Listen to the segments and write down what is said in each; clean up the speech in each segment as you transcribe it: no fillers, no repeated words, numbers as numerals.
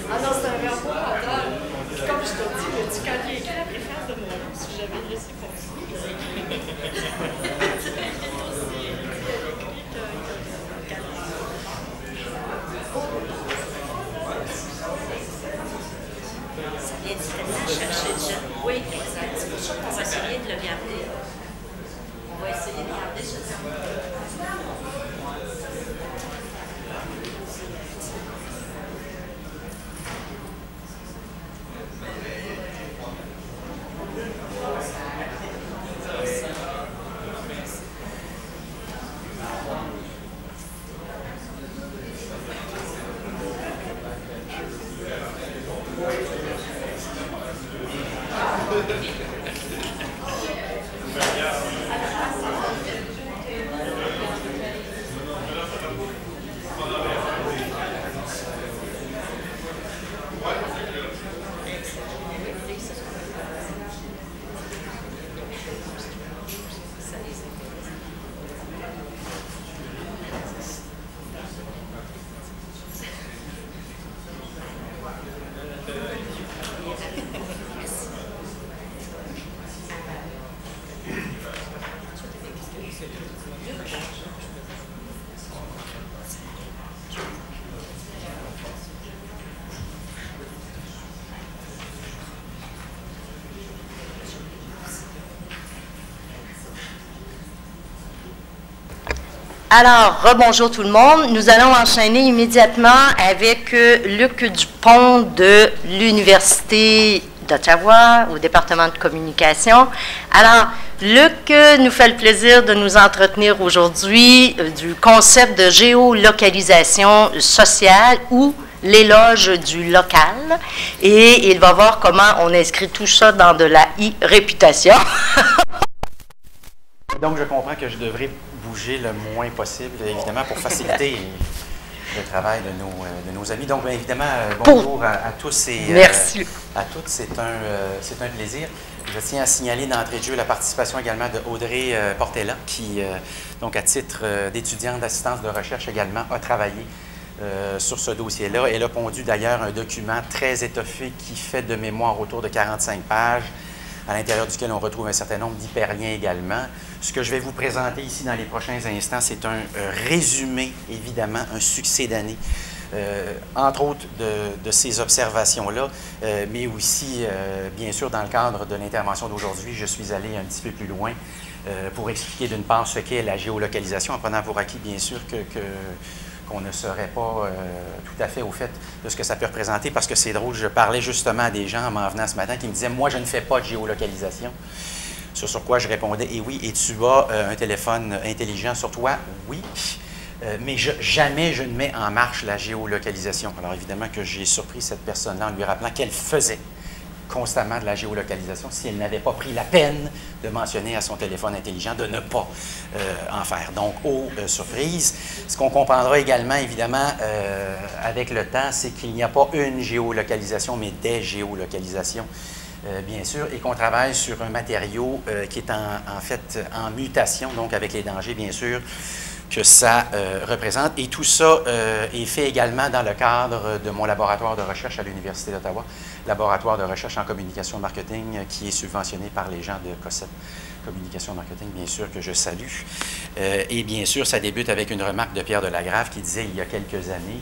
Ah non, c'est un rapport à terre. Comme je te dis, le petit quand il a écrit la préface de mon livre, si j'avais laissé continuer, Ça vient tellement chercher le jeu. Oui, exact. C'est pour ça qu'on va essayer de le garder. On va essayer de garder ce temps. Alors, rebonjour tout le monde. Nous allons enchaîner immédiatement avec Luc Dupont de l'Université d'Ottawa, au département de communication. Alors, Luc nous fait le plaisir de nous entretenir aujourd'hui du concept de géolocalisation sociale ou l'éloge du local. Et il va voir comment on inscrit tout ça dans de la e-réputation. Donc, je comprends que je devrais bouger le moins possible, évidemment, pour faciliter le travail de nos amis. Donc, bien évidemment, bonjour à tous et merci. À toutes. C'est un plaisir. Je tiens à signaler d'entrée de jeu la participation également de Audrey Portella, qui, donc à titre d'étudiante d'assistance de recherche également, a travaillé sur ce dossier-là. Elle a pondu d'ailleurs un document très étoffé qui fait de mémoire autour de 45 pages, à l'intérieur duquel on retrouve un certain nombre d'hyperliens également. Ce que je vais vous présenter ici dans les prochains instants, c'est un résumé, évidemment, un succès d'année, entre autres de ces observations-là, mais aussi, bien sûr, dans le cadre de l'intervention d'aujourd'hui, je suis allé un petit peu plus loin pour expliquer d'une part ce qu'est la géolocalisation, en prenant pour acquis, bien sûr, qu'on ne serait pas tout à fait au fait de ce que ça peut représenter, parce que c'est drôle, je parlais justement à des gens en m'en venant ce matin qui me disaient « Moi, je ne fais pas de géolocalisation ». Sur quoi je répondais « Et oui, et tu as un téléphone intelligent sur toi? Oui, mais jamais je ne mets en marche la géolocalisation. » Alors évidemment que j'ai surpris cette personne-là en lui rappelant qu'elle faisait constamment de la géolocalisation si elle n'avait pas pris la peine de mentionner à son téléphone intelligent de ne pas en faire. Donc, surprise. Ce qu'on comprendra également, évidemment, avec le temps, c'est qu'il n'y a pas une géolocalisation, mais des géolocalisations, bien sûr, et qu'on travaille sur un matériau qui est en fait en mutation, donc avec les dangers, bien sûr, que ça représente. Et tout ça est fait également dans le cadre de mon laboratoire de recherche à l'Université d'Ottawa, laboratoire de recherche en communication marketing qui est subventionné par les gens de Cossette Communication Marketing, bien sûr, que je salue. Et bien sûr, ça débute avec une remarque de Pierre Delagrave qui disait il y a quelques années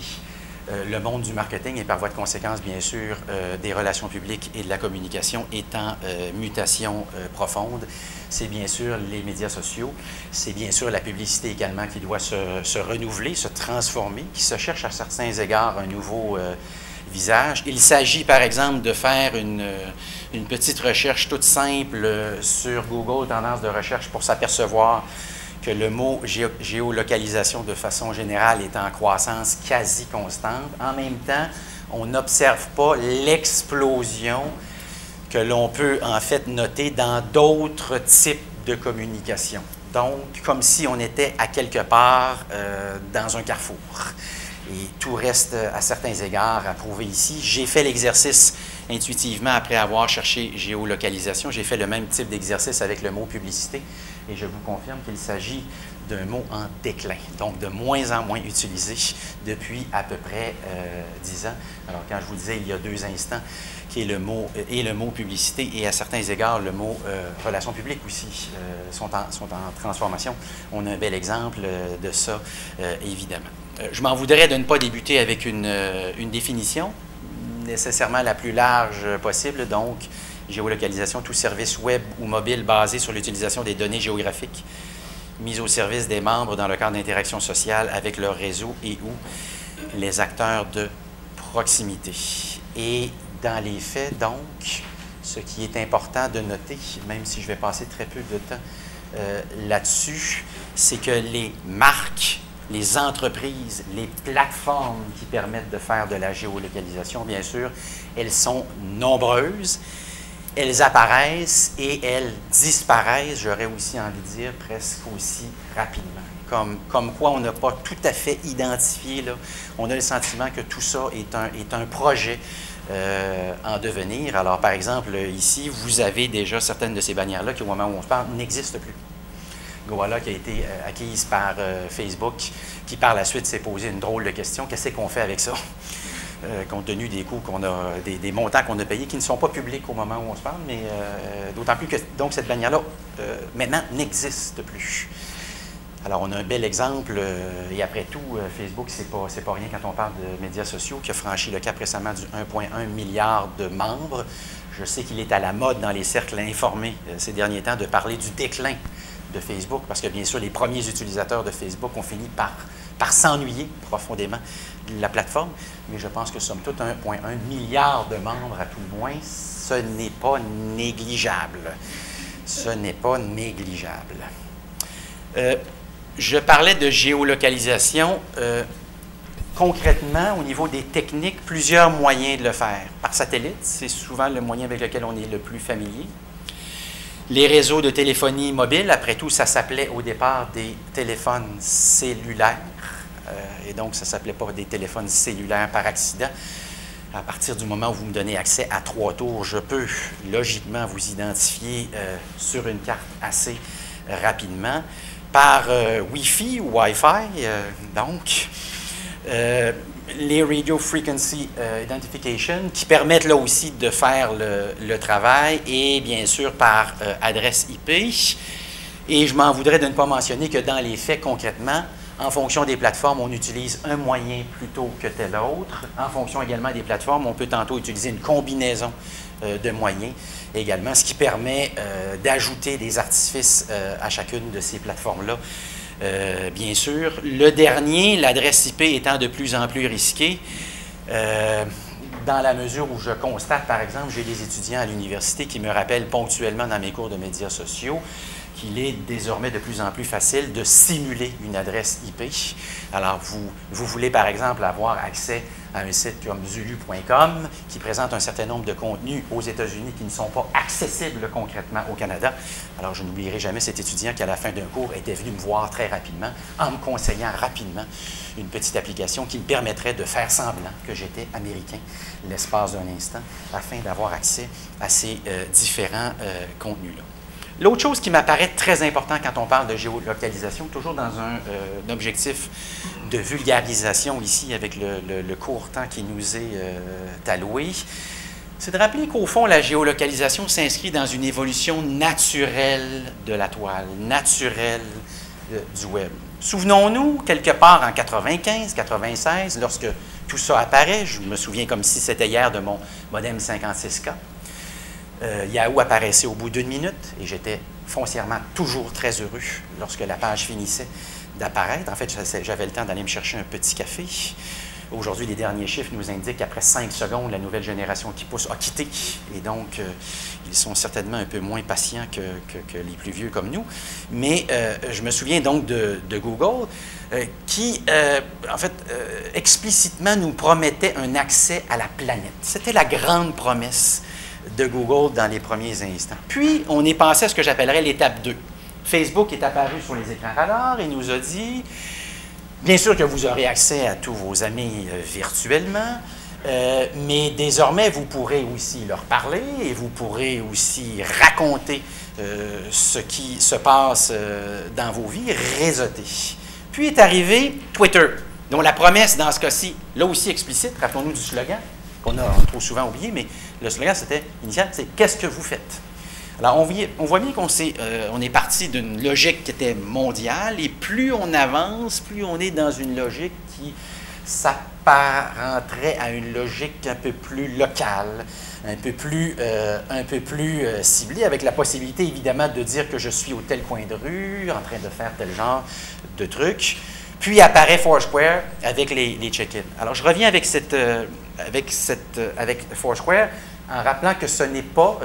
le monde du marketing et par voie de conséquence, bien sûr, des relations publiques et de la communication est en mutation profonde. C'est bien sûr les médias sociaux, c'est bien sûr la publicité également qui doit se renouveler, se transformer, qui se cherche à certains égards un nouveau visage. Il s'agit, par exemple, de faire une petite recherche toute simple sur Google, tendance de recherche, pour s'apercevoir que le mot géolocalisation, de façon générale, est en croissance quasi constante. En même temps, on n'observe pas l'explosion que l'on peut, en fait, noter dans d'autres types de communication. Donc, comme si on était à quelque part dans un carrefour. Et tout reste, à certains égards, à prouver ici. J'ai fait l'exercice intuitivement après avoir cherché géolocalisation. J'ai fait le même type d'exercice avec le mot publicité. Et je vous confirme qu'il s'agit d'un mot en déclin, donc de moins en moins utilisé depuis à peu près 10 ans. Alors, quand je vous disais il y a 2 instants, qui est le mot publicité, et à certains égards, le mot relations publiques aussi sont en transformation. On a un bel exemple de ça, évidemment. Je m'en voudrais de ne pas débuter avec une définition, nécessairement la plus large possible, donc géolocalisation, tout service web ou mobile basé sur l'utilisation des données géographiques mises au service des membres dans le cadre d'interaction sociale avec leur réseau et ou les acteurs de proximité. Et dans les faits, donc, ce qui est important de noter, même si je vais passer très peu de temps là-dessus, c'est que les marques, les entreprises, les plateformes qui permettent de faire de la géolocalisation, bien sûr, elles sont nombreuses, elles apparaissent et elles disparaissent, j'aurais aussi envie de dire, presque aussi rapidement. Comme quoi on n'a pas tout à fait identifié, là. On a le sentiment que tout ça est un projet en devenir. Alors, par exemple, ici, vous avez déjà certaines de ces bannières-là qui, au moment où on se parle, n'existent plus. Goala qui a été acquise par Facebook, qui par la suite s'est posé une drôle de question. Qu'est-ce qu'on fait avec ça? Compte tenu des coûts qu'on a, des montants qu'on a payés, qui ne sont pas publics au moment où on se parle, mais d'autant plus que donc cette bannière-là, maintenant, n'existe plus. Alors, on a un bel exemple, et après tout, Facebook, c'est pas rien quand on parle de médias sociaux, qui a franchi le cap récemment du 1,1 milliard de membres. Je sais qu'il est à la mode dans les cercles informés ces derniers temps de parler du déclin de Facebook, parce que bien sûr, les premiers utilisateurs de Facebook ont fini par s'ennuyer profondément de la plateforme, mais je pense que somme toute 1,1 milliard de membres à tout le moins, ce n'est pas négligeable. Ce n'est pas négligeable. Je parlais de géolocalisation. Concrètement, au niveau des techniques, plusieurs moyens de le faire. Par satellite, c'est souvent le moyen avec lequel on est le plus familier. Les réseaux de téléphonie mobile, après tout, ça s'appelait au départ des téléphones cellulaires. Et donc, ça ne s'appelait pas des téléphones cellulaires par accident. À partir du moment où vous me donnez accès à 3 tours, je peux logiquement vous identifier sur une carte assez rapidement. Par Wi-Fi ou Wi-Fi, donc, les Radio Frequency Identification, qui permettent là aussi de faire le travail, et bien sûr par adresse IP. Et je m'en voudrais de ne pas mentionner que dans les faits, concrètement, en fonction des plateformes, on utilise un moyen plutôt que tel autre. En fonction également des plateformes, on peut tantôt utiliser une combinaison de moyens également, ce qui permet d'ajouter des artifices à chacune de ces plateformes-là. Bien sûr. Le dernier, l'adresse IP étant de plus en plus risquée, dans la mesure où je constate, par exemple, j'ai des étudiants à l'université qui me rappellent ponctuellement dans mes cours de médias sociaux qu'il est désormais de plus en plus facile de simuler une adresse IP. Alors, vous voulez, par exemple, avoir accès à un site comme Zulu.com qui présente un certain nombre de contenus aux États-Unis qui ne sont pas accessibles concrètement au Canada. Alors, je n'oublierai jamais cet étudiant qui, à la fin d'un cours, était venu me voir très rapidement en me conseillant rapidement une petite application qui me permettrait de faire semblant que j'étais américain l'espace d'un instant afin d'avoir accès à ces différents contenus-là. L'autre chose qui m'apparaît très important quand on parle de géolocalisation, toujours dans un objectif de vulgarisation ici avec le court temps qui nous est alloué, c'est de rappeler qu'au fond, la géolocalisation s'inscrit dans une évolution naturelle de la toile, naturelle du web. Souvenons-nous, quelque part en 95, 96, lorsque tout ça apparaît, je me souviens comme si c'était hier de mon modem 56K, Yahoo apparaissait au bout d'1 minute et j'étais foncièrement toujours très heureux lorsque la page finissait d'apparaître. En fait, j'avais le temps d'aller me chercher un petit café Aujourd'hui, les derniers chiffres nous indiquent qu'après 5 secondes, la nouvelle génération qui pousse a quitté. Et donc, ils sont certainement un peu moins patients que les plus vieux comme nous. Mais je me souviens donc de Google qui, en fait, explicitement nous promettait un accès à la planète. C'était la grande promesse de Google dans les premiers instants. Puis, on est passé à ce que j'appellerais l'étape 2. Facebook est apparu sur les écrans radars et nous a dit... Bien sûr que vous aurez accès à tous vos amis virtuellement, mais désormais, vous pourrez aussi leur parler et vous pourrez aussi raconter ce qui se passe dans vos vies, réseauter. Puis est arrivé Twitter, dont la promesse, dans ce cas-ci, là aussi explicite, rappelons-nous du slogan, qu'on a trop souvent oublié, mais le slogan, c'était initial, c'est « Qu'est-ce que vous faites ?» Alors, on voit bien qu'on est parti d'une logique qui était mondiale, et plus on avance, plus on est dans une logique qui s'apparenterait à une logique un peu plus locale, un peu plus ciblée, avec la possibilité, évidemment, de dire que je suis au tel coin de rue, en train de faire tel genre de truc. Puis apparaît Foursquare avec les check-ins. Alors, je reviens avec Foursquare en rappelant que ce n'est pas...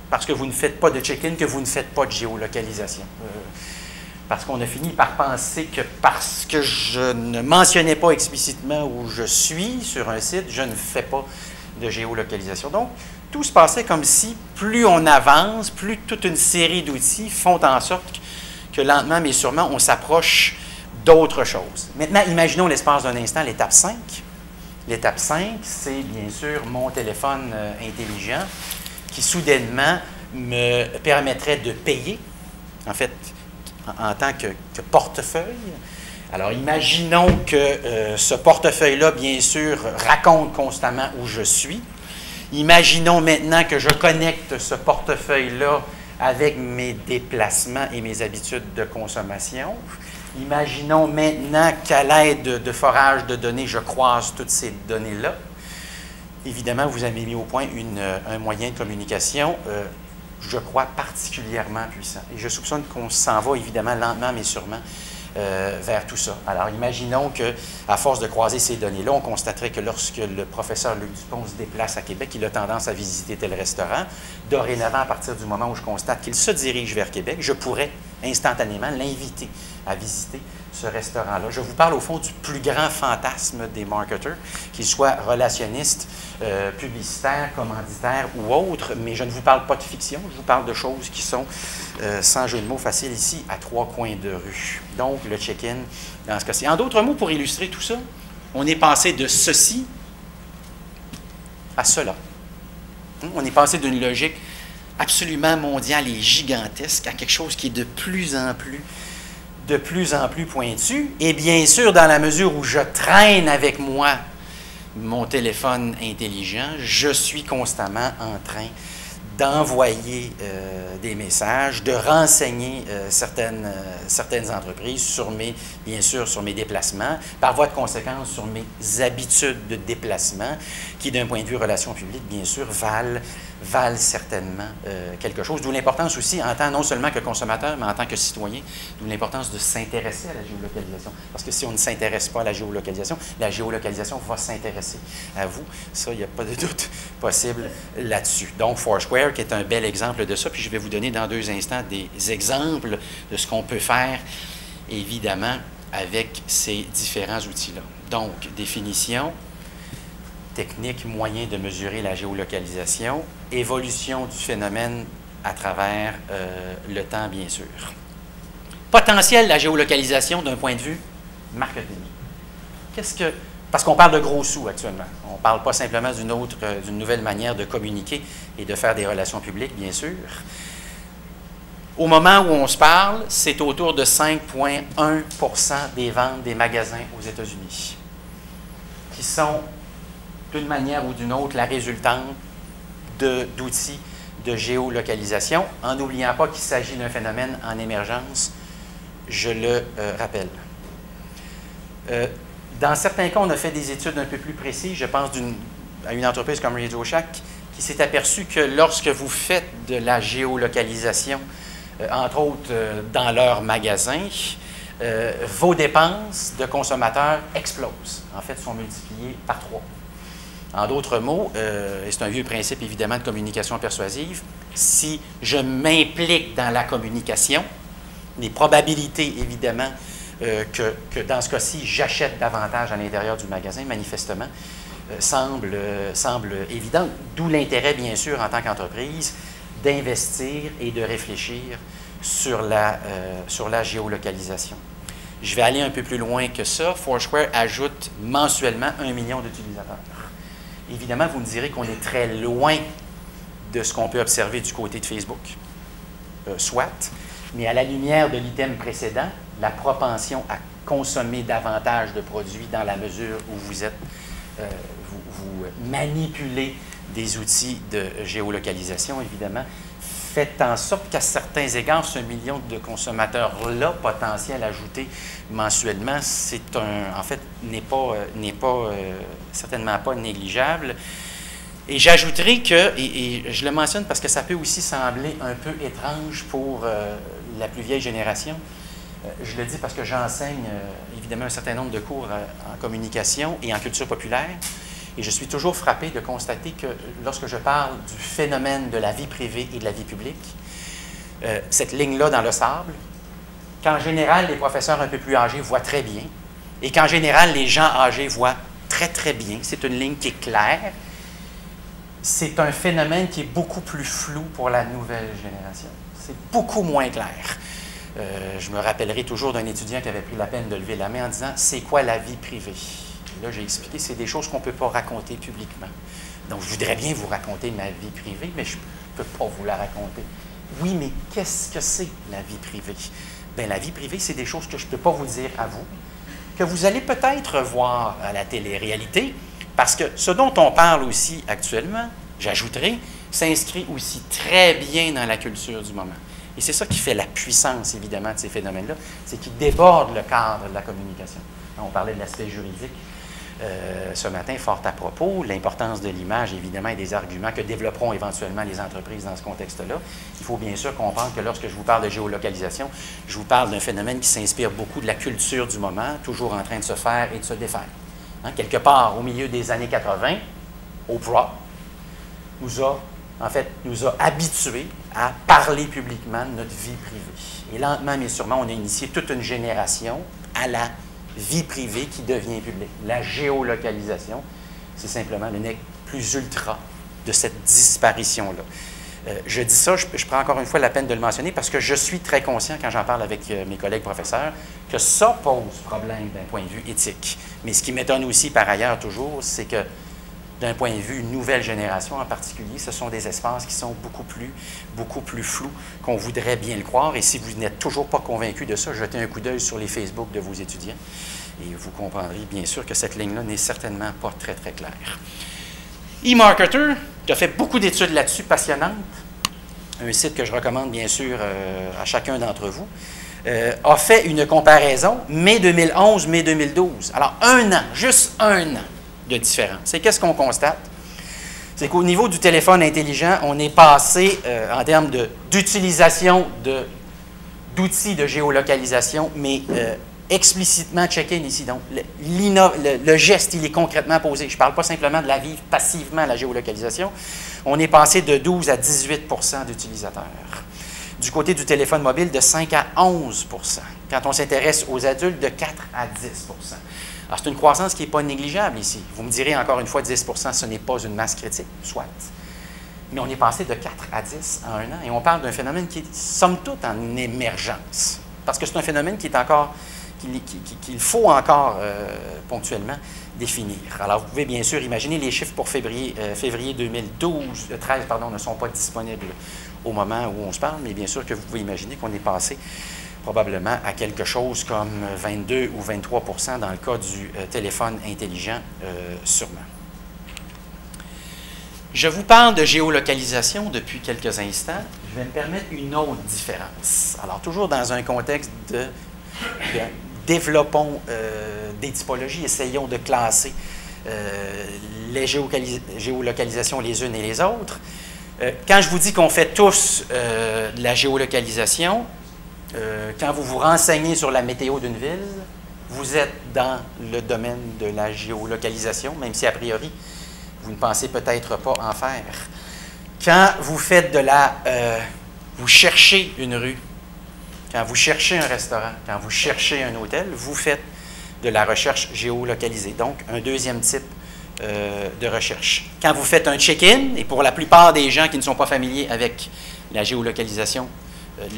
parce que vous ne faites pas de check-in, que vous ne faites pas de géolocalisation. Parce qu'on a fini par penser que parce que je ne mentionnais pas explicitement où je suis sur un site, je ne fais pas de géolocalisation. Donc, tout se passait comme si, plus on avance, plus toute une série d'outils font en sorte que lentement, mais sûrement, on s'approche d'autres choses. Maintenant, imaginons l'espace d'un instant l'étape 5. L'étape 5, c'est bien sûr mon téléphone intelligent, qui soudainement me permettrait de payer, en fait, en tant que portefeuille. Alors, imaginons que ce portefeuille-là, bien sûr, raconte constamment où je suis. Imaginons maintenant que je connecte ce portefeuille-là avec mes déplacements et mes habitudes de consommation. Imaginons maintenant qu'à l'aide de forage de données, je croise toutes ces données-là. Évidemment, vous avez mis au point un moyen de communication, je crois, particulièrement puissant. Et je soupçonne qu'on s'en va, évidemment, lentement, mais sûrement, vers tout ça. Alors, imaginons qu'à force de croiser ces données-là, on constaterait que lorsque le professeur Luc Dupont se déplace à Québec, il a tendance à visiter tel restaurant. Dorénavant, à partir du moment où je constate qu'il se dirige vers Québec, je pourrais instantanément l'inviter à visiter ce restaurant-là. Je vous parle au fond du plus grand fantasme des marketeurs, qu'ils soient relationnistes, publicitaires, commanditaires ou autres, mais je ne vous parle pas de fiction, je vous parle de choses qui sont, sans jeu de mots facile ici, à 3 coins de rue. Donc, le check-in dans ce cas-ci. En d'autres mots, pour illustrer tout ça, on est passé de ceci à cela. On est passé d'une logique absolument mondiale et gigantesque à quelque chose qui est de plus en plus pointu. Et bien sûr, dans la mesure où je traîne avec moi mon téléphone intelligent, je suis constamment en train d'envoyer des messages, de renseigner certaines entreprises bien sûr sur mes déplacements, par voie de conséquence sur mes habitudes de déplacement, qui d'un point de vue relations publiques, bien sûr, valent certainement quelque chose. D'où l'importance aussi, en tant non seulement que consommateur, mais en tant que citoyen, d'où l'importance de s'intéresser à la géolocalisation. Parce que si on ne s'intéresse pas à la géolocalisation va s'intéresser à vous. Ça, il n'y a pas de doute possible là-dessus. Donc, Foursquare, qui est un bel exemple de ça, puis je vais vous donner dans 2 instants des exemples de ce qu'on peut faire, évidemment, avec ces différents outils-là. Donc, définition, technique, moyen de mesurer la géolocalisation, évolution du phénomène à travers le temps, bien sûr. Potentiel de la géolocalisation d'un point de vue marketing. Parce qu'on parle de gros sous actuellement. On ne parle pas simplement d'une nouvelle manière de communiquer et de faire des relations publiques, bien sûr. Au moment où on se parle, c'est autour de 5,1 % des ventes des magasins aux États-Unis qui sont, d'une manière ou d'une autre, la résultante d'outils de géolocalisation, en n'oubliant pas qu'il s'agit d'un phénomène en émergence, je le rappelle. Dans certains cas, on a fait des études un peu plus précises. Je pense à une entreprise comme Radio Shack qui s'est aperçue que lorsque vous faites de la géolocalisation, entre autres dans leur magasin, vos dépenses de consommateurs explosent. En fait, sont multipliées par 3. En d'autres mots, et c'est un vieux principe évidemment de communication persuasive, si je m'implique dans la communication, les probabilités évidemment que dans ce cas-ci, j'achète davantage à l'intérieur du magasin, manifestement, semble évidente. D'où l'intérêt, bien sûr, en tant qu'entreprise, d'investir et de réfléchir sur la géolocalisation. Je vais aller un peu plus loin que ça. Foursquare ajoute mensuellement 1 million d'utilisateurs. Évidemment, vous me direz qu'on est très loin de ce qu'on peut observer du côté de Facebook. Soit, mais à la lumière de l'item précédent, la propension à consommer davantage de produits dans la mesure où vous êtes, vous manipulez des outils de géolocalisation, évidemment, fait en sorte qu'à certains égards, ce million de consommateurs-là, potentiel ajouté mensuellement, en fait, n'est certainement pas négligeable. Et j'ajouterai que, et je le mentionne parce que ça peut aussi sembler un peu étrange pour la plus vieille génération, je le dis parce que j'enseigne évidemment un certain nombre de cours en communication et en culture populaire, et je suis toujours frappé de constater que lorsque je parle du phénomène de la vie privée et de la vie publique, cette ligne-là dans le sable, qu'en général, les professeurs un peu plus âgés voient très bien, et qu'en général, les gens âgés voient très, très bien, c'est une ligne qui est claire, c'est un phénomène qui est beaucoup plus flou pour la nouvelle génération. C'est beaucoup moins clair. Je me rappellerai toujours d'un étudiant qui avait pris la peine de lever la main en disant « C'est quoi la vie privée? » Là, j'ai expliqué, c'est des choses qu'on ne peut pas raconter publiquement. Donc, je voudrais bien vous raconter ma vie privée, mais je ne peux pas vous la raconter. Oui, mais qu'est-ce que c'est la vie privée? Bien, la vie privée, c'est des choses que je ne peux pas vous dire à vous, que vous allez peut-être voir à la télé-réalité, parce que ce dont on parle aussi actuellement, j'ajouterai, s'inscrit aussi très bien dans la culture du moment. Et c'est ça qui fait la puissance, évidemment, de ces phénomènes-là, c'est qu'ils débordent le cadre de la communication. On parlait de l'aspect juridique ce matin, fort à propos, l'importance de l'image, évidemment, et des arguments que développeront éventuellement les entreprises dans ce contexte-là. Il faut bien sûr comprendre que lorsque je vous parle de géolocalisation, je vous parle d'un phénomène qui s'inspire beaucoup de la culture du moment, toujours en train de se faire et de se défaire. Hein, quelque part au milieu des années 80, Oprah nous a habitués à parler publiquement de notre vie privée. Et lentement, mais sûrement, on a initié toute une génération à la vie privée qui devient publique. La géolocalisation, c'est simplement le nec plus ultra de cette disparition-là. Je dis ça, je prends encore une fois la peine de le mentionner parce que je suis très conscient, quand j'en parle avec mes collègues professeurs, que ça pose problème d'un point de vue éthique. Mais ce qui m'étonne aussi, par ailleurs, toujours, c'est que d'un point de vue nouvelle génération en particulier, ce sont des espaces qui sont beaucoup plus flous qu'on voudrait bien le croire. Et si vous n'êtes toujours pas convaincu de ça, jetez un coup d'œil sur les Facebook de vos étudiants et vous comprendrez bien sûr que cette ligne-là n'est certainement pas très, très claire. eMarketer, tu as fait beaucoup d'études là-dessus, passionnantes. Un site que je recommande bien sûr à chacun d'entre vous. A fait une comparaison mai 2011, mai 2012. Alors, juste un an de différence. Et qu'est-ce qu'on constate? C'est qu'au niveau du téléphone intelligent, on est passé, en termes d'utilisation d'outils de géolocalisation, mais explicitement check-in ici. Donc, le geste, il est concrètement posé. Je ne parle pas simplement de la vivre passivement, la géolocalisation. On est passé de 12 à 18 % d'utilisateurs. Du côté du téléphone mobile, de 5 à 11 %. Quand on s'intéresse aux adultes, de 4 à 10 %. Alors, c'est une croissance qui n'est pas négligeable ici. Vous me direz encore une fois, 10 % ce n'est pas une masse critique, soit. Mais on est passé de 4 à 10 en un an, et on parle d'un phénomène qui est, somme toute, en émergence. Parce que c'est un phénomène qui est encore, qu'il faut encore ponctuellement définir. Alors, vous pouvez bien sûr imaginer les chiffres pour février 2013 ne sont pas disponibles au moment où on se parle, mais bien sûr que vous pouvez imaginer qu'on est passé probablement à quelque chose comme 22 ou 23 % dans le cas du téléphone intelligent, sûrement. Je vous parle de géolocalisation depuis quelques instants. Je vais me permettre une autre différence. Alors, toujours dans un contexte de développons des typologies, essayons de classer les géolocalisations les unes et les autres. Quand je vous dis qu'on fait tous de la géolocalisation, quand vous vous renseignez sur la météo d'une ville, vous êtes dans le domaine de la géolocalisation, même si a priori, vous ne pensez peut-être pas en faire. Quand vous faites vous cherchez une rue, quand vous cherchez un restaurant, quand vous cherchez un hôtel, vous faites de la recherche géolocalisée, donc un deuxième type de recherche. Quand vous faites un check-in, et pour la plupart des gens qui ne sont pas familiers avec la géolocalisation,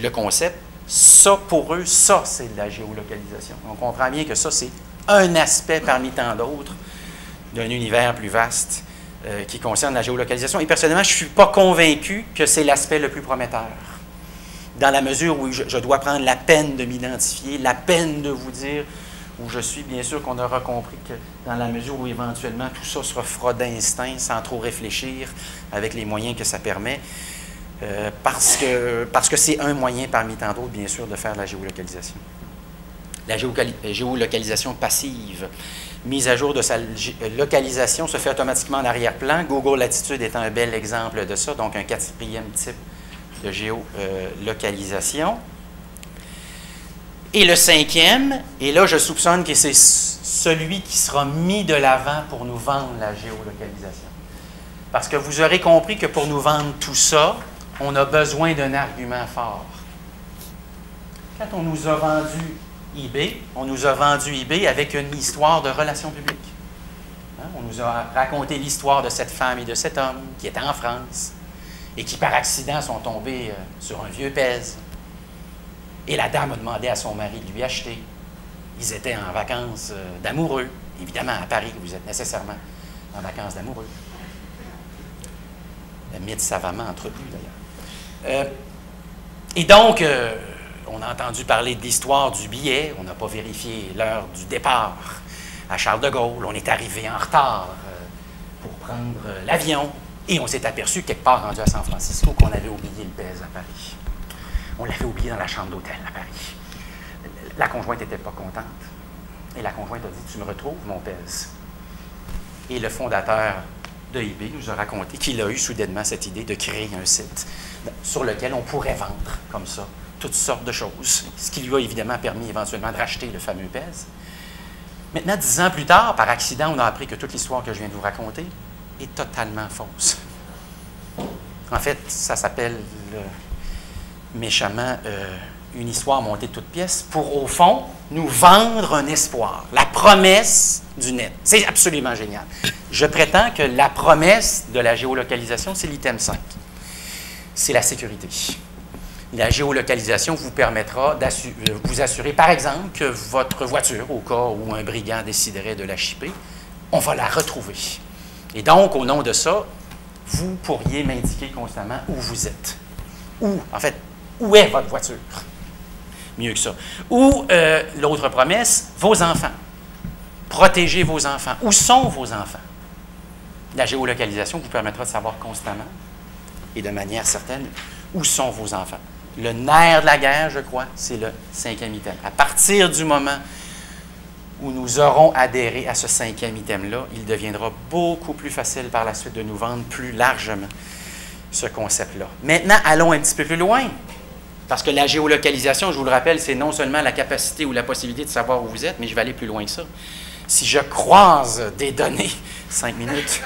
le concept, ça, pour eux, ça, c'est de la géolocalisation. On comprend bien que ça, c'est un aspect parmi tant d'autres d'un univers plus vaste qui concerne la géolocalisation. Et personnellement, je ne suis pas convaincu que c'est l'aspect le plus prometteur. Dans la mesure où je dois prendre la peine de m'identifier, la peine de vous dire où je suis, bien sûr qu'on aura compris que dans la mesure où éventuellement tout ça se fera d'instinct, sans trop réfléchir, avec les moyens que ça permet, parce que c'est un moyen parmi tant d'autres, bien sûr, de faire de la géolocalisation. La géolocalisation passive, mise à jour de sa localisation, se fait automatiquement en arrière-plan. Google Latitude est un bel exemple de ça, donc un quatrième type de géolocalisation. Et le cinquième, et là je soupçonne que c'est celui qui sera mis de l'avant pour nous vendre la géolocalisation. Parce que vous aurez compris que pour nous vendre tout ça, on a besoin d'un argument fort. Quand on nous a vendu eBay, on nous a vendu eBay avec une histoire de relations publiques. Hein? On nous a raconté l'histoire de cette femme et de cet homme qui étaient en France et qui, par accident, sont tombés sur un vieux pèse. Et la dame a demandé à son mari de lui acheter. Ils étaient en vacances d'amoureux. Évidemment, à Paris, vous êtes nécessairement en vacances d'amoureux. Le mythe savamment entretenu, d'ailleurs. Et donc, on a entendu parler de l'histoire du billet. On n'a pas vérifié l'heure du départ à Charles de Gaulle. On est arrivé en retard pour prendre l'avion. Et on s'est aperçu, quelque part rendu à San Francisco, qu'on avait oublié le pèse à Paris. On l'avait oublié dans la chambre d'hôtel à Paris. La conjointe n'était pas contente. Et la conjointe a dit, tu me retrouves, mon pèse. Et le fondateur de eBay nous a raconté qu'il a eu soudainement cette idée de créer un site sur lequel on pourrait vendre comme ça toutes sortes de choses, ce qui lui a évidemment permis éventuellement de racheter le fameux pèse. Maintenant, 10 ans plus tard, par accident, on a appris que toute l'histoire que je viens de vous raconter est totalement fausse. En fait, ça s'appelle méchamment une histoire montée de toutes pièces pour, au fond, nous vendre un espoir, la promesse du net. C'est absolument génial. Je prétends que la promesse de la géolocalisation, c'est l'item 5. C'est la sécurité. La géolocalisation vous permettra de vous assurer, par exemple, que votre voiture, au cas où un brigand déciderait de la chipper, on va la retrouver. Et donc, au nom de ça, vous pourriez m'indiquer constamment où vous êtes. En fait, où est votre voiture? Mieux que ça. Ou, l'autre promesse, vos enfants. Protégez vos enfants. Où sont vos enfants? La géolocalisation vous permettra de savoir constamment et de manière certaine où sont vos enfants. Le nerf de la guerre, je crois, c'est le 5e item. À partir du moment où nous aurons adhéré à ce 5e item-là, il deviendra beaucoup plus facile par la suite de nous vendre plus largement ce concept-là. Maintenant, allons un petit peu plus loin. Parce que la géolocalisation, je vous le rappelle, c'est non seulement la capacité ou la possibilité de savoir où vous êtes, mais je vais aller plus loin que ça. Si je croise des données, 5 minutes,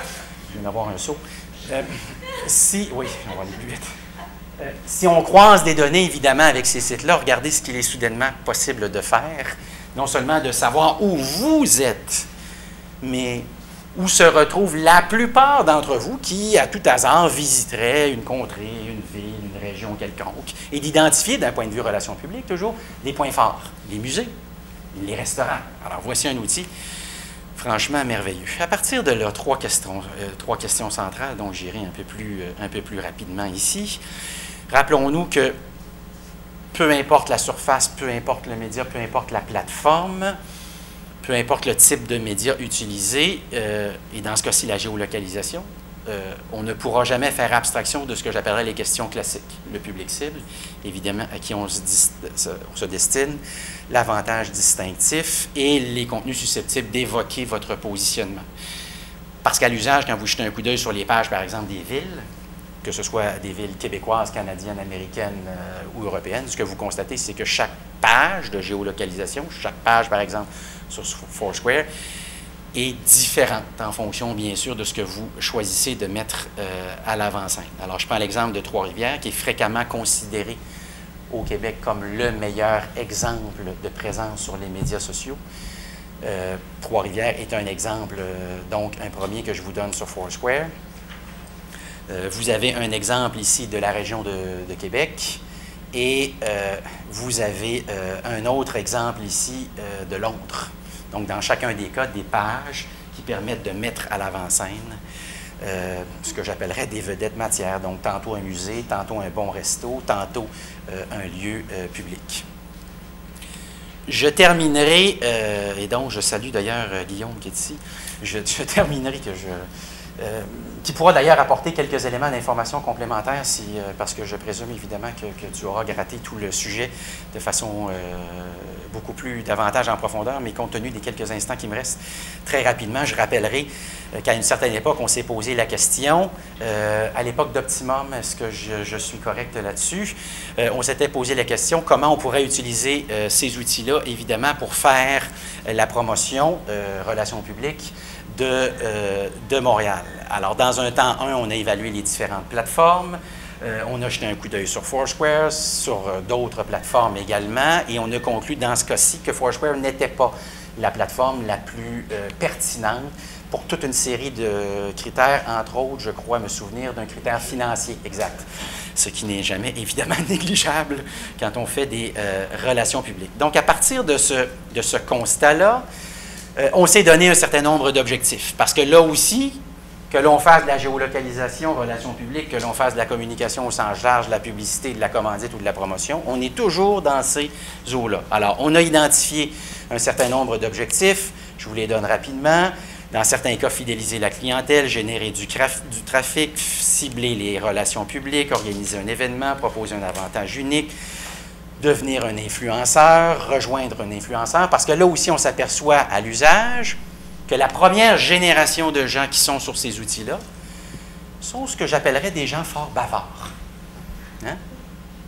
je viens d'avoir un saut. Oui, on va aller plus vite. Si on croise des données, évidemment, avec ces sites-là, regardez ce qu'il est soudainement possible de faire. Non seulement de savoir où vous êtes, mais où se retrouvent la plupart d'entre vous qui, à tout hasard, visiteraient une contrée, une ville, une région quelconque, et d'identifier, d'un point de vue relations publiques, toujours, les points forts, les musées, les restaurants. Alors, voici un outil franchement merveilleux. À partir de là, trois questions centrales, donc j'irai un peu plus rapidement ici. Rappelons-nous que peu importe la surface, peu importe le média, peu importe la plateforme, peu importe le type de média utilisé, et dans ce cas-ci, la géolocalisation, on ne pourra jamais faire abstraction de ce que j'appellerais les questions classiques. Le public cible, évidemment, à qui on se destine, l'avantage distinctif et les contenus susceptibles d'évoquer votre positionnement. Parce qu'à l'usage, quand vous jetez un coup d'œil sur les pages, par exemple, des villes, que ce soit des villes québécoises, canadiennes, américaines ou européennes, ce que vous constatez, c'est que chaque page de géolocalisation, chaque page, par exemple, sur Foursquare, est différente en fonction, bien sûr, de ce que vous choisissez de mettre à l'avant-scène. Alors, je prends l'exemple de Trois-Rivières, qui est fréquemment considéré au Québec comme le meilleur exemple de présence sur les médias sociaux. Trois-Rivières est un exemple, donc un premier que je vous donne sur Foursquare. Vous avez un exemple ici de la région de Québec et vous avez un autre exemple ici de Londres. Donc, dans chacun des cas, des pages qui permettent de mettre à l'avant-scène ce que j'appellerais des vedettes matières. Donc, tantôt un musée, tantôt un bon resto, tantôt un lieu public. Je terminerai, et donc je salue d'ailleurs Guillaume qui est ici, je terminerai qui pourra d'ailleurs apporter quelques éléments d'information complémentaires parce que je présume évidemment que tu auras gratté tout le sujet de façon beaucoup plus davantage en profondeur, mais compte tenu des quelques instants qui me restent, très rapidement, je rappellerai qu'à une certaine époque, on s'est posé la question, à l'époque d'Optimum, est-ce que je suis correct là-dessus? On s'était posé la question, comment on pourrait utiliser ces outils-là, évidemment, pour faire la promotion, relations publiques, de Montréal. Alors, dans un temps 1, on a évalué les différentes plateformes, on a jeté un coup d'œil sur Foursquare, sur d'autres plateformes également, et on a conclu dans ce cas-ci que Foursquare n'était pas la plateforme la plus pertinente pour toute une série de critères, entre autres, je crois me souvenir d'un critère financier exact, ce qui n'est jamais évidemment négligeable quand on fait des relations publiques. Donc, à partir de ce constat-là, on s'est donné un certain nombre d'objectifs, parce que là aussi, que l'on fasse de la géolocalisation, relations publiques, que l'on fasse de la communication au sens large, de la publicité, de la commandite ou de la promotion, on est toujours dans ces eaux-là. Alors, on a identifié un certain nombre d'objectifs, je vous les donne rapidement. Dans certains cas, fidéliser la clientèle, générer du trafic, cibler les relations publiques, organiser un événement, proposer un avantage unique, devenir un influenceur, rejoindre un influenceur, parce que là aussi, on s'aperçoit à l'usage que la première génération de gens qui sont sur ces outils-là sont ce que j'appellerais des gens fort bavards, hein?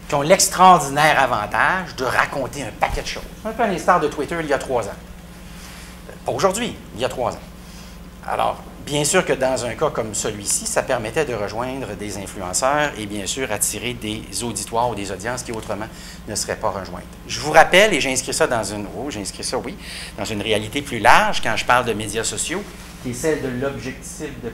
Qui ont l'extraordinaire avantage de raconter un paquet de choses. Un peu à l'instar de Twitter il y a 3 ans. Pas aujourd'hui, il y a 3 ans. Alors, bien sûr que dans un cas comme celui-ci, ça permettait de rejoindre des influenceurs et bien sûr attirer des auditoires ou des audiences qui autrement ne seraient pas rejointes. Je vous rappelle, et j'ai inscrit ça dans dans une réalité plus large quand je parle de médias sociaux, qui est celle de l'objectif de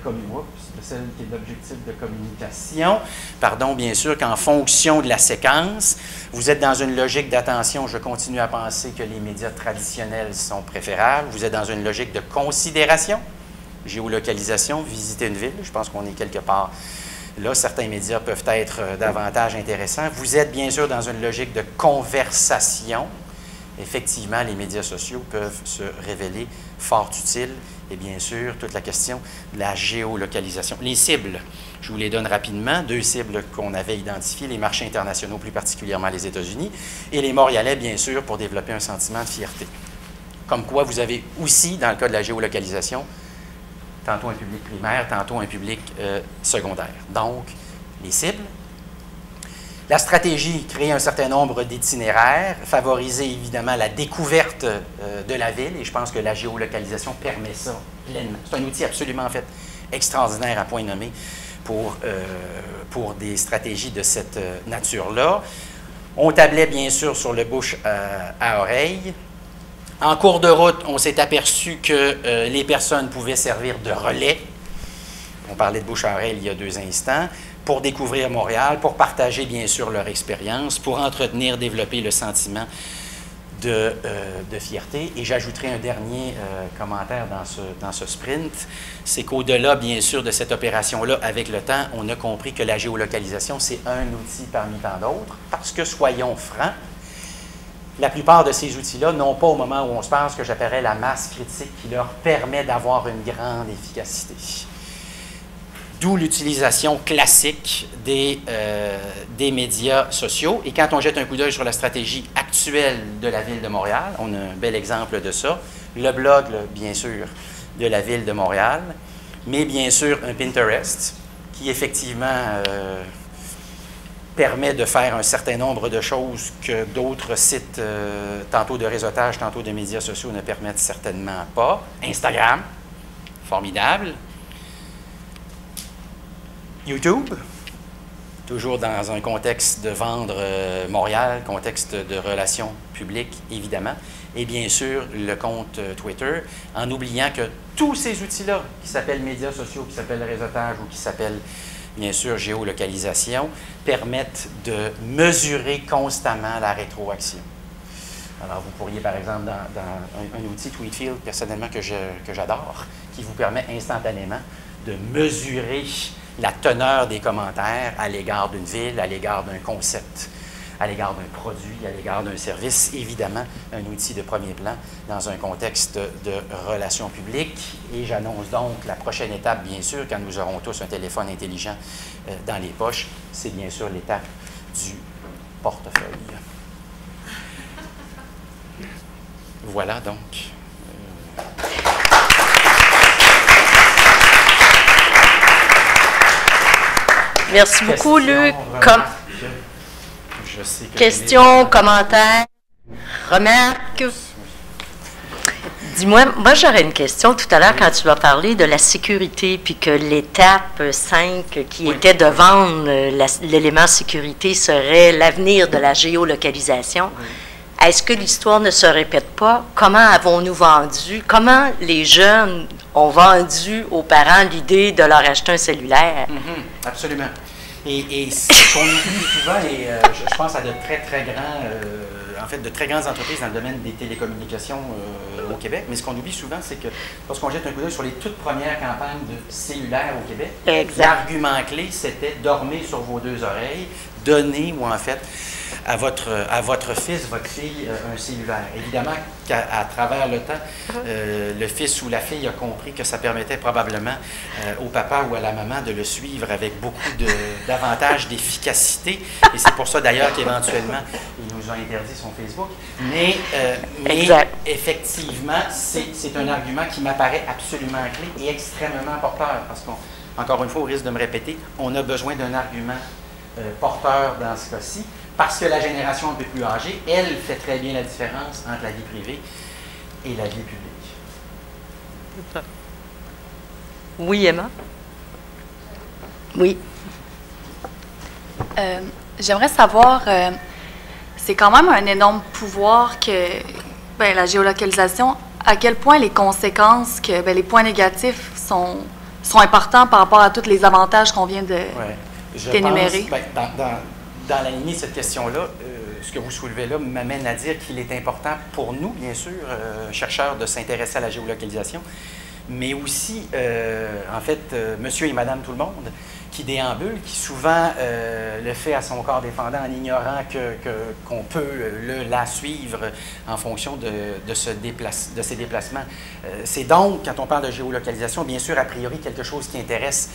communication. Pardon, bien sûr qu'en fonction de la séquence, vous êtes dans une logique d'attention, je continue à penser que les médias traditionnels sont préférables. Vous êtes dans une logique de considération, géolocalisation, visiter une ville, je pense qu'on est quelque part là. Certains médias peuvent être davantage intéressants. Vous êtes bien sûr dans une logique de conversation. Effectivement, les médias sociaux peuvent se révéler fort utiles. Et bien sûr, toute la question de la géolocalisation. Les cibles, je vous les donne rapidement. 2 cibles qu'on avait identifiées, les marchés internationaux, plus particulièrement les États-Unis, et les Montréalais, bien sûr, pour développer un sentiment de fierté. Comme quoi, vous avez aussi, dans le cas de la géolocalisation, tantôt un public primaire, tantôt un public secondaire. Donc, les cibles. La stratégie, créer un certain nombre d'itinéraires, favoriser évidemment la découverte de la ville, et je pense que la géolocalisation permet ça pleinement. C'est un outil absolument en fait extraordinaire à point nommé pour des stratégies de cette nature-là. On tablait bien sûr sur le bouche à oreille. En cours de route, on s'est aperçu que les personnes pouvaient servir de relais. On parlait de bouche à oreille il y a 2 instants, pour découvrir Montréal, pour partager bien sûr leur expérience, pour entretenir, développer le sentiment de fierté. Et j'ajouterai un dernier commentaire dans ce sprint, c'est qu'au-delà bien sûr de cette opération-là, avec le temps, on a compris que la géolocalisation, c'est un outil parmi tant d'autres, parce que soyons francs, la plupart de ces outils-là n'ont pas au moment où on se parle ce que j'appellerais la masse critique qui leur permet d'avoir une grande efficacité. D'où l'utilisation classique des médias sociaux. Et quand on jette un coup d'œil sur la stratégie actuelle de la Ville de Montréal, on a un bel exemple de ça. Le blog, là, bien sûr, de la Ville de Montréal, mais bien sûr un Pinterest, qui effectivement permet de faire un certain nombre de choses que d'autres sites, tantôt de réseautage, tantôt de médias sociaux, ne permettent certainement pas. Instagram, formidable. YouTube, toujours dans un contexte de vendre Montréal, contexte de relations publiques, évidemment. Et bien sûr, le compte Twitter, en oubliant que tous ces outils-là, qui s'appellent médias sociaux, qui s'appellent réseautage ou qui s'appellent, bien sûr, géolocalisation, permettent de mesurer constamment la rétroaction. Alors, vous pourriez, par exemple, dans un outil Tweetfield, personnellement, que j'adore, qui vous permet instantanément de mesurer la teneur des commentaires à l'égard d'une ville, à l'égard d'un concept, à l'égard d'un produit, à l'égard d'un service. Évidemment, un outil de premier plan dans un contexte de relations publiques. Et j'annonce donc la prochaine étape, bien sûr, quand nous aurons tous un téléphone intelligent dans les poches, c'est bien sûr l'étape du portefeuille. Voilà donc. Merci beaucoup, Luc. Questions, commentaires, remarques? Dis-moi, moi j'aurais une question tout à l'heure quand tu vas parler de la sécurité, puis que l'étape 5 qui était de vendre l'élément sécurité serait l'avenir de la géolocalisation. Est-ce que l'histoire ne se répète pas? Comment avons-nous vendu? Comment les jeunes ont vendu aux parents l'idée de leur acheter un cellulaire? Absolument. Et ce qu'on oublie souvent, et je pense à de très grandes entreprises dans le domaine des télécommunications au Québec, mais ce qu'on oublie souvent, c'est que lorsqu'on jette un coup d'œil sur les toutes premières campagnes de cellulaire au Québec, l'argument clé, c'était « dormez sur vos deux oreilles », donnez, ou en fait, à votre fils, votre fille, un cellulaire. Évidemment qu'à travers le temps, le fils ou la fille a compris que ça permettait probablement au papa ou à la maman de le suivre avec beaucoup d'avantages d'efficacité. Et c'est pour ça d'ailleurs qu'éventuellement, ils nous ont interdit son Facebook. Mais effectivement, c'est un argument qui m'apparaît absolument clé et extrêmement porteur. Parce qu'encore une fois, au risque de me répéter, on a besoin d'un argument porteur dans ce cas-ci. Parce que la génération un peu plus âgée, elle fait très bien la différence entre la vie privée et la vie publique. Oui, Emma? Oui. J'aimerais savoir, c'est quand même un énorme pouvoir que la géolocalisation, à quel point les conséquences, les points négatifs sont importants par rapport à tous les avantages qu'on vient de d'énumérer. Dans la lignée de cette question-là, ce que vous soulevez là m'amène à dire qu'il est important pour nous, bien sûr, chercheurs, de s'intéresser à la géolocalisation, mais aussi, en fait, monsieur et madame tout le monde, qui déambule, qui souvent le fait à son corps défendant en ignorant qu'on peut la suivre en fonction de ses déplacements. C'est donc, quand on parle de géolocalisation, bien sûr, a priori, quelque chose qui intéresse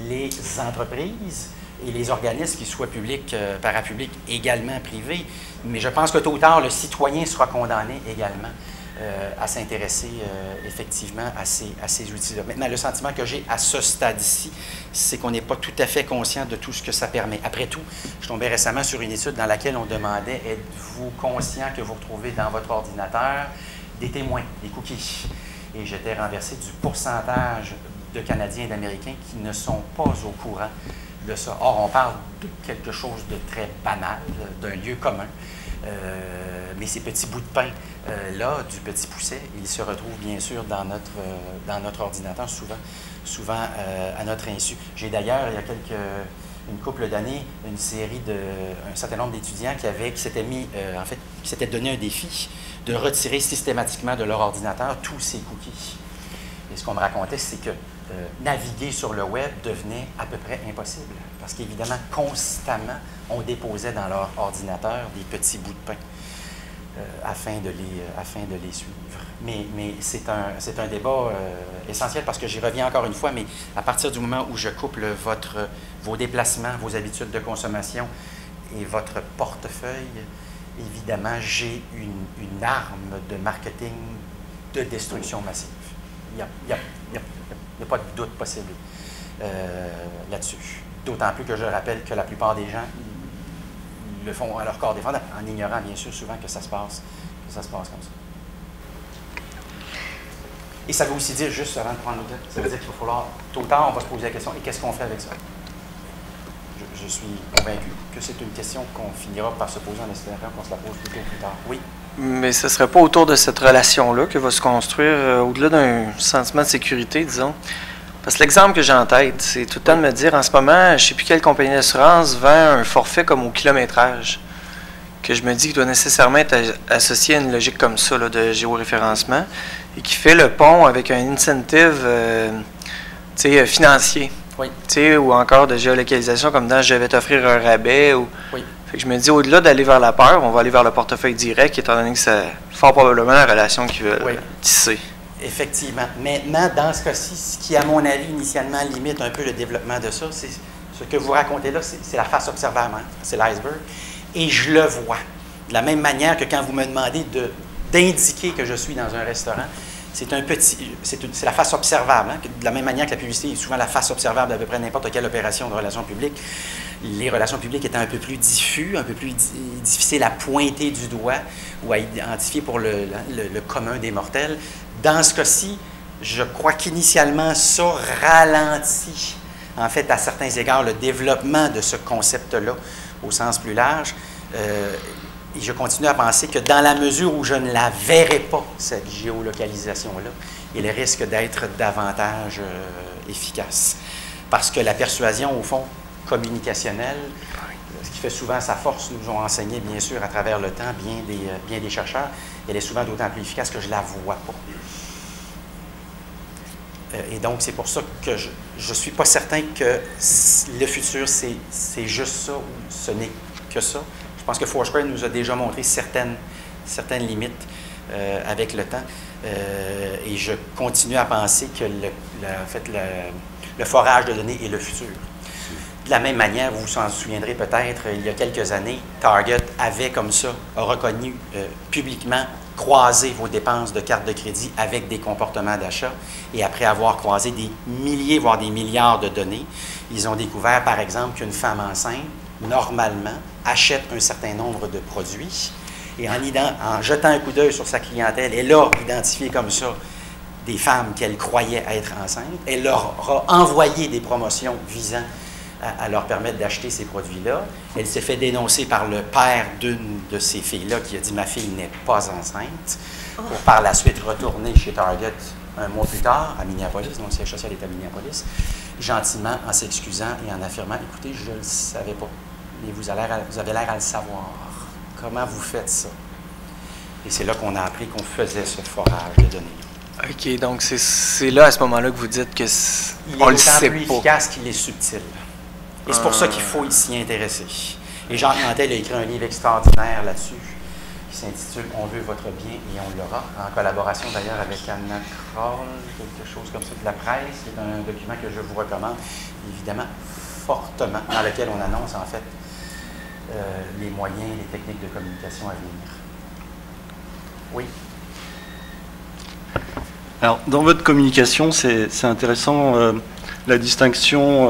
les entreprises, et les organismes, qu'ils soient publics, parapublics, également privés. Mais je pense que tôt ou tard, le citoyen sera condamné également à s'intéresser effectivement à ces outils-là. Maintenant, le sentiment que j'ai à ce stade-ci, c'est qu'on n'est pas tout à fait conscient de tout ce que ça permet. Après tout, je tombais récemment sur une étude dans laquelle on demandait « Êtes-vous conscient que vous retrouvez dans votre ordinateur des témoins, des cookies? » Et j'étais renversé du pourcentage de Canadiens et d'Américains qui ne sont pas au courant de ça. Or, on parle de quelque chose de très banal, d'un lieu commun, mais ces petits bouts de pain-là, du petit pousset, ils se retrouvent bien sûr dans notre ordinateur, souvent à notre insu. J'ai d'ailleurs, il y a une couple d'années, un certain nombre d'étudiants qui s'étaient donné un défi de retirer systématiquement de leur ordinateur tous ces cookies. Et ce qu'on me racontait, c'est que naviguer sur le web devenait à peu près impossible. Parce qu'évidemment, constamment, on déposait dans leur ordinateur des petits bouts de pain afin de les suivre. Mais c'est un débat essentiel parce que j'y reviens encore une fois, mais à partir du moment où je couple vos déplacements, vos habitudes de consommation et votre portefeuille, évidemment, j'ai une arme de marketing de destruction massive. Il n'y a pas de doute possible. là-dessus. D'autant plus que je rappelle que la plupart des gens le font à leur corps défendant, en ignorant bien sûr souvent que ça se passe comme ça. Et ça veut aussi dire, juste avant de prendre l'autre, ça veut dire qu'il va falloir, tôt ou tard, on va se poser la question, et qu'est-ce qu'on fait avec ça? Je suis convaincu que c'est une question qu'on finira par se poser en espérant qu'on se la pose plus tôt ou plus tard. Oui? Mais ce ne serait pas autour de cette relation-là que va se construire, au-delà d'un sentiment de sécurité, disons. Parce que l'exemple que j'ai en tête, c'est tout le temps de me dire, en ce moment, je ne sais plus quelle compagnie d'assurance vend un forfait comme au kilométrage, que je me dis qu'il doit nécessairement être associé à une logique comme ça, là, de géoréférencement, et qui fait le pont avec un incentive financier. Oui. Ou encore de géolocalisation, comme dans « je vais t'offrir un rabais ». Oui. Fait que je me dis, au-delà d'aller vers la peur, on va aller vers le portefeuille direct, étant donné que c'est fort probablement la relation qu'ils veulent tisser. Effectivement. Maintenant, dans ce cas-ci, ce qui, à mon avis, initialement limite un peu le développement de ça, c'est ce que vous racontez là, c'est la face observable, hein? C'est l'iceberg. Et je le vois. De la même manière que quand vous me demandez d'indiquer que je suis dans un restaurant, c'est la face observable. Hein? De la même manière que la publicité est souvent la face observable d'à peu près n'importe quelle opération de relations publiques, les relations publiques étant un peu plus diffus, un peu plus difficile à pointer du doigt ou à identifier pour le commun des mortels. Dans ce cas-ci, je crois qu'initialement, ça ralentit, en fait, à certains égards, le développement de ce concept-là au sens plus large. Et je continue à penser que dans la mesure où je ne la verrai pas, cette géolocalisation-là, il risque d'être davantage efficace. Parce que la persuasion, au fond, communicationnelle, ce qui fait souvent sa force, nous ont enseigné, bien sûr, à travers le temps, bien des chercheurs, elle est souvent d'autant plus efficace que je ne la vois pas. Et donc, c'est pour ça que je ne suis pas certain que le futur, c'est juste ça ou ce n'est que ça. Je pense que Foursquare nous a déjà montré certaines limites avec le temps. Et je continue à penser que le forage de données est le futur. De la même manière, vous vous en souviendrez peut-être, il y a quelques années, Target avait comme ça reconnu publiquement croiser vos dépenses de carte de crédit avec des comportements d'achat. Et après avoir croisé des milliers, voire des milliards de données, ils ont découvert, par exemple, qu'une femme enceinte, normalement, achète un certain nombre de produits et en jetant un coup d'œil sur sa clientèle, elle a identifié comme ça des femmes qu'elle croyait être enceintes. Elle leur a envoyé des promotions visant à leur permettre d'acheter ces produits-là. Elle s'est fait dénoncer par le père d'une de ces filles-là qui a dit « Ma fille n'est pas enceinte », pour par la suite retourner chez Target un mois plus tard à Minneapolis, donc le siège social est à Minneapolis, gentiment en s'excusant et en affirmant « Écoutez, je ne le savais pas, mais vous avez l'air à le savoir. Comment vous faites ça? » Et c'est là qu'on a appris qu'on faisait ce forage de données. OK, donc c'est là, à ce moment-là, que vous dites que on le sait pas. Il est d'autant plus efficace qu'il est subtil. Et c'est pour ça qu'il faut s'y intéresser. Et Jacques Nantel a écrit un livre extraordinaire là-dessus, qui s'intitule « On veut votre bien et on l'aura », en collaboration d'ailleurs avec Anna Kroll, quelque chose comme ça, de la presse. C'est un document que je vous recommande, évidemment, fortement, dans lequel on annonce en fait les moyens et les techniques de communication à venir. Oui? Alors, dans votre communication, c'est intéressant la distinction,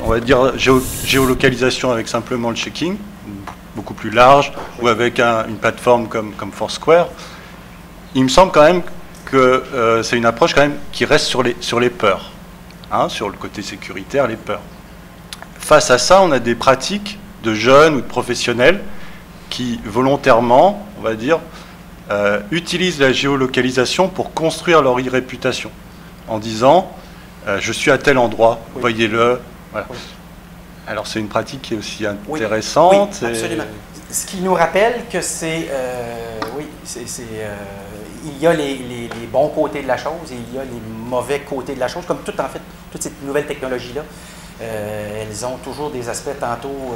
on va dire, géolocalisation avec simplement le checking, beaucoup plus large, ou avec une plateforme comme Foursquare. Il me semble quand même que c'est une approche quand même qui reste sur les peurs, hein, sur le côté sécuritaire, les peurs. Face à ça, on a des pratiques de jeunes ou de professionnels qui volontairement, on va dire, utilisent la géolocalisation pour construire leur e-réputation en disant je suis à tel endroit, oui. Voyez-le. Voilà. Oui. Alors c'est une pratique qui est aussi intéressante. Oui, absolument. Ce qui nous rappelle que c'est il y a les bons côtés de la chose et il y a les mauvais côtés de la chose, comme toutes ces nouvelles technologies-là. Elles ont toujours des aspects tantôt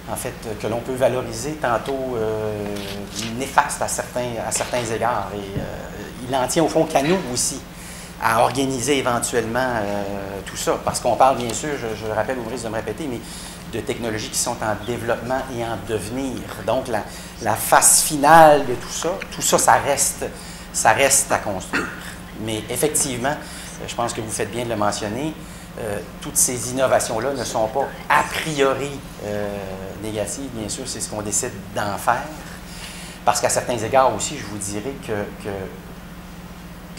en fait, que l'on peut valoriser, tantôt néfastes à certains égards. Et il en tient au fond qu'à nous aussi, à organiser éventuellement tout ça. Parce qu'on parle, bien sûr, je rappelle au risque de me répéter, mais de technologies qui sont en développement et en devenir. Donc, la phase finale de tout ça, ça reste à construire. Mais effectivement, je pense que vous faites bien de le mentionner, toutes ces innovations-là ne sont pas a priori négatives. Bien sûr, c'est ce qu'on décide d'en faire. Parce qu'à certains égards aussi, je vous dirais que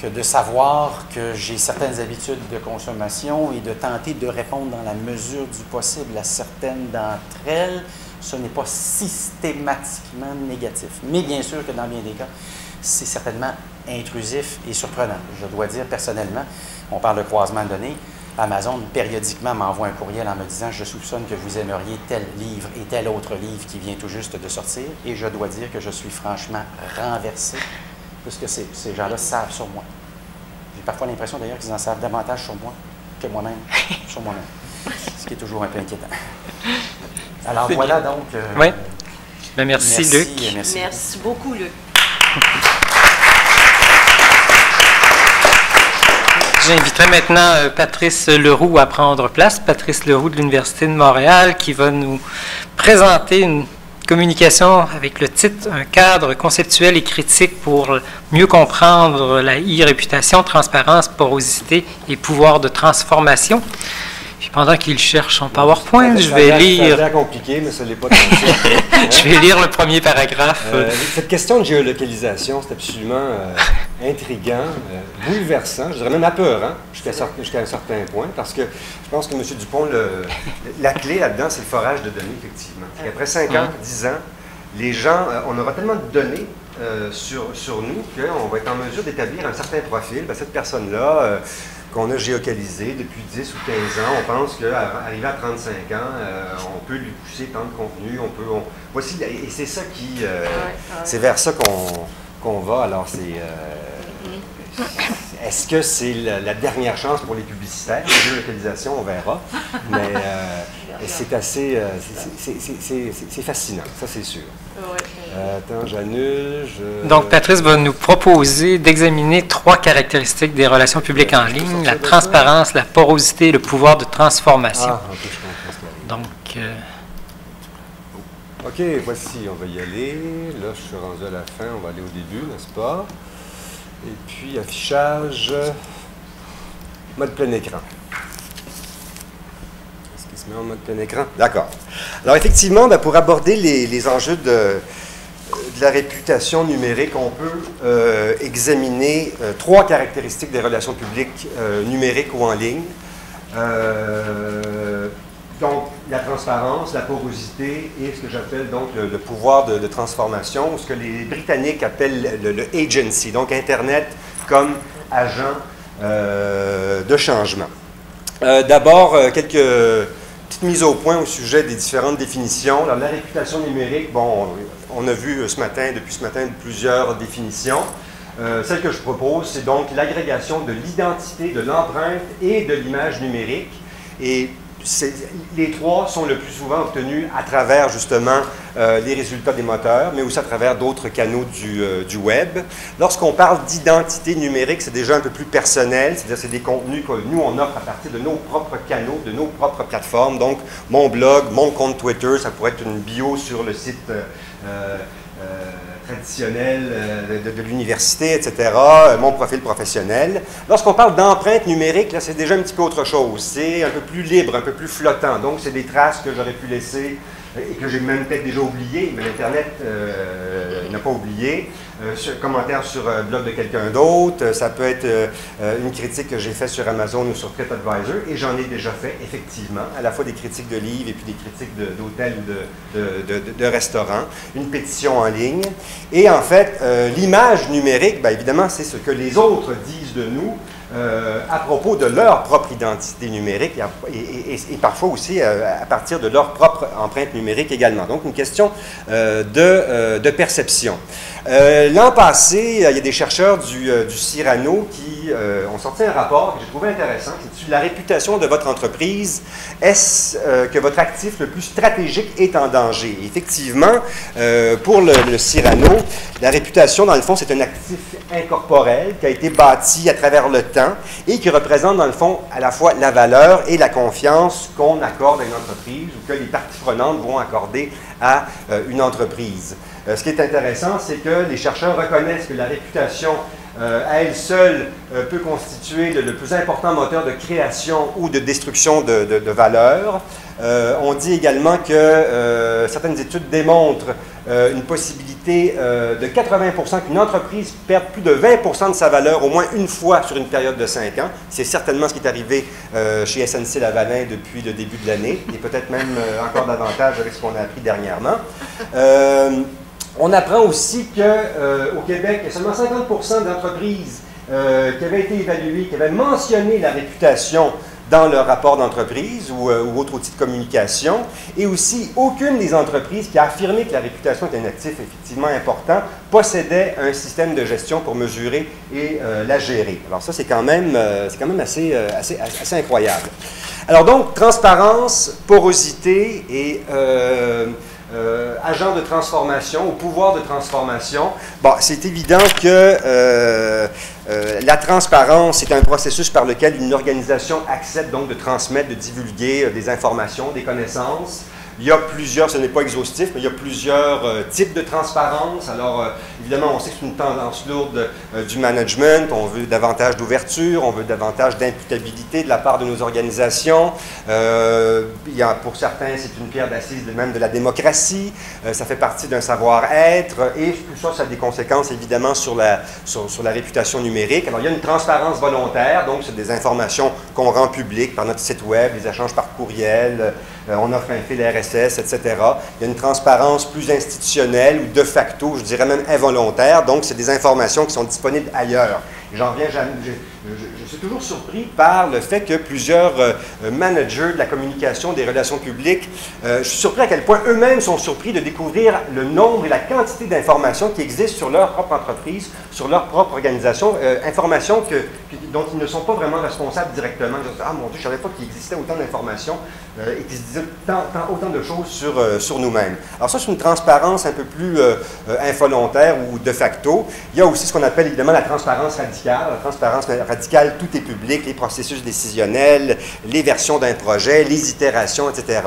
de savoir que j'ai certaines habitudes de consommation et de tenter de répondre dans la mesure du possible à certaines d'entre elles, ce n'est pas systématiquement négatif. Mais bien sûr que dans bien des cas, c'est certainement intrusif et surprenant. Je dois dire personnellement, on parle de croisement de données, Amazon périodiquement m'envoie un courriel en me disant « Je soupçonne que vous aimeriez tel livre et tel autre livre qui vient tout juste de sortir. » Et je dois dire que je suis franchement renversé parce que ces gens-là savent sur moi. J'ai parfois l'impression d'ailleurs qu'ils en savent davantage sur moi que moi-même, sur moi-même. Ce qui est toujours un peu inquiétant. Alors voilà donc. Oui. Ben, merci Luc. Merci beaucoup Luc. J'inviterai maintenant Patrice Leroux à prendre place. Patrice Leroux de l'Université de Montréal qui va nous présenter une communication avec le titre « Un cadre conceptuel et critique pour mieux comprendre la e-réputation, transparence, porosité et pouvoir de transformation ». Puis pendant qu'il cherche son PowerPoint, je vais lire... Ça a l'air compliqué, mais ça ne l'est pas. Je vais lire le premier paragraphe. Cette question de géolocalisation, c'est absolument intriguant, bouleversant, je dirais même apeurant jusqu'à un certain point, parce que je pense que M. Dupont, la clé là-dedans, c'est le forage de données, effectivement. Après 5 ans, 10 ans, les gens, on aura tellement de données sur nous qu'on va être en mesure d'établir un certain profil. Ben, cette personne-là, qu'on a géolocalisé depuis 10 ou 15 ans, on pense qu'arrivé à 35 ans, on peut lui pousser tant de contenu, voici, et c'est ça qui... c'est vers ça qu'on va, alors c'est... Est-ce que c'est la dernière chance pour les publicitaires? La géolocalisation, on verra, mais c'est assez... c'est fascinant, ça c'est sûr. Attends, j'annule. Donc, Patrice va nous proposer d'examiner 3 caractéristiques des relations publiques en ligne, la transparence, la porosité et le pouvoir de transformation. Ah, ok, je comprends. Donc... OK, voici, on va y aller. Là, je suis rendu à la fin, on va aller au début, n'est-ce pas? Et puis, affichage, mode plein écran. Est-ce qu'il se met en mode plein écran? D'accord. Alors, effectivement, pour aborder les enjeux de la réputation numérique, on peut examiner 3 caractéristiques des relations publiques numériques ou en ligne. Donc, la transparence, la porosité et ce que j'appelle donc le pouvoir de transformation, ou ce que les Britanniques appellent le agency, donc Internet comme agent de changement. D'abord, quelques petites mises au point au sujet des différentes définitions. Alors, la réputation numérique, bon, on a vu depuis ce matin, plusieurs définitions. Celle que je propose, c'est donc l'agrégation de l'identité, de l'empreinte et de l'image numérique. Et les 3 sont le plus souvent obtenus à travers justement les résultats des moteurs, mais aussi à travers d'autres canaux du web. Lorsqu'on parle d'identité numérique, c'est déjà un peu plus personnel, c'est-à-dire c'est des contenus que nous on offre à partir de nos propres canaux, de nos propres plateformes. Donc mon blog, mon compte Twitter, ça pourrait être une bio sur le site traditionnel de l'université, etc., mon profil professionnel. Lorsqu'on parle d'empreinte numérique, là, c'est déjà un petit peu autre chose. C'est un peu plus libre, un peu plus flottant. Donc, c'est des traces que j'aurais pu laisser et que j'ai même peut-être déjà oubliées, mais l'Internet n'a pas oublié. Commentaire sur un blog de quelqu'un d'autre, ça peut être une critique que j'ai faite sur Amazon ou sur TripAdvisor, et j'en ai déjà fait, effectivement, à la fois des critiques de livres et puis des critiques d'hôtels ou de restaurants, une pétition en ligne. Et en fait, l'image numérique, bien évidemment, c'est ce que les autres disent de nous à propos de leur propre identité numérique et parfois aussi à partir de leur propre empreinte numérique également. Donc, une question de perception. L'an passé, il y a des chercheurs du Cyrano qui ont sorti un rapport que j'ai trouvé intéressant, qui est la réputation de votre entreprise. Est-ce que votre actif le plus stratégique est en danger? Et effectivement, pour le Cyrano, la réputation, dans le fond, c'est un actif incorporel qui a été bâti à travers le temps et qui représente, dans le fond, à la fois la valeur et la confiance qu'on accorde à une entreprise ou que les parties prenantes vont accorder à une entreprise. Ce qui est intéressant, c'est que les chercheurs reconnaissent que la réputation à elle seule, peut constituer le plus important moteur de création ou de destruction de valeur. On dit également que certaines études démontrent une possibilité de 80% qu'une entreprise perde plus de 20% de sa valeur au moins une fois sur une période de 5 ans. C'est certainement ce qui est arrivé chez SNC-Lavalin depuis le début de l'année, et peut-être même encore davantage avec ce qu'on a appris dernièrement. On apprend aussi qu'au Québec, il y a seulement 50% d'entreprises qui avaient été évaluées, qui avaient mentionné la réputation dans leur rapport d'entreprise ou autre outil de communication, et aussi aucune des entreprises qui a affirmé que la réputation est un actif effectivement important possédait un système de gestion pour mesurer et la gérer. Alors ça, c'est quand même assez incroyable. Alors donc, transparence, porosité et agent de transformation, ou pouvoir de transformation. Bon, c'est évident que la transparence est un processus par lequel une organisation accepte donc de transmettre, de divulguer des informations, des connaissances. Il y a plusieurs, ce n'est pas exhaustif, mais il y a plusieurs types de transparence. Alors, évidemment, on sait que c'est une tendance lourde du management. On veut davantage d'ouverture, on veut davantage d'imputabilité de la part de nos organisations. Pour certains, c'est une pierre d'assise même de la démocratie. Ça fait partie d'un savoir-être. Et tout ça, ça a des conséquences, évidemment, sur la réputation numérique. Alors, il y a une transparence volontaire. Donc, c'est des informations qu'on rend publiques par notre site web, les échanges par courriel. On offre un fil RSS, etc. Il y a une transparence plus institutionnelle ou de facto, je dirais même involontaire. Donc, c'est des informations qui sont disponibles ailleurs. J'en viens jamais. Je suis toujours surpris par le fait que plusieurs managers de la communication, des relations publiques, je suis surpris à quel point eux-mêmes sont surpris de découvrir le nombre et la quantité d'informations qui existent sur leur propre entreprise, sur leur propre organisation, informations dont ils ne sont pas vraiment responsables directement. Ils disent, ah mon Dieu, je ne savais pas qu'il existait autant d'informations et qu'ils se disaient autant de choses sur nous-mêmes. Alors ça, c'est une transparence un peu plus involontaire ou de facto. Il y a aussi ce qu'on appelle évidemment la transparence radicale. La transparence radicale, tout est public, les processus décisionnels, les versions d'un projet, les itérations, etc.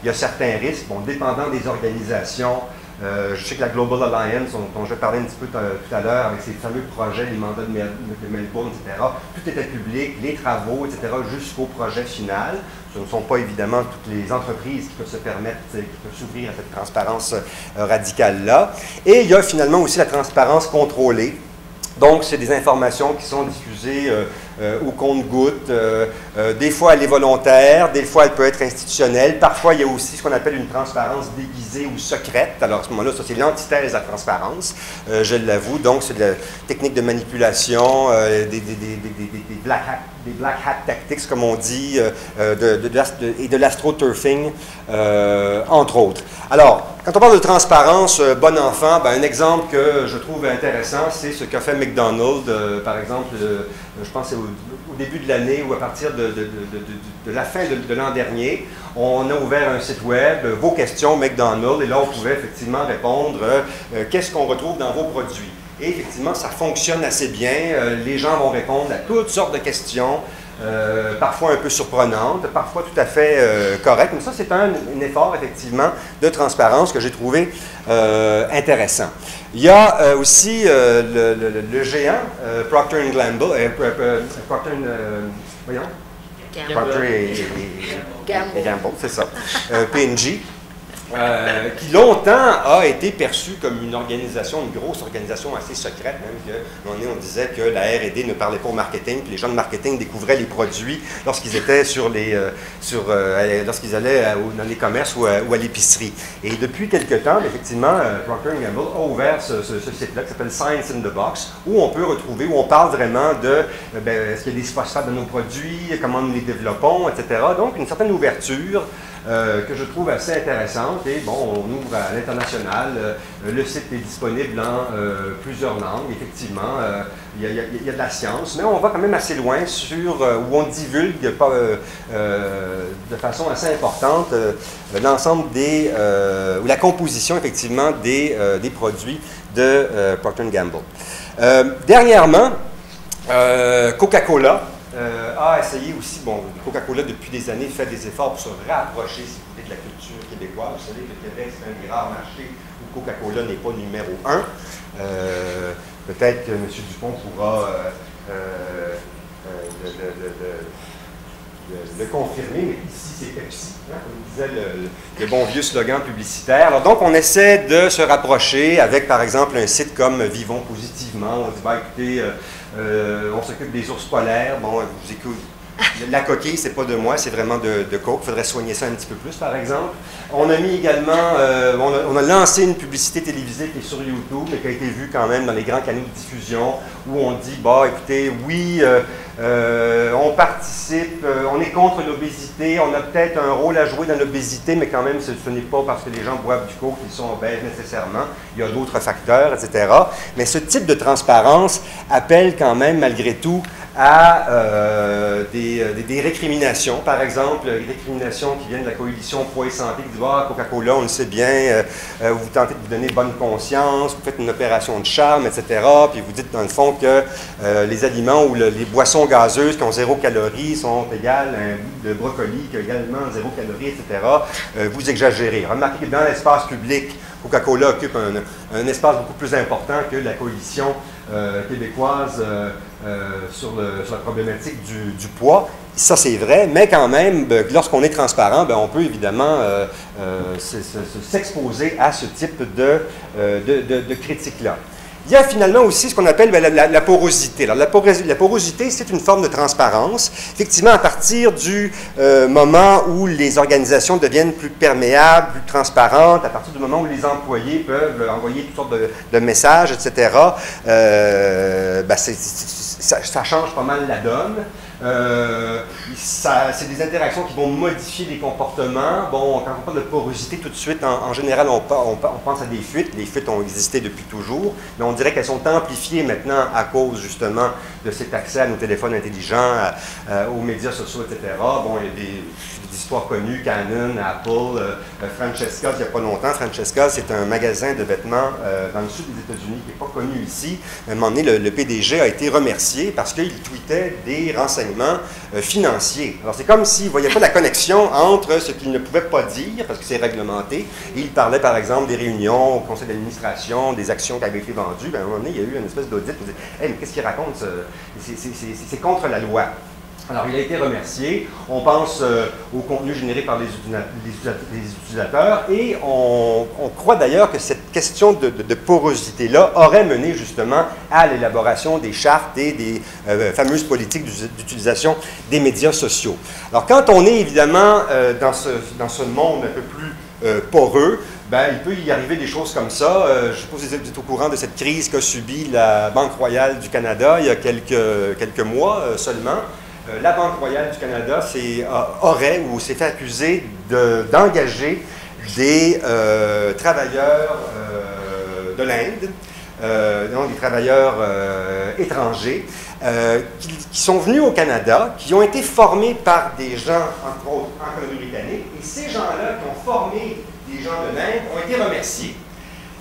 Il y a certains risques, bon, dépendant des organisations. Je sais que la Global Alliance, dont je parlais un petit peu tout à l'heure, avec ces fameux projets, les mandats de Melbourne, etc., tout était public, les travaux, etc., jusqu'au projet final. Ce ne sont pas évidemment toutes les entreprises qui peuvent se permettre, qui peuvent s'ouvrir à cette transparence radicale-là. Et il y a finalement aussi la transparence contrôlée. Donc, c'est des informations qui sont diffusées au compte-gouttes. Des fois, elle est volontaire, des fois, elle peut être institutionnelle. Parfois, il y a aussi ce qu'on appelle une transparence déguisée ou secrète. Alors, à ce moment-là, ça, c'est l'antithèse de la transparence, je l'avoue. Donc, c'est de la technique de manipulation, des black hat tactics, comme on dit, et de l'astroturfing, entre autres. Alors, quand on parle de transparence, bon enfant, ben, un exemple que je trouve intéressant, c'est ce qu'a fait McDonald's, par exemple, je pense que c'est au début de l'année ou à partir de la fin de l'an dernier. On a ouvert un site web, vos questions McDonald's, et là, on pouvait effectivement répondre qu'est-ce qu'on retrouve dans vos produits. Et effectivement, ça fonctionne assez bien. Les gens vont répondre à toutes sortes de questions, parfois un peu surprenantes, parfois tout à fait correctes. Mais ça, c'est un effort, effectivement, de transparence que j'ai trouvé intéressant. Il y a aussi le géant, Procter & Gamble, Procter et Gamble, c'est ça, P&G. Qui longtemps a été perçu comme une organisation, une grosse organisation assez secrète, même qu'à un moment donné, on disait que la R&D ne parlait pas au marketing, puis les gens de marketing découvraient les produits lorsqu'ils étaient lorsqu'ils allaient dans les commerces ou à l'épicerie. Et depuis quelque temps, effectivement, Procter & Gamble a ouvert ce site-là qui s'appelle Science in the Box, où on peut retrouver, où on parle vraiment de est-ce qu'il y a des phosphates dans nos produits, comment nous les développons, etc. Donc, une certaine ouverture que je trouve assez intéressante. Et bon, on ouvre à l'international. Le site est disponible en plusieurs langues. Effectivement, il y a de la science, mais on va quand même assez loin sur où on divulgue de façon assez importante l'ensemble ou la composition, effectivement, des produits de Procter & Gamble. Dernièrement, Coca-Cola a essayé aussi, bon, Coca-Cola depuis des années fait des efforts pour se rapprocher, si vous voulez, de la culture québécoise. Vous savez que le Québec, c'est un des rares marchés où Coca-Cola n'est pas numéro 1. Peut-être que M. Dupont pourra le confirmer, mais ici c'est Pepsi, hein, comme disait le bon vieux slogan publicitaire. Alors donc on essaie de se rapprocher avec par exemple un site comme Vivons positivement. On dit bah, écoutez, on s'occupe des ours polaires, bon, vous écoutez. La coquille, c'est pas de moi, c'est vraiment de coke. Il faudrait soigner ça un petit peu plus, par exemple. On a mis également, on a lancé une publicité télévisée qui est sur YouTube, mais qui a été vue quand même dans les grands canaux de diffusion, où on dit, bah, écoutez, oui, on participe, on est contre l'obésité, on a peut-être un rôle à jouer dans l'obésité, mais quand même, ce n'est pas parce que les gens boivent du coke qu'ils sont obèses nécessairement. Il y a d'autres facteurs, etc. Mais ce type de transparence appelle quand même, malgré tout, à des récriminations. Par exemple, les récriminations qui viennent de la coalition Poids et Santé qui dit ah, Coca-Cola, on le sait bien, vous tentez de vous donner bonne conscience, vous faites une opération de charme, etc. Puis vous dites dans le fond que les aliments ou les boissons gazeuses qui ont 0 calories sont égales à un bout de brocoli qui a également 0 calories, etc. Vous exagérez. Remarquez que dans l'espace public, Coca-Cola occupe un espace beaucoup plus important que la coalition québécoise sur la problématique du poids. Ça, c'est vrai, mais quand même, lorsqu'on est transparent, on peut évidemment s'exposer à ce type de critique-là. Il y a finalement aussi ce qu'on appelle la porosité. Alors, la porosité, c'est une forme de transparence. Effectivement, à partir du moment où les organisations deviennent plus perméables, plus transparentes, à partir du moment où les employés peuvent envoyer toutes sortes de messages, etc., ça change pas mal la donne. C'est des interactions qui vont modifier les comportements. Bon, quand on parle de porosité, tout de suite, en général, on pense à des fuites. Les fuites ont existé depuis toujours, mais on dirait qu'elles sont amplifiées maintenant à cause, justement, de cet accès à nos téléphones intelligents, aux médias sociaux, etc. Bon, il y a des histoires connues, Canon, Apple, Francesca, il n'y a pas longtemps. Francesca, c'est un magasin de vêtements dans le sud des États-Unis qui n'est pas connu ici. À un moment donné, le PDG a été remercié parce qu'il tweetait des renseignements financiers. Alors, c'est comme s'il ne voyait pas la connexion entre ce qu'il ne pouvait pas dire, parce que c'est réglementé, et il parlait, par exemple, des réunions au conseil d'administration, des actions qui avaient été vendues. À un moment donné, il y a eu une espèce d'audit. On dit, hey, mais qu'est-ce qu'il raconte? C'est contre la loi. Alors, il a été remercié. On pense au contenu généré par les utilisateurs et on croit d'ailleurs que cette question de porosité-là aurait mené justement à l'élaboration des chartes et des fameuses politiques d'utilisation des médias sociaux. Alors, quand on est évidemment dans ce monde un peu plus poreux, il peut y arriver des choses comme ça. Je ne sais pas si vous êtes au courant de cette crise qu'a subie la Banque royale du Canada il y a quelques mois seulement. La Banque royale du Canada aurait ou s'est fait accuser d'engager des travailleurs de l'Inde, donc des travailleurs étrangers, qui sont venus au Canada, qui ont été formés par des gens, entre autres, en Colombie-Britannique, et ces gens-là qui ont formé des gens de l'Inde ont été remerciés.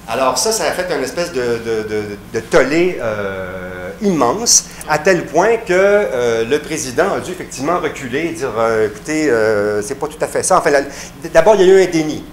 Alors ça a fait une espèce de tollé immense, à tel point que le président a dû effectivement reculer et dire écoutez, c'est pas tout à fait ça. Enfin, d'abord, il y a eu un déni.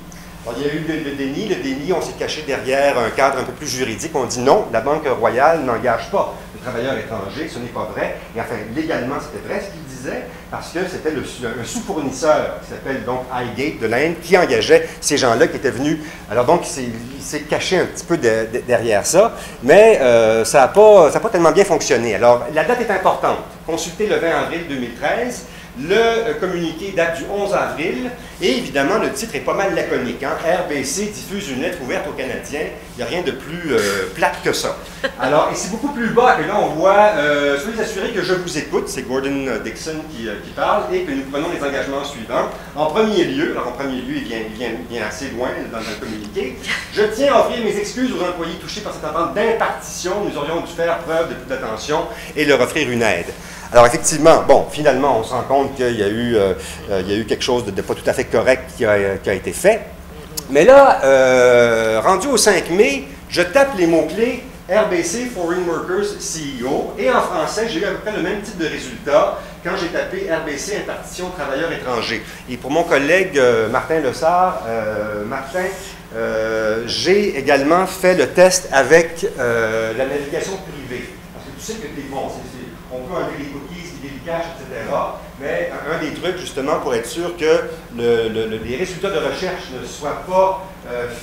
Alors, il y a eu le déni, on s'est caché derrière un cadre un peu plus juridique. On dit non, la Banque royale n'engage pas de travailleurs étrangers, ce n'est pas vrai. Et enfin, légalement, c'était vrai ce qu'il disait, parce que c'était un sous-fournisseur qui s'appelle donc Highgate de l'Inde, qui engageait ces gens-là qui étaient venus. Alors donc, il s'est caché un petit peu derrière ça, mais ça n'a pas tellement bien fonctionné. Alors, la date est importante. Consultez le 20 avril 2013. Le communiqué date du 11 avril et évidemment le titre est pas mal laconique. Hein? RBC diffuse une lettre ouverte aux Canadiens. Il n'y a rien de plus plate que ça. Alors, et c'est beaucoup plus bas que là on voit soyez assurés que je vous écoute, c'est Gordon Dixon qui parle et que nous prenons les engagements suivants. En premier lieu, il vient assez loin dans le communiqué. Je tiens à offrir mes excuses aux employés touchés par cette entente d'impartition. Nous aurions dû faire preuve de plus d'attention et leur offrir une aide. Alors effectivement, bon, finalement, on se rend compte qu'il y a eu quelque chose de pas tout à fait correct qui a été fait. Mais là, rendu au 5 mai, je tape les mots-clés RBC Foreign Workers CEO et en français, j'ai eu à peu près le même type de résultat quand j'ai tapé RBC Impartition Travailleurs étrangers. Et pour mon collègue Martin Lessard, Martin j'ai également fait le test avec la navigation privée. Parce que tu sais que on peut enlever les cookies, les caches, etc. Mais un des trucs, justement, pour être sûr que les résultats de recherche ne soient pas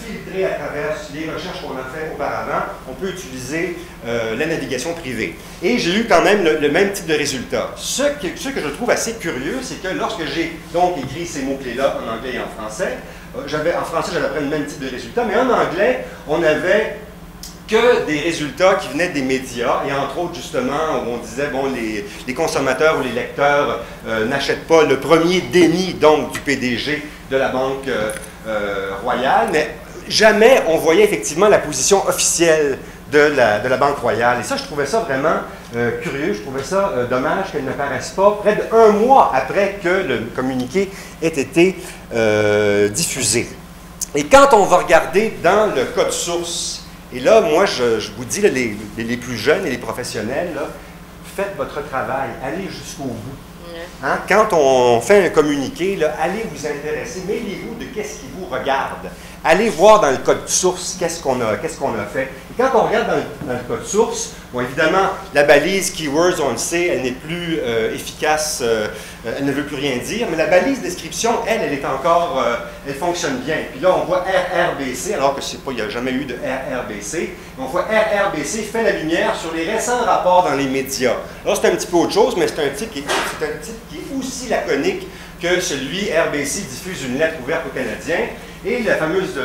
filtrés à travers les recherches qu'on a faites auparavant, on peut utiliser la navigation privée. Et j'ai eu quand même le même type de résultat. Ce que je trouve assez curieux, c'est que lorsque j'ai donc écrit ces mots-clés-là en anglais et en français, en français, j'avais après le même type de résultat, mais en anglais, on avait que des résultats qui venaient des médias, et entre autres, justement, où on disait, bon, les consommateurs ou les lecteurs n'achètent pas le premier déni, donc, du PDG de la Banque Royale, mais jamais on voyait effectivement la position officielle de la Banque Royale. Et ça, je trouvais ça vraiment curieux, je trouvais ça dommage qu'elle ne paraisse pas près d'1 mois après que le communiqué ait été diffusé. Et quand on va regarder dans le code source, et là, moi, je vous dis, là, les plus jeunes et les professionnels, là, faites votre travail, allez jusqu'au bout. Hein? Quand on fait un communiqué, là, allez vous intéresser, mêlez-vous de qu'est-ce qui vous regarde. Allez voir dans le code source qu'est-ce qu'on a fait. Et quand on regarde dans le code source, bon, évidemment, la balise keywords, on le sait, elle n'est plus efficace, elle ne veut plus rien dire, mais la balise description, elle est encore, elle fonctionne bien. Puis là, on voit RRBC, alors que il n'y a jamais eu de RRBC. On voit RRBC fait la lumière sur les récents rapports dans les médias. Alors, c'est un petit peu autre chose, mais c'est un titre qui est aussi laconique que celui RBC diffuse une lettre ouverte aux Canadiens. Et la fameuse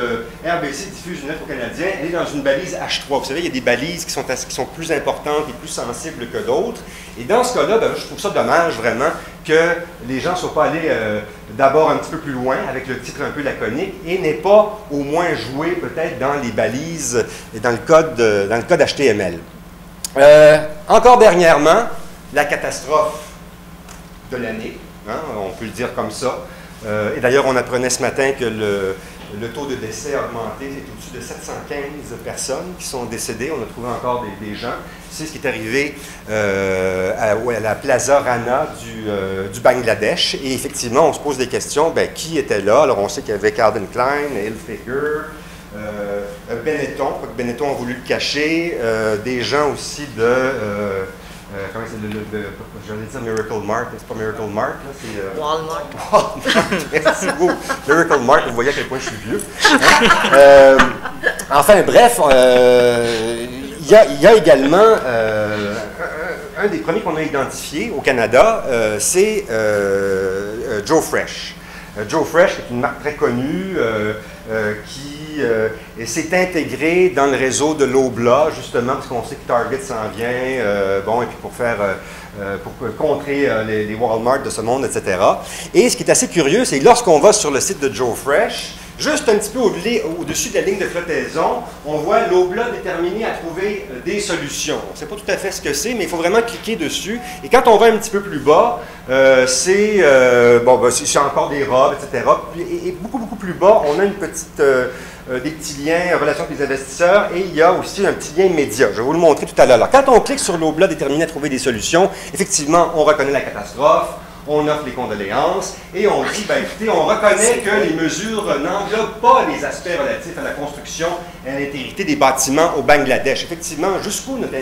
RBC diffuse une lettre aux Canadiens, elle est dans une balise H3. Vous savez, il y a des balises qui sont plus importantes et plus sensibles que d'autres. Et dans ce cas-là, ben, je trouve ça dommage vraiment que les gens ne soient pas allés d'abord un petit peu plus loin avec le titre un peu laconique et n'aient pas au moins joué peut-être dans les balises et dans le code HTML. Encore dernièrement, la catastrophe de l'année, hein, on peut le dire comme ça. Et d'ailleurs, on apprenait ce matin que le taux de décès a augmenté, c'est au-dessus de 715 personnes qui sont décédées. On a trouvé encore des gens. C'est ce qui est arrivé à la Plaza Rana du Bangladesh. Et effectivement, on se pose des questions. Ben, qui était là? Alors, on sait qu'il y avait Calvin Klein, Hilfiger, Benetton. Benetton a voulu le cacher. Des gens aussi de... comment c'est j'allais dire Miracle Mart, c'est pas Miracle Mart, là, c'est... Walmart. Walmart, merci beaucoup. Miracle Mart, vous voyez à quel point je suis vieux. Enfin, bref, il y a également un des premiers qu'on a identifié au Canada, c'est Joe Fresh. Joe Fresh est une marque très connue qui s'est intégrée dans le réseau de Loblaw, justement, parce qu'on sait que Target s'en vient, bon, et puis pour contrer les Walmart de ce monde, etc. Et ce qui est assez curieux, c'est lorsqu'on va sur le site de Joe Fresh, juste un petit peu au-dessus de la ligne de flottaison, on voit Loblaw déterminé à trouver des solutions. On ne sait pas tout à fait ce que c'est, mais il faut vraiment cliquer dessus. Et quand on va un petit peu plus bas, c'est encore des robes, etc. Et beaucoup, beaucoup plus bas, on a une petite... des petits liens en relation avec les investisseurs et il y a aussi un petit lien média. Je vais vous le montrer tout à l'heure. Alors, quand on clique sur Loblaw déterminé à trouver des solutions, effectivement, on reconnaît la catastrophe, on offre les condoléances et on dit, ben, écoutez, on reconnaît que les mesures n'englobent pas les aspects relatifs à la construction et à l'intégrité des bâtiments au Bangladesh. Effectivement, jusqu'où va notre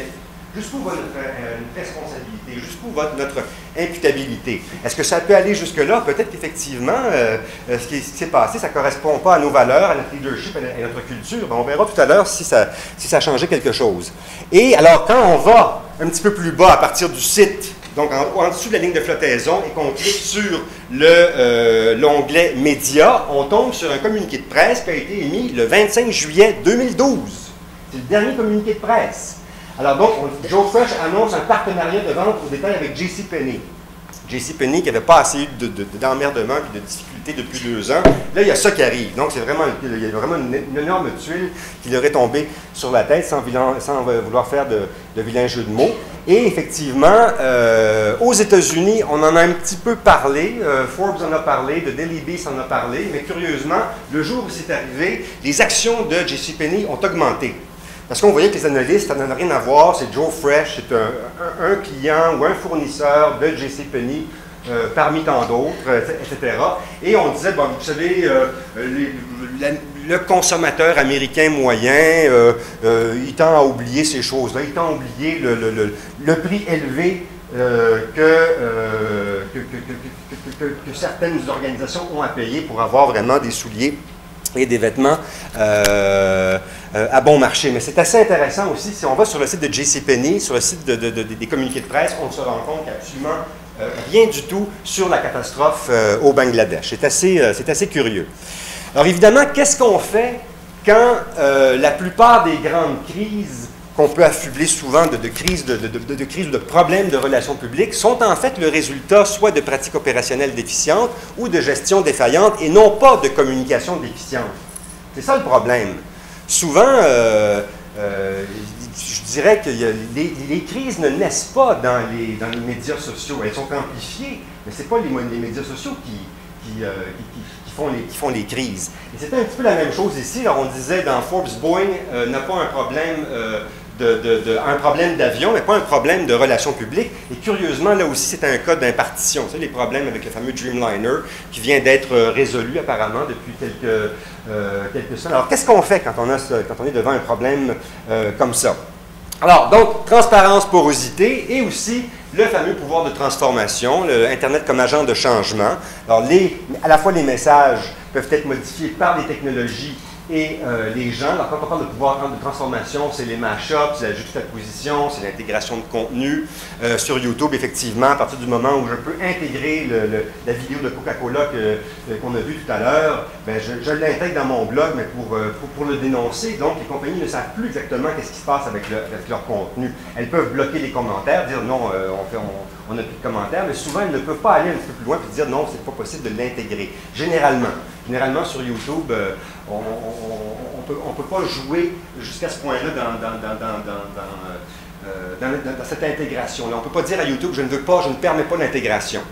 responsabilité, jusqu'où va notre imputabilité? Est-ce que ça peut aller jusque-là? Peut-être qu'effectivement, ce qui s'est passé, ça ne correspond pas à nos valeurs, à notre leadership, à notre culture. Ben, on verra tout à l'heure si ça a changé quelque chose. Et alors, quand on va un petit peu plus bas à partir du site, donc en dessous de la ligne de flottaison, et qu'on clique sur l'onglet « Médias », on tombe sur un communiqué de presse qui a été émis le 25 juillet 2012. C'est le dernier communiqué de presse. Alors donc, Joe Fresh annonce un partenariat de vente au détail avec JCPenney. JCPenney qui n'avait pas assez eu d'emmerdement et de difficultés depuis 2 ans. Là, il y a ça qui arrive. Donc, il y a vraiment une énorme tuile qui leur est tombée sur la tête sans vouloir faire de vilains jeux de mots. Et effectivement, aux États-Unis, on en a un petit peu parlé. Forbes en a parlé, The Daily Beast en a parlé. Mais curieusement, le jour où c'est arrivé, les actions de JCPenney ont augmenté. Parce qu'on voyait que les analystes, ça n'a rien à voir, c'est Joe Fresh, c'est un client ou un fournisseur de JCPenney parmi tant d'autres, etc. Et on disait, bon, vous savez, le consommateur américain moyen, il tend à oublier ces choses-là, il tend à oublier le prix élevé que certaines organisations ont à payer pour avoir vraiment des souliers et des vêtements à bon marché. Mais c'est assez intéressant aussi, si on va sur le site de JCPenney, sur le site des communiqués de presse, on se rend compte qu'absolument rien du tout sur la catastrophe au Bangladesh. C'est assez curieux. Alors évidemment, qu'est-ce qu'on fait quand la plupart des grandes crises qu'on peut affubler souvent de crises ou de problèmes de relations publiques sont en fait le résultat soit de pratiques opérationnelles déficientes ou de gestion défaillante et non pas de communication déficiente. C'est ça le problème. Souvent, je dirais que les crises ne naissent pas dans les médias sociaux. Elles sont amplifiées, mais ce n'est pas les médias sociaux qui font les crises. Et c'était un petit peu la même chose ici. Alors on disait dans Forbes, Boeing n'a pas un problème un problème d'avion, mais pas un problème de relations publiques. Et curieusement, là aussi, c'est un cas d'impartition. C'est les problèmes avec le fameux Dreamliner qui vient d'être résolu apparemment depuis quelques semaines. Alors, qu'est-ce qu'on fait quand on est devant un problème comme ça? Alors, donc, transparence, porosité et aussi le fameux pouvoir de transformation, Internet comme agent de changement. Alors, à la fois les messages peuvent être modifiés par les technologies et les gens. Alors, quand on parle de pouvoir de transformation, c'est les mash-ups, c'est la juxtaposition, c'est l'intégration de contenu. Sur YouTube, effectivement, à partir du moment où je peux intégrer la vidéo de Coca-Cola qu'on a vue tout à l'heure, ben je l'intègre dans mon blog, mais pour le dénoncer. Donc, les compagnies ne savent plus exactement qu'est-ce qui se passe avec leur contenu. Elles peuvent bloquer les commentaires, dire non, on n'a plus de commentaires, mais souvent, elles ne peuvent pas aller un petit peu plus loin et dire non, c'est pas possible de l'intégrer. Généralement, sur YouTube, on ne peut pas jouer jusqu'à ce point-là dans cette intégration-là. On ne peut pas dire à YouTube, je ne permets pas l'intégration.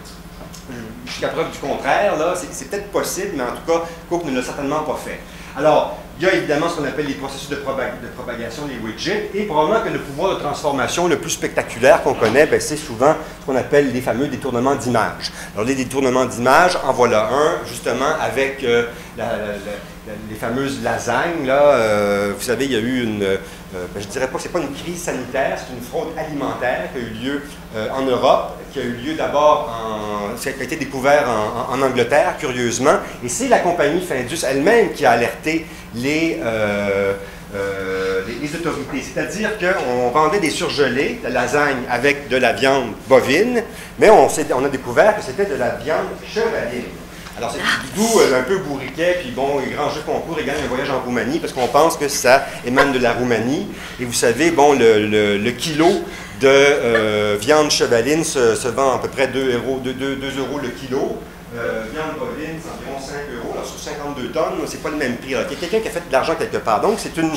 Jusqu'à preuve du contraire, là, c'est peut-être possible, mais en tout cas, Cook ne l'a certainement pas fait. Alors, il y a évidemment ce qu'on appelle les processus de propagation, les widgets, et probablement que le pouvoir de transformation le plus spectaculaire qu'on connaît, c'est souvent ce qu'on appelle les fameux détournements d'images. Alors, les détournements d'images, en voilà un, justement, avec les fameuses lasagnes, là, vous savez, il y a eu je dirais pas que c'est pas une crise sanitaire, c'est une fraude alimentaire qui a eu lieu en Europe, qui a eu lieu d'abord qui a été découvert en Angleterre, curieusement, et c'est la compagnie Findus elle-même qui a alerté les autorités. C'est-à-dire qu'on vendait des surgelés, de la lasagne avec de la viande bovine, mais on a découvert que c'était de la viande chevaline. Alors, c'est du goût un peu bourriquet, puis bon, grand jeu concours et gagne un voyage en Roumanie, parce qu'on pense que ça émane de la Roumanie. Et vous savez, bon, le kilo de viande chevaline se vend à peu près 2 euros le kilo. Viande bovine, c'est environ 5 euros. Alors, sur 52 tonnes, c'est pas le même prix. Il y a quelqu'un qui a fait de l'argent quelque part. Donc, c'est une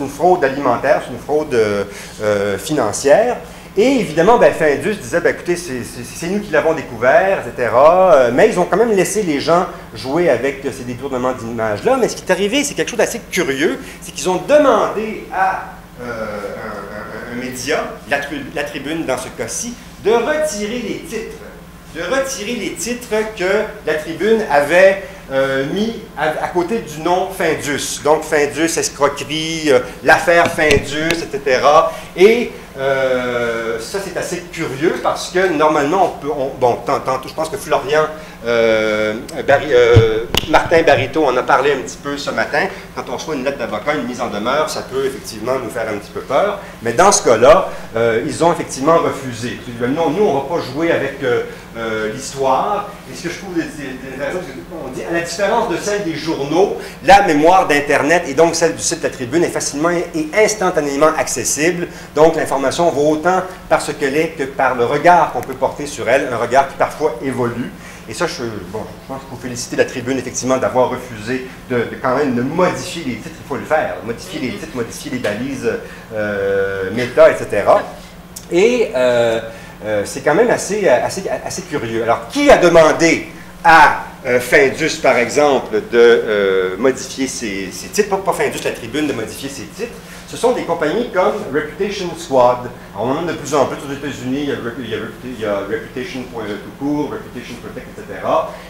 fraude alimentaire, c'est une fraude financière. Et évidemment, Findus disait, écoutez, c'est nous qui l'avons découvert, etc. Mais ils ont quand même laissé les gens jouer avec ces détournements d'images-là. Mais ce qui est arrivé, c'est quelque chose d'assez curieux, c'est qu'ils ont demandé à un média, la Tribune dans ce cas-ci, de retirer les titres. De retirer les titres que la Tribune avait mis à côté du nom Findus. Donc, Findus, escroquerie, l'affaire Findus, etc. Et ça, c'est assez curieux parce que normalement, tantôt, je pense que Florian, Martin Barito en a parlé un petit peu ce matin. Quand on reçoit une lettre d'avocat, une mise en demeure, ça peut effectivement nous faire un petit peu peur. Mais dans ce cas-là, ils ont effectivement refusé. Non, nous, on ne va pas jouer avec l'histoire. Et ce que je trouve intéressant, c'est qu'on dit, à la différence de celle des journaux, la mémoire d'Internet et donc celle du site de la Tribune est facilement et instantanément accessible. Donc, l'information vaut autant par ce qu'elle est que par le regard qu'on peut porter sur elle, un regard qui parfois évolue. Et ça, je pense qu'il faut féliciter la Tribune, effectivement, d'avoir refusé quand même de modifier les titres. Il faut le faire. Modifier les titres, modifier les balises méta, etc. Et c'est quand même assez curieux. Alors, qui a demandé à Findus, par exemple, de modifier ses titres, pas Findus, la Tribune, de modifier ses titres? Ce sont des compagnies comme Reputation Squad. Alors, on en a de plus en plus aux États-Unis. Il y a Reputation tout court, Reputation Protect, etc.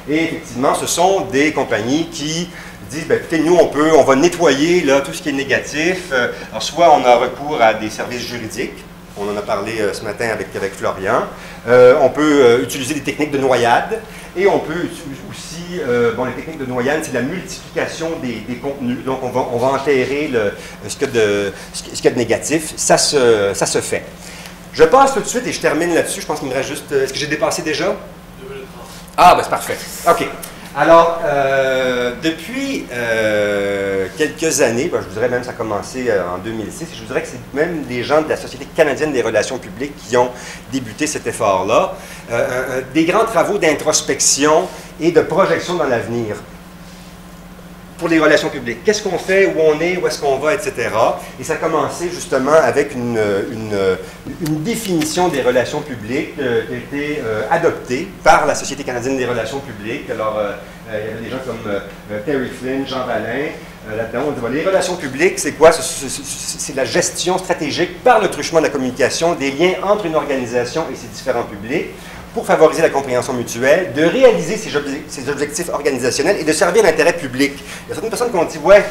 Et effectivement, ce sont des compagnies qui disent, ben, écoutez, nous, on va nettoyer là, tout ce qui est négatif. Alors, soit on a recours à des services juridiques. On en a parlé ce matin avec Florian. On peut utiliser des techniques de noyade. Et on peut aussi, les techniques de noyade, c'est la multiplication des contenus. Donc, on va enterrer ce qu'il y a de négatif. Ça se fait. Je passe tout de suite et je termine là-dessus. Je pense qu'il me reste juste... Est-ce que j'ai dépassé déjà? 2 minutes 30. Ah, ben c'est parfait. OK. Alors, depuis quelques années, je vous dirais même que ça a commencé en 2006, je vous dirais que c'est même des gens de la Société canadienne des relations publiques qui ont débuté cet effort-là. Des grands travaux d'introspection et de projection dans l'avenir pour les relations publiques. Qu'est-ce qu'on fait, où on est, où est-ce qu'on va, etc. Et ça a commencé justement avec une définition des relations publiques qui a été adoptée par la Société canadienne des relations publiques. Alors, il y avait des gens comme Terry Flynn, Jean Valin, là-dedans. On dit, les relations publiques, c'est quoi? C'est la gestion stratégique par le truchement de la communication des liens entre une organisation et ses différents publics, pour favoriser la compréhension mutuelle, de réaliser ses objectifs organisationnels et de servir l'intérêt public. Il y a certaines personnes qui ont dit, ouais,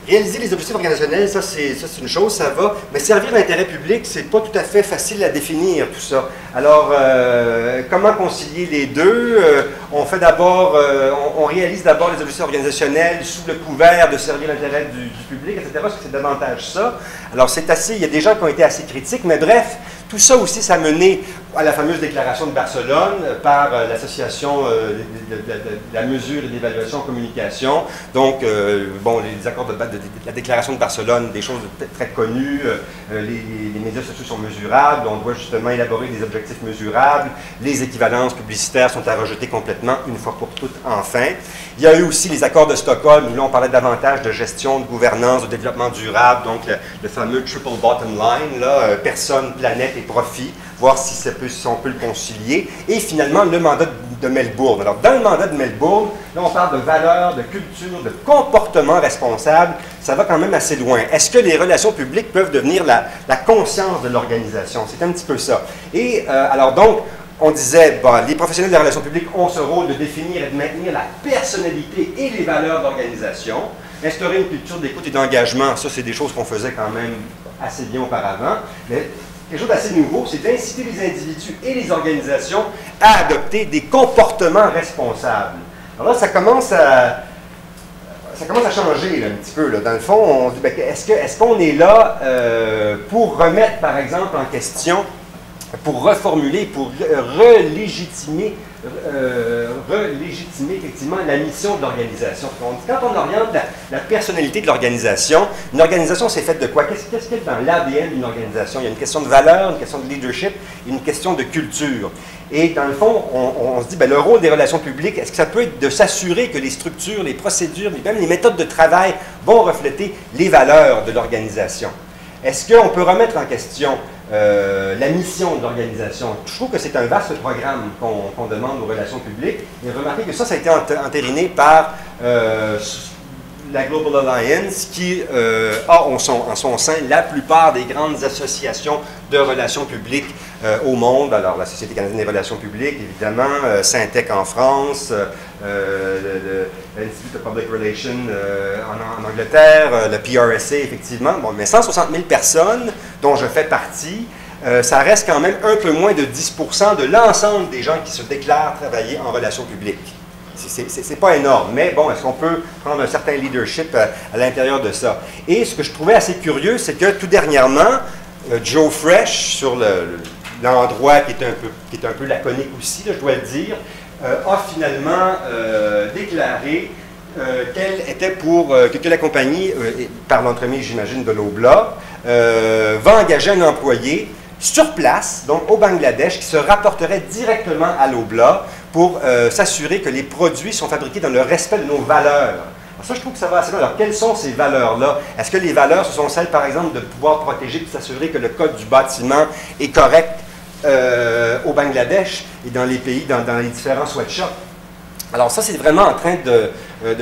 réaliser les objectifs organisationnels, ça c'est une chose, ça va, mais servir l'intérêt public, c'est pas tout à fait facile à définir, tout ça. Alors, comment concilier les deux? On réalise d'abord les objectifs organisationnels sous le couvert de servir l'intérêt du public, etc., parce que c'est davantage ça. Alors, il y a des gens qui ont été assez critiques, mais bref, tout ça aussi, ça a mené à la fameuse déclaration de Barcelone par l'Association de la mesure et de l'évaluation en communication. Donc, les accords de la déclaration de Barcelone, des choses très connues, les médias sociaux sont mesurables, on doit justement élaborer des objectifs mesurables, les équivalences publicitaires sont à rejeter complètement une fois pour toutes, enfin. Il y a eu aussi les accords de Stockholm, où là on parlait davantage de gestion, de gouvernance, de développement durable, donc le fameux triple bottom line, là, personne, planète et profit, voir si on peut le concilier. Et finalement, le mandat de Melbourne. Alors, dans le mandat de Melbourne, là, on parle de valeurs, de culture, de comportement responsable. Ça va quand même assez loin. Est-ce que les relations publiques peuvent devenir la conscience de l'organisation? C'est un petit peu ça. Et alors donc, on disait, les professionnels des relations publiques ont ce rôle de définir et de maintenir la personnalité et les valeurs d'organisation. Instaurer une culture d'écoute et d'engagement, ça, c'est des choses qu'on faisait quand même assez bien auparavant. Mais quelque chose d'assez nouveau, c'est d'inciter les individus et les organisations à adopter des comportements responsables. Alors là, ça commence à changer là, un petit peu. Là. Dans le fond, on dit, est-ce qu'on est là pour remettre, par exemple, en question, pour reformuler, pour relégitimer effectivement la mission de l'organisation. Quand on oriente la personnalité de l'organisation, une organisation c'est faite de quoi? Qu'est-ce qu'il y a dans l'ADN d'une organisation? Il y a une question de valeur, une question de leadership, une question de culture. Et dans le fond, on se dit, le rôle des relations publiques, est-ce que ça peut être de s'assurer que les structures, les procédures, même les méthodes de travail vont refléter les valeurs de l'organisation? Est-ce qu'on peut remettre en question la mission de l'organisation? Je trouve que c'est un vaste programme qu'on demande aux relations publiques. Et remarquez que ça a été entériné par la Global Alliance qui a en son sein la plupart des grandes associations de relations publiques au monde. Alors, la Société canadienne des relations publiques, évidemment, Syntec en France, l'Institute of Public Relations en Angleterre, le PRSA, effectivement. Bon, mais 160 000 personnes dont je fais partie, ça reste quand même un peu moins de 10% de l'ensemble des gens qui se déclarent travailler en relations publiques. C'est pas énorme, mais bon, est-ce qu'on peut prendre un certain leadership à l'intérieur de ça? Et ce que je trouvais assez curieux, c'est que tout dernièrement, Joe Fresh, sur l'endroit qui est un peu laconique aussi, là, je dois le dire, a finalement déclaré qu'elle était que la compagnie, par l'entremise, j'imagine, de l'Obla, va engager un employé sur place, donc au Bangladesh, qui se rapporterait directement à l'Obla pour s'assurer que les produits sont fabriqués dans le respect de nos valeurs. Alors ça, je trouve que ça va assez loin. Alors, quelles sont ces valeurs-là? Est-ce que les valeurs, ce sont celles, par exemple, de pouvoir protéger et s'assurer que le code du bâtiment est correct au Bangladesh et dans les pays, dans les différents sweatshops? Alors ça, c'est vraiment en train de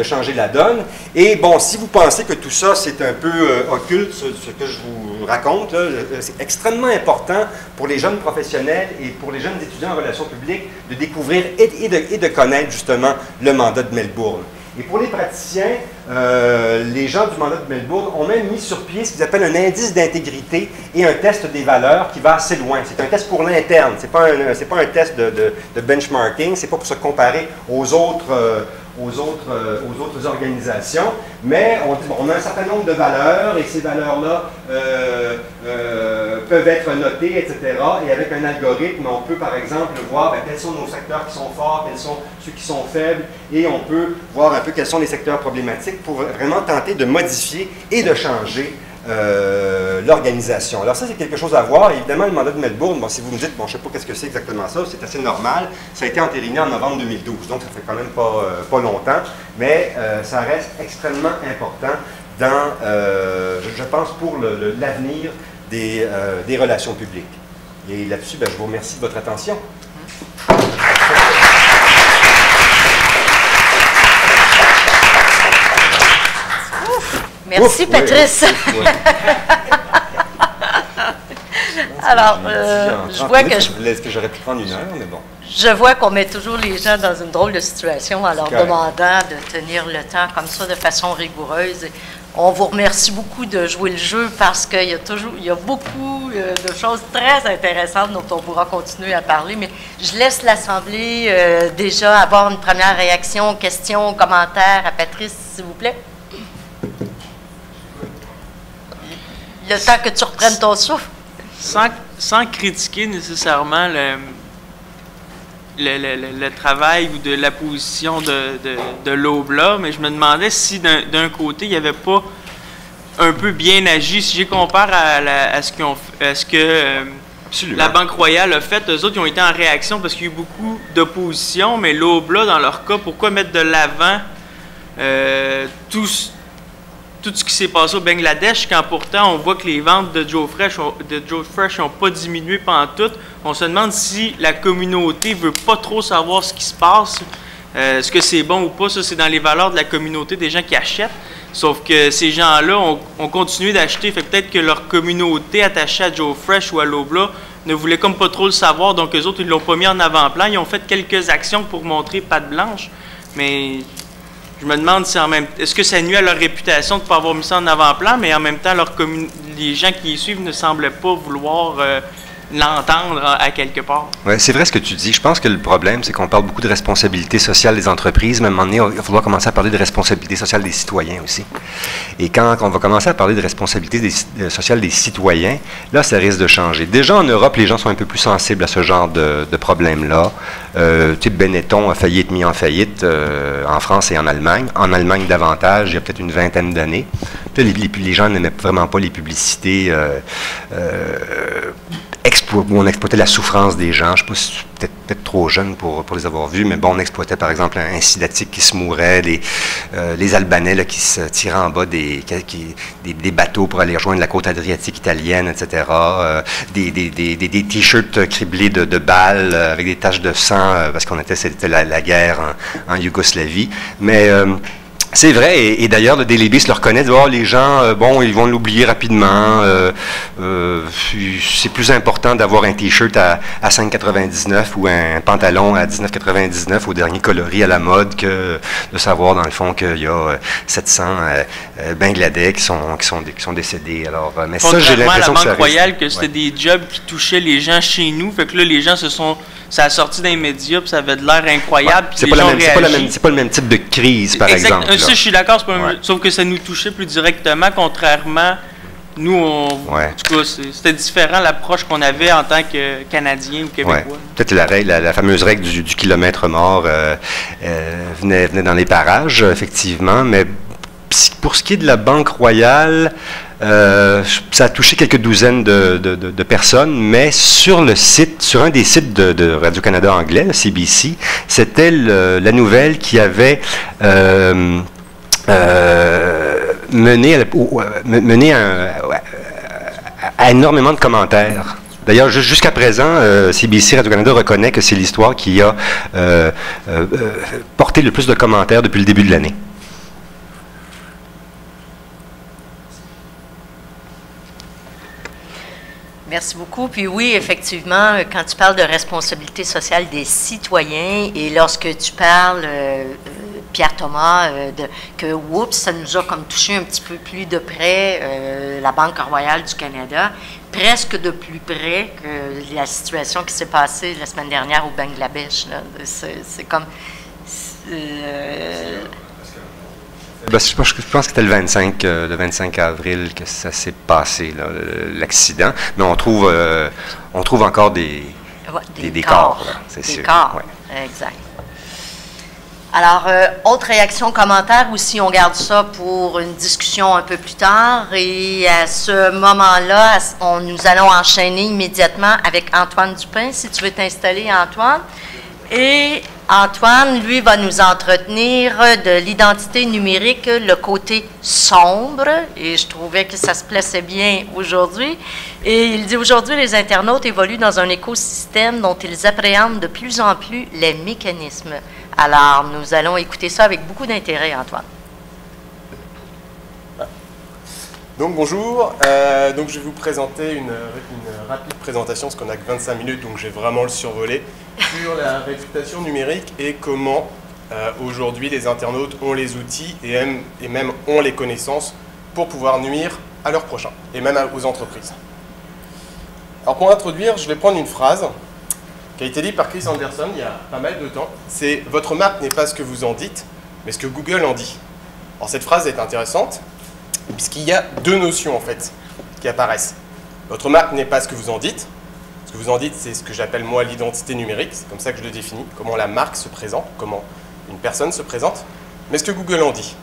changer la donne. Et bon, si vous pensez que tout ça, c'est un peu occulte, ce que je vous raconte, c'est extrêmement important pour les jeunes professionnels et pour les jeunes étudiants en relations publiques de découvrir et de connaître justement le mandat de Melbourne. Et pour les praticiens, les gens du mandat de Melbourne ont même mis sur pied ce qu'ils appellent un indice d'intégrité et un test des valeurs qui va assez loin. C'est un test pour l'interne, c'est pas un test de benchmarking, c'est pas pour se comparer aux autres organisations, mais on a un certain nombre de valeurs et ces valeurs-là peuvent être notées, etc. Et avec un algorithme, on peut par exemple voir quels sont nos secteurs qui sont forts, quels sont ceux qui sont faibles, et on peut voir un peu quels sont les secteurs problématiques pour vraiment tenter de modifier et de changer l'organisation. Alors ça, c'est quelque chose à voir. Évidemment, le mandat de Melbourne, bon, si vous me dites, bon, je ne sais pas qu'est-ce que c'est exactement ça, c'est assez normal. Ça a été entériné en novembre 2012, donc ça fait quand même pas longtemps, mais ça reste extrêmement important dans, je pense, pour l'avenir des relations publiques. Et là-dessus, je vous remercie de votre attention. Merci, Patrice. Oui. Alors, je vois que Est-ce que j'aurais pu prendre 1 heure, mais bon. Je vois qu'on met toujours les gens dans une drôle de situation en leur demandant de tenir le temps comme ça de façon rigoureuse. On vous remercie beaucoup de jouer le jeu parce qu'il y a beaucoup de choses très intéressantes dont on pourra continuer à parler, mais je laisse l'Assemblée déjà avoir une première réaction, question, commentaire à Patrice, s'il vous plaît. Le temps que tu reprennes ton souffle. Sans critiquer nécessairement le travail ou de la position de l'OBLA, mais je me demandais si d'un côté, il n'y avait pas un peu bien agi. Si je compare à ce que la Banque Royale a fait, eux autres, ils ont été en réaction parce qu'il y a eu beaucoup d'opposition, mais l'OBLA, dans leur cas, pourquoi mettre de l'avant tout ce qui s'est passé au Bangladesh, quand pourtant on voit que les ventes de Joe Fresh n'ont pas diminué pantoute. On se demande si la communauté ne veut pas trop savoir ce qui se passe. Est-ce que c'est bon ou pas? Ça, c'est dans les valeurs de la communauté, des gens qui achètent. Sauf que ces gens-là ont continué d'acheter. Fait peut-être que leur communauté attachée à Joe Fresh ou à l'OBLA ne voulait comme pas trop le savoir. Donc, eux autres, ils ne l'ont pas mis en avant-plan. Ils ont fait quelques actions pour montrer patte blanche. Mais je me demande si est-ce que ça nuit à leur réputation de ne pas avoir mis ça en avant-plan, mais en même temps, les gens qui y suivent ne semblaient pas vouloir l'entendre à quelque part. Oui, c'est vrai ce que tu dis. Je pense que le problème, c'est qu'on parle beaucoup de responsabilité sociale des entreprises, mais à un moment donné, il va falloir commencer à parler de responsabilité sociale des citoyens aussi. Et quand on va commencer à parler de responsabilité sociale des citoyens, là, ça risque de changer. Déjà, en Europe, les gens sont un peu plus sensibles à ce genre de problème-là. Benetton a failli être mis en faillite en France et en Allemagne. En Allemagne, davantage, il y a peut-être une vingtaine d'années. Les gens n'aimaient vraiment pas les publicités où on exploitait la souffrance des gens. Je ne sais pas si peut-être trop jeune pour les avoir vus, mais bon, on exploitait par exemple un Sidatique qui se mourait, les Albanais là, qui se tiraient en bas des bateaux pour aller rejoindre la côte adriatique italienne, etc. Des t-shirts criblés de balles avec des taches de sang parce c'était la guerre en Yougoslavie. Mais c'est vrai, et d'ailleurs, le Daily Beast le reconnaît, les gens, ils vont l'oublier rapidement. C'est plus important d'avoir un T-shirt à 5,99 ou un pantalon à 19,99 au dernier coloris à la mode que de savoir, dans le fond, qu'il y a 700 Bangladais qui sont décédés. Alors, mais ça, j'ai l'impression que ça Banque Royale, que c'était des jobs qui touchaient les gens chez nous, fait que là, les gens ça a sorti dans les médias, puis ça avait de l'air incroyable. C'est pas le même type de crise, par exemple. Ça, je suis d'accord, sauf que ça nous touchait plus directement, contrairement, nous, en tout cas, c'était différent l'approche qu'on avait en tant que Canadiens ou Québécois. Ouais. Peut-être la fameuse règle du kilomètre mort venait dans les parages, effectivement, mais pour ce qui est de la Banque Royale, ça a touché quelques douzaines de personnes, mais sur un des sites de Radio-Canada anglais, le CBC, c'était la nouvelle qui avait mené à énormément de commentaires. D'ailleurs, jusqu'à présent, CBC Radio-Canada reconnaît que c'est l'histoire qui a porté le plus de commentaires depuis le début de l'année. Merci beaucoup. Puis oui, effectivement, quand tu parles de responsabilité sociale des citoyens et lorsque tu parles Pierre Thomas, que oups, ça nous a comme touché un petit peu plus de près, la Banque royale du Canada, presque de plus près que la situation qui s'est passée la semaine dernière au Bangladesh. C'est comme... Ben, je pense que c'était le 25 avril que ça s'est passé, l'accident. Mais on trouve encore des corps, c'est sûr. Des corps, ouais. Exact. Alors, autre réaction, commentaire, ou si on garde ça pour une discussion un peu plus tard. Et à ce moment-là, nous allons enchaîner immédiatement avec Antoine Dupin. Si tu veux t'installer, Antoine. Et Antoine, lui, va nous entretenir de l'identité numérique, le côté sombre, et je trouvais que ça se plaçait bien aujourd'hui. Et il dit, aujourd'hui, les internautes évoluent dans un écosystème dont ils appréhendent de plus en plus les mécanismes. Alors, nous allons écouter ça avec beaucoup d'intérêt, Antoine. Donc bonjour, donc je vais vous présenter une rapide présentation, parce qu'on n'a que 25 minutes, donc j'ai vraiment le survolé, sur la réputation numérique et comment aujourd'hui les internautes ont les outils et même ont les connaissances pour pouvoir nuire à leurs prochains, et même aux entreprises. Alors pour introduire, je vais prendre une phrase qui a été dite par Chris Anderson il y a pas mal de temps. C'est « Votre marque n'est pas ce que vous en dites, mais ce que Google en dit ». Alors cette phrase est intéressante, puisqu'il y a deux notions en fait qui apparaissent. Votre marque n'est pas ce que vous en dites. Ce que vous en dites, c'est ce que j'appelle moi l'identité numérique. C'est comme ça que je le définis. Comment la marque se présente, comment une personne se présente. Mais ce que Google en dit.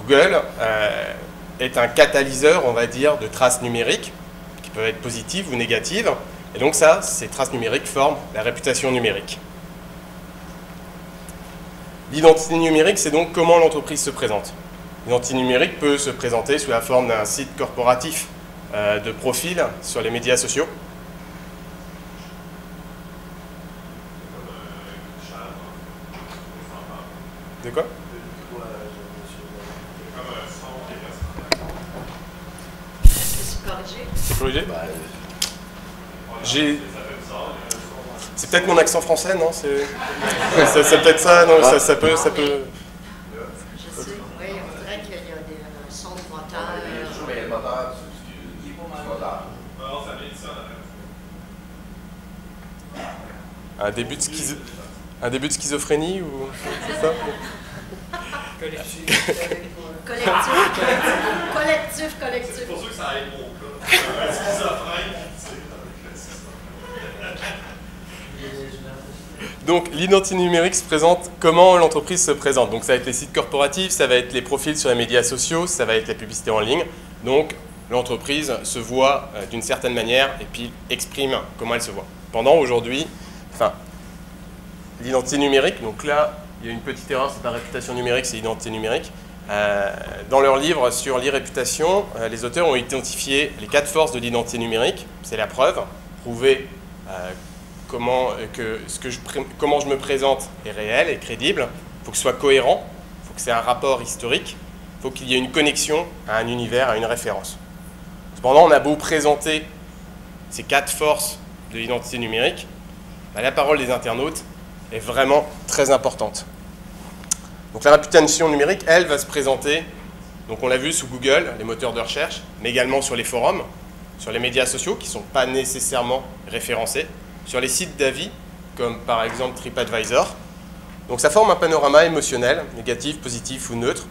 Google est un catalyseur, on va dire, de traces numériques qui peuvent être positives ou négatives. Et donc ça, ces traces numériques forment la réputation numérique. L'identité numérique, c'est donc comment l'entreprise se présente. L'identité numérique peut se présenter sous la forme d'un site corporatif de profil sur les médias sociaux. De quoi? C'est corrigé? C'est peut-être mon accent français, non? C'est peut-être ça, non? Ça peut... Un début de schizophrénie ou c'est ça? Collectif. C'est pour ça que ça aide mon cas. Schizophrène. Donc l'identité numérique se présente, comment l'entreprise se présente. Donc ça va être les sites corporatifs, ça va être les profils sur les médias sociaux, ça va être la publicité en ligne. Donc l'entreprise se voit d'une certaine manière et puis exprime comment elle se voit. Pendant aujourd'hui, l'identité numérique, donc là il y a une petite erreur, c'est pas réputation numérique, c'est identité numérique. Dans leur livre sur l'e-réputation, les auteurs ont identifié les 4 forces de l'identité numérique. C'est la preuve, prouver comment je me présente est réel et crédible. Il faut que ce soit cohérent, il faut que c'est un rapport historique, il faut qu'il y ait une connexion à un univers, à une référence. Cependant, on a beau présenter ces 4 forces de l'identité numérique, la parole des internautes est vraiment très importante. Donc la réputation numérique, elle, va se présenter, donc on l'a vu sous Google, les moteurs de recherche, mais également sur les forums, sur les médias sociaux qui ne sont pas nécessairement référencés, sur les sites d'avis, comme par exemple TripAdvisor. Donc ça forme un panorama émotionnel, négatif, positif ou neutre,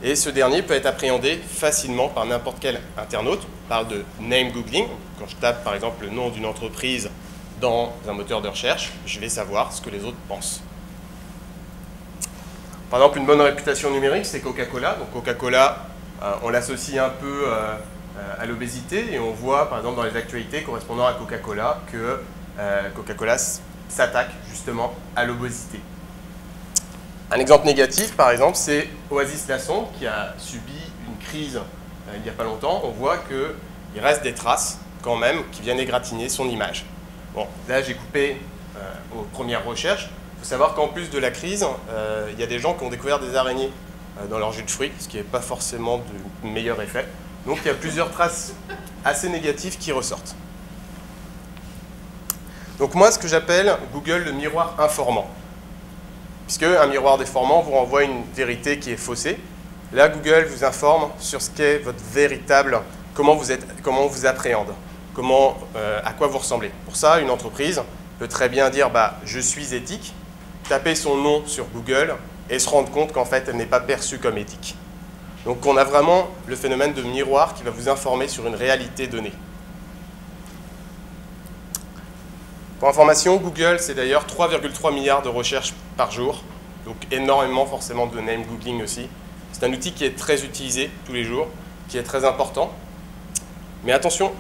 et ce dernier peut être appréhendé facilement par n'importe quel internaute. On parle de name googling. Quand je tape par exemple le nom d'une entreprise dans un moteur de recherche, je vais savoir ce que les autres pensent. Par exemple, une bonne réputation numérique, c'est Coca-Cola. Donc Coca-Cola, on l'associe un peu à l'obésité et on voit par exemple dans les actualités correspondant à Coca-Cola que Coca-Cola s'attaque justement à l'obésité. Un exemple négatif, par exemple, c'est Oasis Laçon qui a subi une crise il n'y a pas longtemps. On voit qu'il reste des traces quand même qui viennent égratigner son image. Bon, là j'ai coupé aux premières recherches. Il faut savoir qu'en plus de la crise, il y a des gens qui ont découvert des araignées dans leur jus de fruits, ce qui n'est pas forcément de meilleur effet. Donc il y a plusieurs traces assez négatives qui ressortent. Donc moi, ce que j'appelle Google le miroir informant. puisque un miroir déformant vous renvoie une vérité qui est faussée. Là, Google vous informe sur ce qu'est votre véritable, comment on vous appréhende, à quoi vous ressemblez. Pour ça, une entreprise peut très bien dire « je suis éthique », taper son nom sur Google et se rendre compte qu'en fait, elle n'est pas perçue comme éthique. Donc, on a vraiment le phénomène de miroir qui va vous informer sur une réalité donnée. Pour information, Google, c'est d'ailleurs 3,3 milliards de recherches par jour, donc énormément forcément de name googling aussi. C'est un outil qui est très utilisé tous les jours, qui est très important. Mais attention,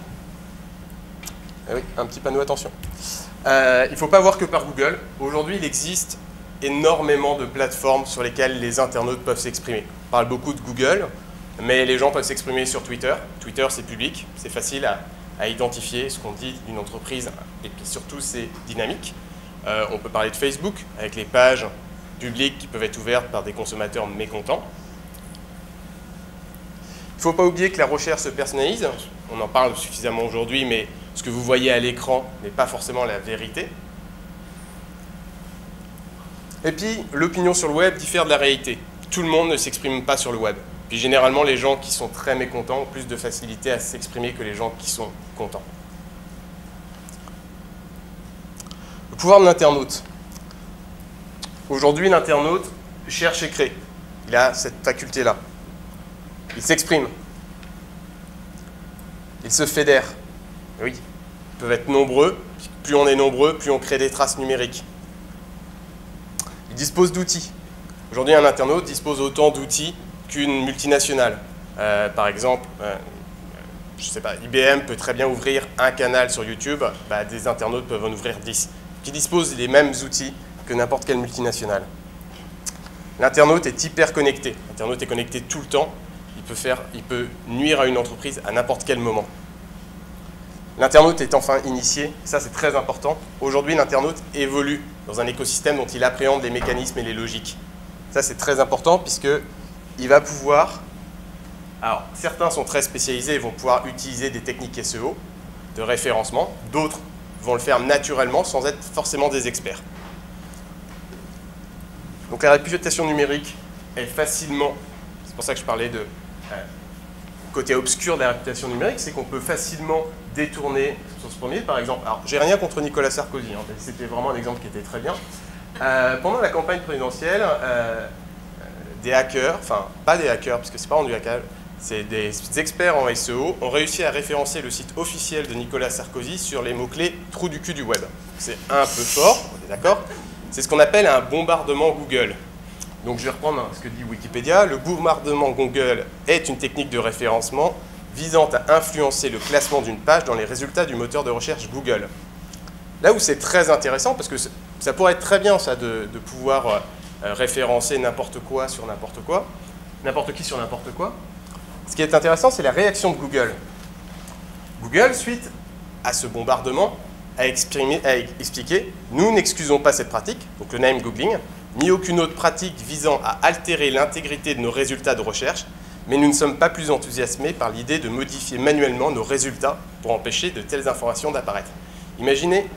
ah oui, un petit panneau attention. Il ne faut pas voir que par Google. Aujourd'hui, il existe énormément de plateformes sur lesquelles les internautes peuvent s'exprimer. On parle beaucoup de Google, mais les gens peuvent s'exprimer sur Twitter. Twitter, c'est public, c'est facile à identifier ce qu'on dit d'une entreprise, et puis surtout, c'est dynamique. On peut parler de Facebook, avec les pages publiques qui peuvent être ouvertes par des consommateurs mécontents. Il ne faut pas oublier que la recherche se personnalise. On en parle suffisamment aujourd'hui, mais ce que vous voyez à l'écran n'est pas forcément la vérité. Et puis, l'opinion sur le web diffère de la réalité. Tout le monde ne s'exprime pas sur le web. Puis généralement, les gens qui sont très mécontents ont plus de facilité à s'exprimer que les gens qui sont contents. Le pouvoir de l'internaute. Aujourd'hui, l'internaute cherche et crée. Il a cette faculté-là. Il s'exprime. Il se fédère. Oui, ils peuvent être nombreux. Plus on est nombreux, plus on crée des traces numériques. Il dispose d'outils. Aujourd'hui, un internaute dispose autant d'outils qu'une multinationale. Par exemple, je sais pas, IBM peut très bien ouvrir un canal sur YouTube, des internautes peuvent en ouvrir 10, qui disposent des mêmes outils que n'importe quelle multinationale. L'internaute est hyper connecté. L'internaute est connecté tout le temps. Il peut nuire à une entreprise à n'importe quel moment. L'internaute est enfin initié, ça c'est très important. Aujourd'hui, l'internaute évolue dans un écosystème dont il appréhende les mécanismes et les logiques. Ça c'est très important puisqu'il va pouvoir... Alors, certains sont très spécialisés et vont pouvoir utiliser des techniques SEO, de référencement. D'autres vont le faire naturellement sans être forcément des experts. Donc la réputation numérique est facilement... C'est pour ça que je parlais de côté obscur de la réputation numérique, c'est qu'on peut facilement détourner sur ce premier, par exemple. Alors, j'ai rien contre Nicolas Sarkozy, hein, c'était vraiment un exemple qui était très bien. Pendant la campagne présidentielle, des hackers, enfin, pas des hackers, parce que c'est pas rendu hackage, c'est des experts en SEO, ont réussi à référencer le site officiel de Nicolas Sarkozy sur les mots-clés « trou du cul du web ». C'est un peu fort, on est d'accord. C'est ce qu'on appelle un bombardement Google. Donc je vais reprendre ce que dit Wikipédia. Le bombardement Google est une technique de référencement visant à influencer le classement d'une page dans les résultats du moteur de recherche Google. Là où c'est très intéressant, parce que ça pourrait être très bien ça de pouvoir référencer n'importe quoi sur n'importe quoi, n'importe qui sur n'importe quoi. Ce qui est intéressant, c'est la réaction de Google. Google, suite à ce bombardement, a expliqué « Nous n'excusons pas cette pratique », donc le name googling, ni aucune autre pratique visant à altérer l'intégrité de nos résultats de recherche, mais nous ne sommes pas plus enthousiasmés par l'idée de modifier manuellement nos résultats pour empêcher de telles informations d'apparaître. Imaginez,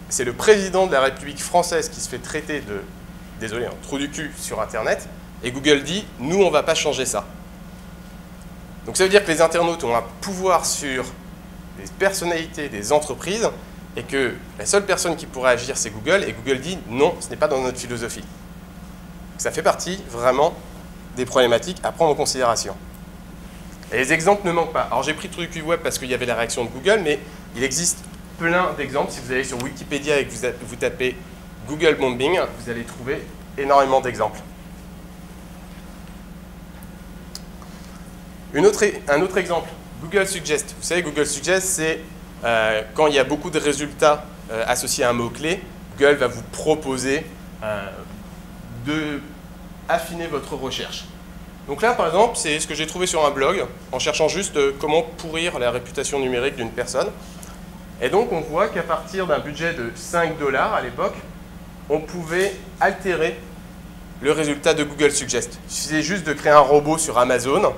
c'est le président de la République française qui se fait traiter de, désolé, un trou du cul sur Internet, et Google dit « Nous, on ne va pas changer ça ». Donc ça veut dire que les internautes ont un pouvoir sur des personnalités, des entreprises, et que la seule personne qui pourrait agir, c'est Google, et Google dit « Non, ce n'est pas dans notre philosophie ». Ça fait partie vraiment des problématiques à prendre en considération. Et les exemples ne manquent pas. Alors j'ai pris Trou du cul web parce qu'il y avait la réaction de Google, mais il existe plein d'exemples. Si vous allez sur Wikipédia et que vous tapez Google bombing, vous allez trouver énormément d'exemples. Un autre exemple, Google Suggest. Vous savez, Google Suggest, c'est quand il y a beaucoup de résultats associés à un mot-clé, Google va vous proposer de affiner votre recherche. Donc là, par exemple, c'est ce que j'ai trouvé sur un blog, en cherchant juste comment pourrir la réputation numérique d'une personne. Et donc, on voit qu'à partir d'un budget de 5 $ à l'époque, on pouvait altérer le résultat de Google Suggest. Il suffisait juste de créer un robot sur Amazon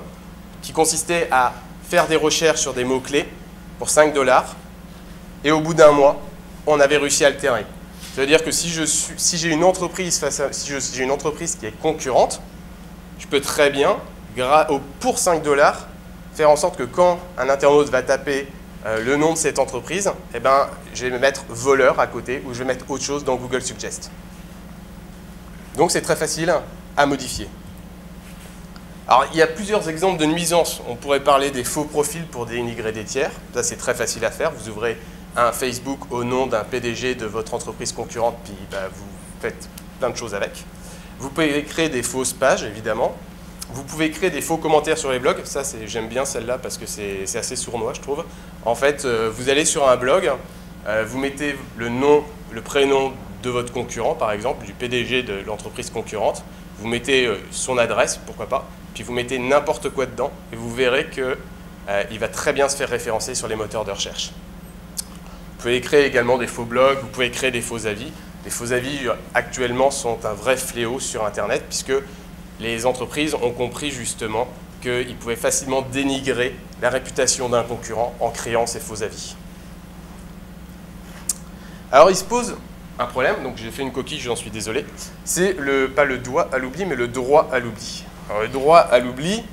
qui consistait à faire des recherches sur des mots-clés pour 5 $. Et au bout d'un mois, on avait réussi à altérer. Ça veut dire que si j'ai une entreprise j'ai une entreprise qui est concurrente, je peux très bien, pour 5 $, faire en sorte que quand un internaute va taper le nom de cette entreprise, eh ben, je vais mettre voleur à côté ou je vais mettre autre chose dans Google Suggest. Donc c'est très facile à modifier. Alors il y a plusieurs exemples de nuisances. On pourrait parler des faux profils pour dénigrer des tiers. Ça c'est très facile à faire. Vous ouvrez un Facebook au nom d'un PDG de votre entreprise concurrente, puis vous faites plein de choses avec. Vous pouvez créer des fausses pages, évidemment. Vous pouvez créer des faux commentaires sur les blogs. Ça, j'aime bien celle-là parce que c'est assez sournois, je trouve. En fait, vous allez sur un blog, vous mettez le nom, le prénom de votre concurrent, par exemple, du PDG de l'entreprise concurrente. Vous mettez son adresse, pourquoi pas, puis vous mettez n'importe quoi dedans, et vous verrez qu'il va très bien se faire référencer sur les moteurs de recherche. Vous pouvez créer également des faux blogs, vous pouvez créer des faux avis. Les faux avis, actuellement, sont un vrai fléau sur Internet, puisque les entreprises ont compris justement qu'ils pouvaient facilement dénigrer la réputation d'un concurrent en créant ces faux avis. Alors il se pose un problème, donc j'ai fait une coquille, j'en suis désolé, c'est pas le doigt à l'oubli, mais le droit à l'oubli. Alors le droit à l'oubli,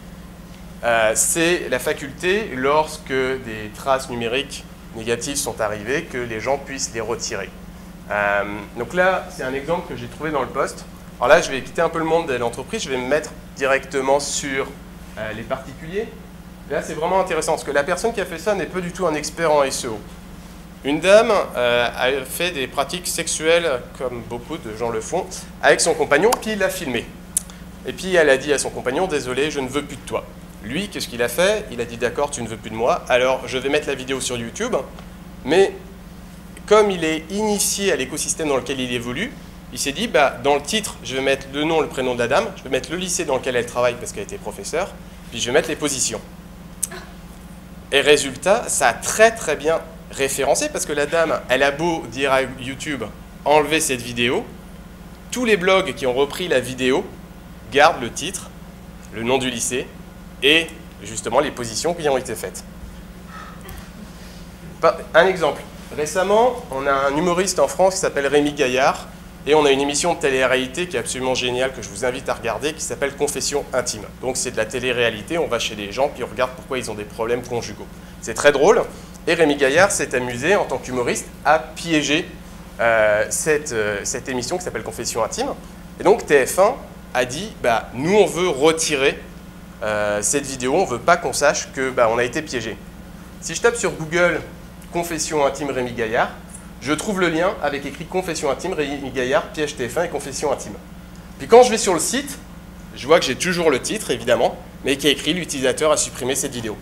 c'est la faculté, lorsque des traces numériques négatives sont arrivées, que les gens puissent les retirer. Donc là, c'est un exemple que j'ai trouvé dans le post. Alors là, je vais quitter un peu le monde de l'entreprise, je vais me mettre directement sur les particuliers. Là, c'est vraiment intéressant, parce que la personne qui a fait ça n'est pas du tout un expert en SEO. Une dame a fait des pratiques sexuelles, comme beaucoup de gens le font, avec son compagnon, puis il l'a filmé. Et puis elle a dit à son compagnon, désolé, je ne veux plus de toi. Lui, qu'est-ce qu'il a fait? Il a dit, d'accord, tu ne veux plus de moi, alors je vais mettre la vidéo sur YouTube, mais comme il est initié à l'écosystème dans lequel il évolue, il s'est dit, dans le titre, je vais mettre le nom, le prénom de la dame, je vais mettre le lycée dans lequel elle travaille parce qu'elle était professeure, puis je vais mettre les positions. Et résultat, ça a très très bien référencé parce que la dame, elle a beau dire à YouTube, enlever cette vidéo, tous les blogs qui ont repris la vidéo gardent le titre, le nom du lycée et justement les positions qui ont été faites. Un exemple. Récemment, on a un humoriste en France qui s'appelle Rémi Gaillard et on a une émission de télé-réalité qui est absolument géniale que je vous invite à regarder qui s'appelle Confession intime. Donc c'est de la télé-réalité, on va chez les gens puis on regarde pourquoi ils ont des problèmes conjugaux. C'est très drôle et Rémi Gaillard s'est amusé en tant qu'humoriste à piéger cette émission qui s'appelle Confession intime. Et donc TF1 a dit nous on veut retirer cette vidéo, on ne veut pas qu'on sache qu'on a été piégé. Si je tape sur Google Confession intime Rémi Gaillard, je trouve le lien avec écrit Confession intime Rémi Gaillard, piège TF1 et Confession intime. Puis quand je vais sur le site, je vois que j'ai toujours le titre évidemment, mais qui est écrit l'utilisateur a supprimé cette vidéo.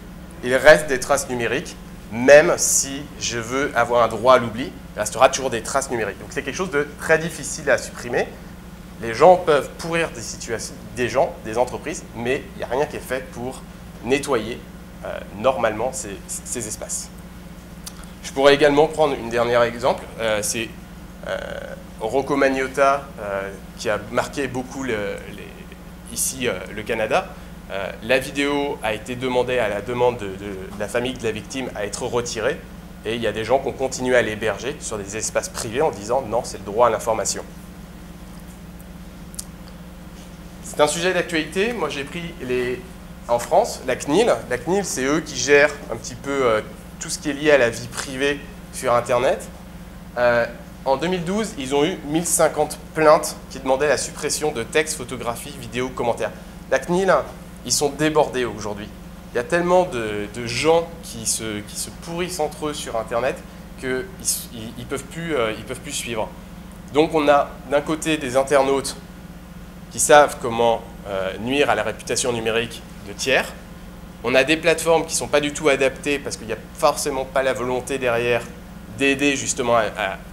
Il reste des traces numériques, même si je veux avoir un droit à l'oubli, il restera toujours des traces numériques. Donc c'est quelque chose de très difficile à supprimer. Les gens peuvent pourrir des situations, des gens, des entreprises, mais il n'y a rien qui est fait pour nettoyer normalement ces espaces. Je pourrais également prendre un dernier exemple, c'est Rocco Magnotta qui a marqué beaucoup ici le Canada. La vidéo a été demandée à la demande de la famille de la victime à être retirée et il y a des gens qui ont continué à l'héberger sur des espaces privés en disant non, c'est le droit à l'information. C'est un sujet d'actualité. Moi, j'ai pris en France la CNIL. La CNIL, c'est eux qui gèrent un petit peu tout ce qui est lié à la vie privée sur Internet. En 2012, ils ont eu 1050 plaintes qui demandaient la suppression de textes, photographies, vidéos, commentaires. La CNIL, ils sont débordés aujourd'hui. Il y a tellement de gens qui se pourrissent entre eux sur Internet qu'ils ne peuvent plus suivre. Donc on a d'un côté des internautes qui savent comment nuire à la réputation numérique de tiers. On a des plateformes qui ne sont pas du tout adaptées parce qu'il n'y a forcément pas la volonté derrière d'aider justement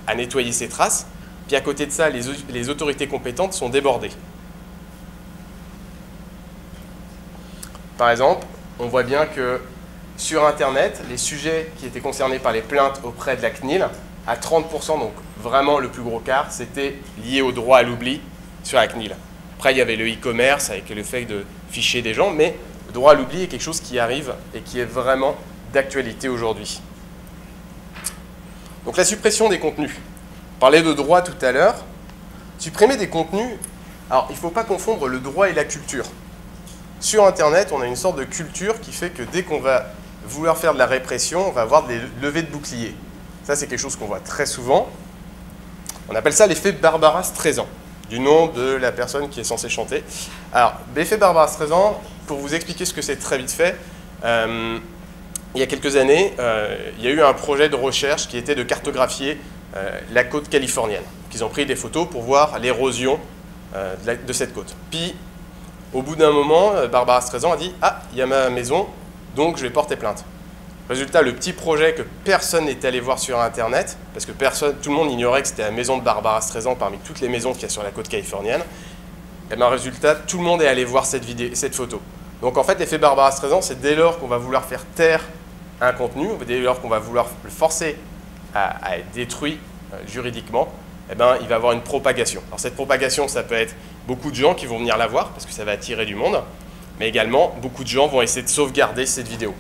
à nettoyer ces traces. Puis à côté de ça, les autorités compétentes sont débordées. Par exemple, on voit bien que sur Internet, les sujets qui étaient concernés par les plaintes auprès de la CNIL, à 30%, donc vraiment le plus gros quart, c'était lié au droit à l'oubli sur la CNIL. Après, il y avait le e-commerce avec le fait de ficher des gens, mais le droit à l'oubli est quelque chose qui arrive et qui est vraiment d'actualité aujourd'hui. Donc la suppression des contenus. parlait de droit tout à l'heure. Supprimer des contenus, alors il ne faut pas confondre le droit et la culture. Sur Internet, on a une sorte de culture qui fait que dès qu'on va vouloir faire de la répression, on va avoir des levées de boucliers. Ça, c'est quelque chose qu'on voit très souvent. On appelle ça l'effet Barbara Streisand, du nom de la personne qui est censée chanter. Alors, l'effet Barbara Streisand, pour vous expliquer ce que c'est très vite fait, il y a quelques années, il y a eu un projet de recherche qui était de cartographier la côte californienne. Ils ont pris des photos pour voir l'érosion de cette côte. Puis, au bout d'un moment, Barbara Streisand a dit « Ah, il y a ma maison, donc je vais porter plainte ». Résultat, le petit projet que personne n'était allé voir sur Internet, parce que tout le monde ignorait que c'était la maison de Barbara Streisand parmi toutes les maisons qu'il y a sur la côte californienne, et bien résultat, tout le monde est allé voir cette photo. Donc en fait, l'effet Barbara Streisand, c'est dès lors qu'on va vouloir faire taire un contenu, dès lors qu'on va vouloir le forcer à être détruit juridiquement, eh ben, il va avoir une propagation. Alors cette propagation, ça peut être beaucoup de gens qui vont venir la voir, parce que ça va attirer du monde, mais également, beaucoup de gens vont essayer de sauvegarder cette vidéo.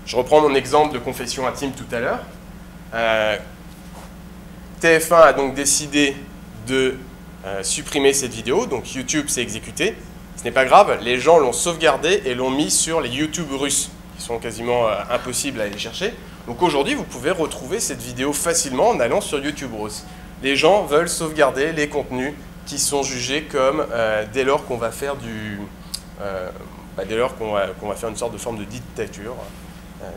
Je reprends mon exemple de confession intime tout à l'heure. TF1 a donc décidé de supprimer cette vidéo, donc YouTube s'est exécuté. Ce n'est pas grave, les gens l'ont sauvegardé et l'ont mis sur les YouTube russes, qui sont quasiment impossibles à aller chercher. Donc aujourd'hui, vous pouvez retrouver cette vidéo facilement en allant sur YouTube russe. Les gens veulent sauvegarder les contenus qui sont jugés comme dès lors qu'on va faire dès lors qu'on va faire une sorte de forme de dictature.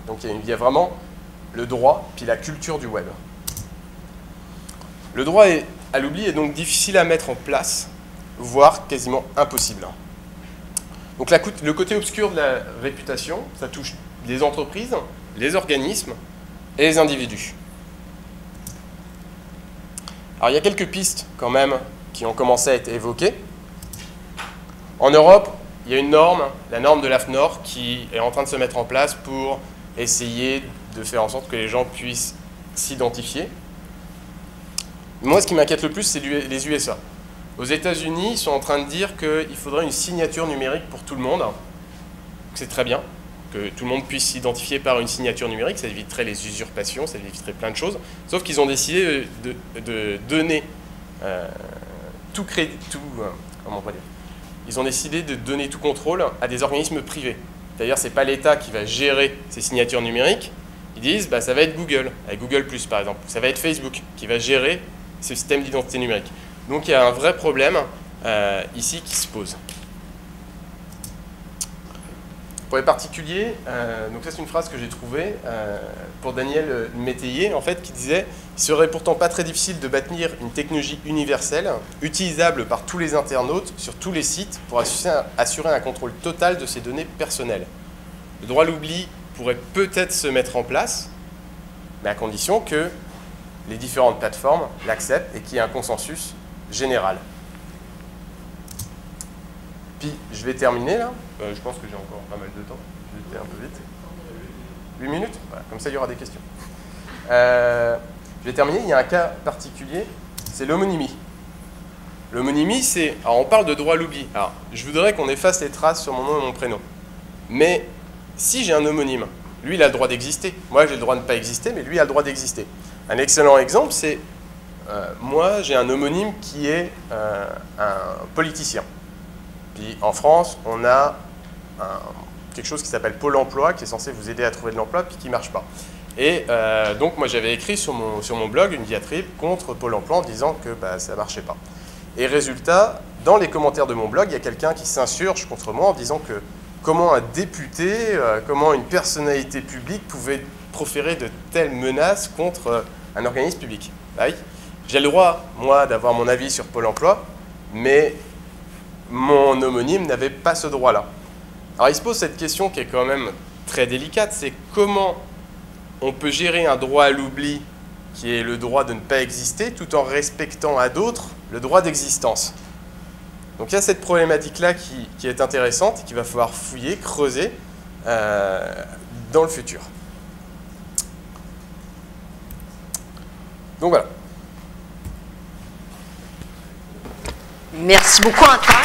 Donc il y a vraiment le droit puis la culture du web. Le droit à l'oubli est donc difficile à mettre en place, voire quasiment impossible. Donc le côté obscur de la réputation, ça touche les entreprises, les organismes et les individus. Alors il y a quelques pistes quand même qui ont commencé à être évoquées. En Europe, il y a une norme, la norme de l'AFNOR, qui est en train de se mettre en place pour essayer de faire en sorte que les gens puissent s'identifier. Moi, ce qui m'inquiète le plus, c'est les USA. Aux États-Unis, ils sont en train de dire qu'il faudrait une signature numérique pour tout le monde. C'est très bien que tout le monde puisse s'identifier par une signature numérique, ça éviterait les usurpations, ça éviterait plein de choses. Sauf qu'ils ont décidé de donner tout crédit, comment on va dire. Ils ont décidé de donner tout contrôle à des organismes privés. D'ailleurs, ce n'est pas l'État qui va gérer ces signatures numériques. Ils disent bah, ça va être Google, avec Google+, par exemple. Ça va être Facebook qui va gérer ce système d'identité numérique. Donc il y a un vrai problème ici qui se pose. Pour les particuliers, donc ça c'est une phrase que j'ai trouvée pour Daniel Métayer, en fait, qui disait « Il serait pourtant pas très difficile de bâtir une technologie universelle, utilisable par tous les internautes, sur tous les sites, pour assurer un contrôle total de ces données personnelles. Le droit à l'oubli pourrait peut-être se mettre en place, mais à condition que les différentes plateformes l'acceptent et qu'il y ait un consensus général. » Puis, je vais terminer là. Je pense que j'ai encore pas mal de temps. J'étais un peu vite. 8 minutes voilà, comme ça, il y aura des questions. Je vais terminer. Il y a un cas particulier, c'est l'homonymie. L'homonymie, c'est... Alors, on parle de droit à l'oubli. Alors, je voudrais qu'on efface les traces sur mon nom et mon prénom. Mais si j'ai un homonyme, lui, il a le droit d'exister. Moi, j'ai le droit de ne pas exister, mais lui a le droit d'exister. Un excellent exemple, c'est... moi, j'ai un homonyme qui est un politicien. Puis en France, on a quelque chose qui s'appelle Pôle emploi, qui est censé vous aider à trouver de l'emploi, puis qui ne marche pas. Et donc moi j'avais écrit sur mon blog une diatribe contre Pôle emploi en disant que bah, ça ne marchait pas. Et résultat, dans les commentaires de mon blog, il y a quelqu'un qui s'insurge contre moi en disant que comment un député, comment une personnalité publique pouvait proférer de telles menaces contre un organisme public. Bah oui, j'ai le droit, moi, d'avoir mon avis sur Pôle emploi, mais mon homonyme n'avait pas ce droit-là. Alors il se pose cette question qui est quand même très délicate, c'est comment on peut gérer un droit à l'oubli qui est le droit de ne pas exister tout en respectant à d'autres le droit d'existence. Donc il y a cette problématique-là qui est intéressante et qu'il va falloir fouiller, creuser dans le futur. Donc voilà. Merci beaucoup, Antoine.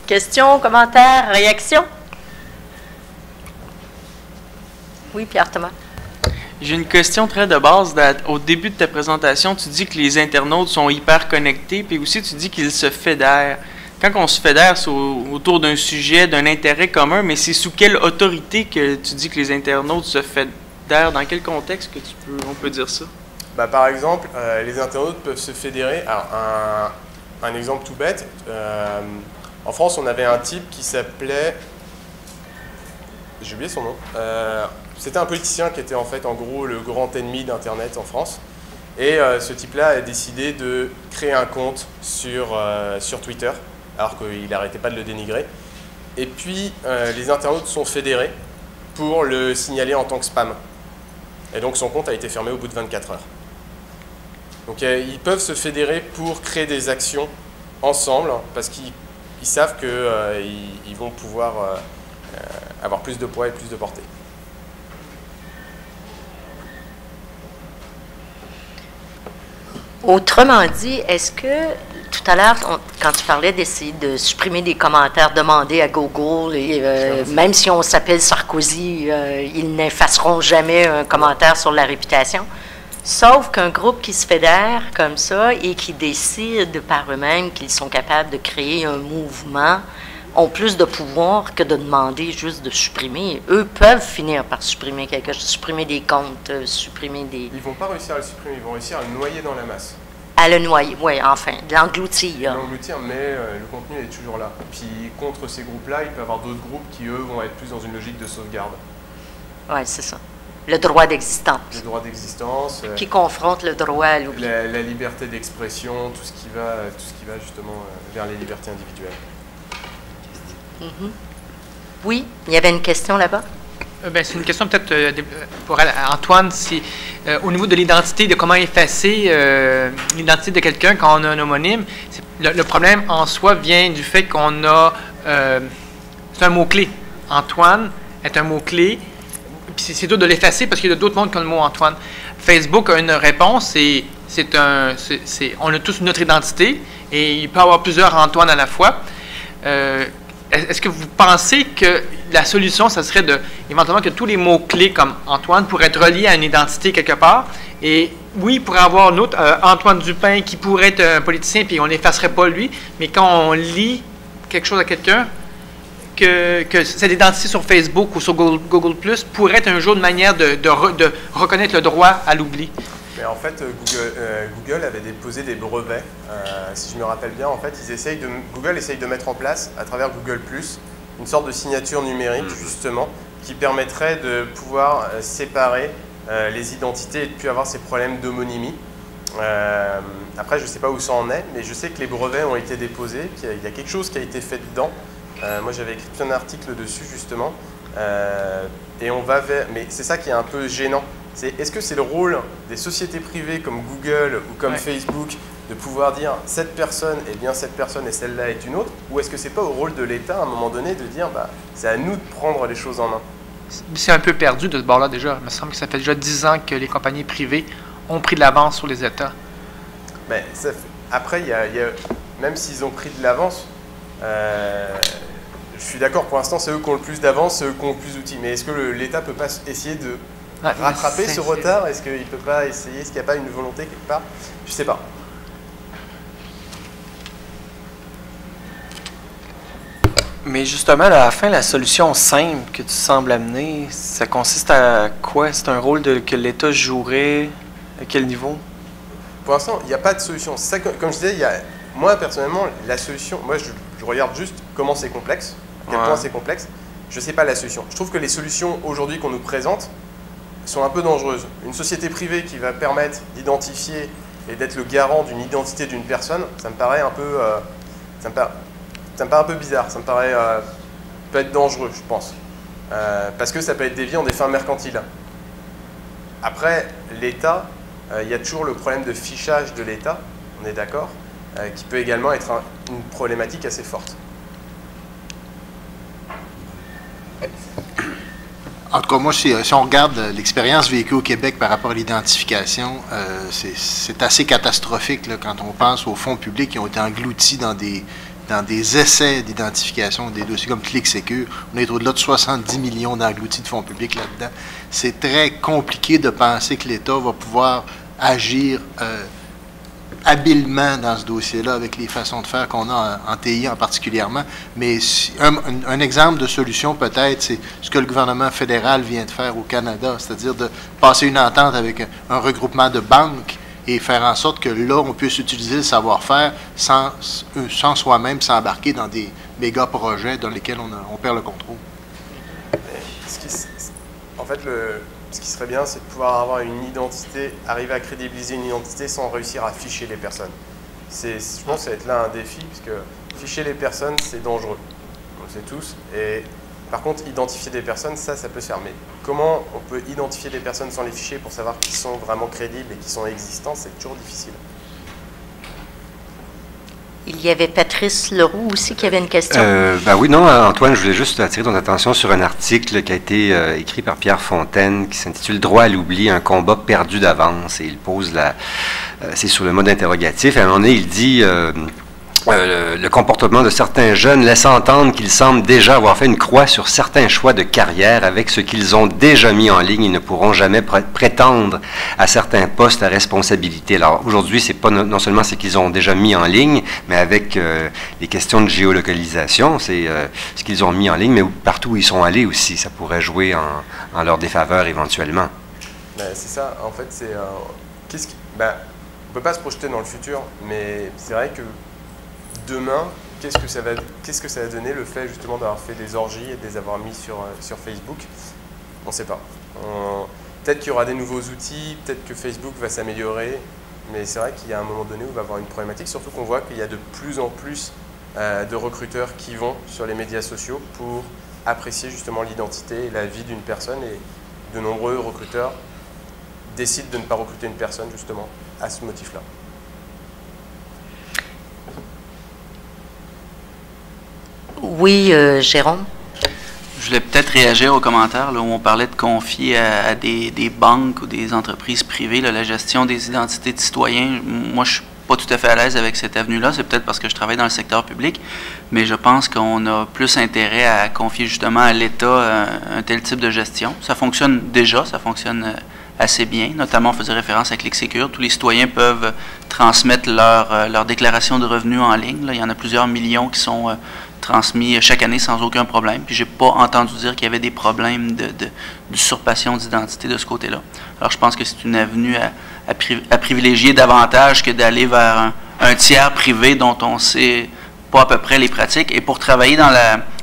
Questions, commentaires, réactions? Oui, Pierre-Thomas. J'ai une question très de base. Au début de ta présentation, tu dis que les internautes sont hyper connectés, puis aussi tu dis qu'ils se fédèrent. Quand on se fédère, c'est autour d'un sujet, d'un intérêt commun, mais c'est sous quelle autorité que tu dis que les internautes se fédèrent? Dans quel contexte que on peut dire ça? Bah, par exemple, les internautes peuvent se fédérer. Alors, un exemple tout bête. En France, on avait un type qui s'appelait... J'ai oublié son nom. C'était un politicien qui était en fait, en gros, le grand ennemi d'Internet en France. Et ce type-là a décidé de créer un compte sur Twitter, alors qu'il n'arrêtait pas de le dénigrer. Et puis, les internautes sont fédérés pour le signaler en tant que spam. Et donc, son compte a été fermé au bout de 24 heures. Donc, ils peuvent se fédérer pour créer des actions ensemble, parce qu'ils savent qu'ils vont pouvoir avoir plus de poids et plus de portée. Autrement dit, est-ce que, tout à l'heure, quand tu parlais d'essayer de supprimer des commentaires demandés à Google, et même si on s'appelle Sarkozy, ils n'effaceront jamais un commentaire sur la réputation, sauf qu'un groupe qui se fédère comme ça et qui décide par eux-mêmes qu'ils sont capables de créer un mouvement, ont plus de pouvoir que de demander juste de supprimer. Eux peuvent finir par supprimer quelque chose, supprimer des comptes, supprimer des... Ils ne vont pas réussir à le supprimer, ils vont réussir à le noyer dans la masse. À le noyer, oui, enfin, de l'engloutir. L'engloutir, mais le contenu est toujours là. Puis contre ces groupes-là, il peut y avoir d'autres groupes qui, eux, vont être plus dans une logique de sauvegarde. Oui, c'est ça. Le droit d'existence. Le droit d'existence. Qui confronte le droit à l'oubli. La liberté d'expression, tout ce qui va justement vers les libertés individuelles. Oui, il y avait une question là-bas. C'est une question peut-être pour Antoine, si, au niveau de l'identité, de comment effacer l'identité de quelqu'un quand on a un homonyme, le problème en soi vient du fait qu'on a... c'est un mot-clé. Antoine est un mot-clé, puis c'est dur de l'effacer parce qu'il y a d'autres mondes qui ont le mot Antoine. Facebook a une réponse, on a tous notre identité et il peut y avoir plusieurs Antoine à la fois. Est-ce que vous pensez que la solution, ça serait éventuellement que tous les mots-clés comme Antoine pourraient être reliés à une identité quelque part? Et oui, il pourrait y avoir un autre, Antoine Dupin, qui pourrait être un politicien, puis on n'effacerait pas lui, mais quand on lit quelque chose à quelqu'un, que cette identité sur Facebook ou sur Google+, pourrait être un jour une manière de reconnaître le droit à l'oubli. Mais en fait, Google avait déposé des brevets. Si je me rappelle bien, en fait, Google essaye de mettre en place, à travers Google+, une sorte de signature numérique, justement, qui permettrait de pouvoir séparer les identités et de ne plus avoir ces problèmes d'homonymie. Après, je ne sais pas où ça en est, mais je sais que les brevets ont été déposés, qu'il y a quelque chose qui a été fait dedans. Moi, j'avais écrit un article dessus, justement, et on va vers... Mais c'est ça qui est un peu gênant. Est-ce que c'est le rôle des sociétés privées comme Google ou comme Facebook de pouvoir dire cette personne est bien cette personne et celle-là est une autre, ou est-ce que c'est pas au rôle de l'État à un moment donné de dire c'est à nous de prendre les choses en main? C'est un peu perdu de ce bord-là déjà. Il me semble que ça fait déjà 10 ans que les compagnies privées ont pris de l'avance sur les États. Mais après, même s'ils ont pris de l'avance, je suis d'accord, pour l'instant c'est eux qui ont le plus d'avance, c'est eux qui ont le plus d'outils, mais est-ce que l'État peut pas essayer de rattraper ce retard? Est-ce qu'il ne peut pas essayer? Est-ce qu'il n'y a pas une volonté quelque part? Je ne sais pas. Mais justement, à la fin, la solution simple que tu sembles amener, ça consiste à quoi? C'est un rôle que l'État jouerait? À quel niveau? Pour l'instant, il n'y a pas de solution. Ça, comme je disais, moi personnellement, la solution, moi je regarde juste comment c'est complexe, à quel point c'est complexe. Je ne sais pas la solution. Je trouve que les solutions aujourd'hui qu'on nous présente sont un peu dangereuses. Une société privée qui va permettre d'identifier et d'être le garant d'une identité d'une personne, ça me paraît un peu, ça me paraît un peu bizarre. Ça me paraît peut être dangereux, je pense, parce que ça peut être dévié en des fins mercantiles. Après, l'État, il y a toujours le problème de fichage de l'État, on est d'accord, qui peut également être une problématique assez forte. En tout cas, moi, si on regarde l'expérience vécue au Québec par rapport à l'identification, c'est assez catastrophique là, quand on pense aux fonds publics qui ont été engloutis dans des dans des essais d'identification des dossiers comme ClickSecure. On est au-delà de 70 millions d'engloutis de fonds publics là-dedans. C'est très compliqué de penser que l'État va pouvoir agir habilement dans ce dossier-là avec les façons de faire qu'on a en TI en particulièrement. Mais un exemple de solution peut-être, c'est ce que le gouvernement fédéral vient de faire au Canada, c'est-à-dire de passer une entente avec un regroupement de banques et faire en sorte que là, on puisse utiliser le savoir-faire sans soi-même s'embarquer dans des méga projets dans lesquels on perd le contrôle. En fait, ce qui serait bien, c'est de pouvoir avoir une identité, arriver à crédibiliser une identité sans réussir à ficher les personnes. Je pense que ça va être là un défi, parce que ficher les personnes, c'est dangereux. On le sait tous. Et par contre, identifier des personnes, ça peut se faire. Mais comment on peut identifier des personnes sans les ficher pour savoir qu'ils sont vraiment crédibles et qu'ils sont existants, c'est toujours difficile. Il y avait Patrice Leroux aussi qui avait une question. Oui, non, Antoine, je voulais juste attirer ton attention sur un article qui a été écrit par Pierre Fontaine qui s'intitule « Droit à l'oubli, un combat perdu d'avance ». Et il pose c'est sur le mode interrogatif. À un moment donné, il dit le comportement de certains jeunes laisse entendre qu'ils semblent déjà avoir fait une croix sur certains choix de carrière avec ce qu'ils ont déjà mis en ligne. Ils ne pourront jamais prétendre à certains postes à responsabilité. Alors aujourd'hui, c'est pas non seulement ce qu'ils ont déjà mis en ligne, mais avec les questions de géolocalisation, c'est ce qu'ils ont mis en ligne, mais partout où ils sont allés aussi, ça pourrait jouer en leur défaveur éventuellement. C'est ça, en fait, c'est on ne peut pas se projeter dans le futur, mais c'est vrai que demain, qu'est-ce que ça va donner le fait justement d'avoir fait des orgies et de les avoir mis sur Facebook? On ne sait pas. Peut-être qu'il y aura des nouveaux outils, peut-être que Facebook va s'améliorer, mais c'est vrai qu'il y a un moment donné où on va avoir une problématique, surtout qu'on voit qu'il y a de plus en plus de recruteurs qui vont sur les médias sociaux pour apprécier justement l'identité et la vie d'une personne, et de nombreux recruteurs décident de ne pas recruter une personne justement à ce motif-là. Oui, Jérôme? Je voulais peut-être réagir aux commentaires là, où on parlait de confier à des banques ou des entreprises privées là, la gestion des identités de citoyens. Moi, je ne suis pas tout à fait à l'aise avec cette avenue-là. C'est peut-être parce que je travaille dans le secteur public, mais je pense qu'on a plus intérêt à confier justement à l'État un tel type de gestion. Ça fonctionne déjà, ça fonctionne assez bien. Notamment, on faisait référence à ClickSecure. Tous les citoyens peuvent transmettre leur déclaration de revenus en ligne. Là. Il y en a plusieurs millions qui sont transmis chaque année sans aucun problème. Puis, je n'ai pas entendu dire qu'il y avait des problèmes d'usurpation d'identité de ce côté-là. Alors, je pense que c'est une avenue à privilégier davantage que d'aller vers un tiers privé dont on ne sait pas à peu près les pratiques. Et pour travailler dans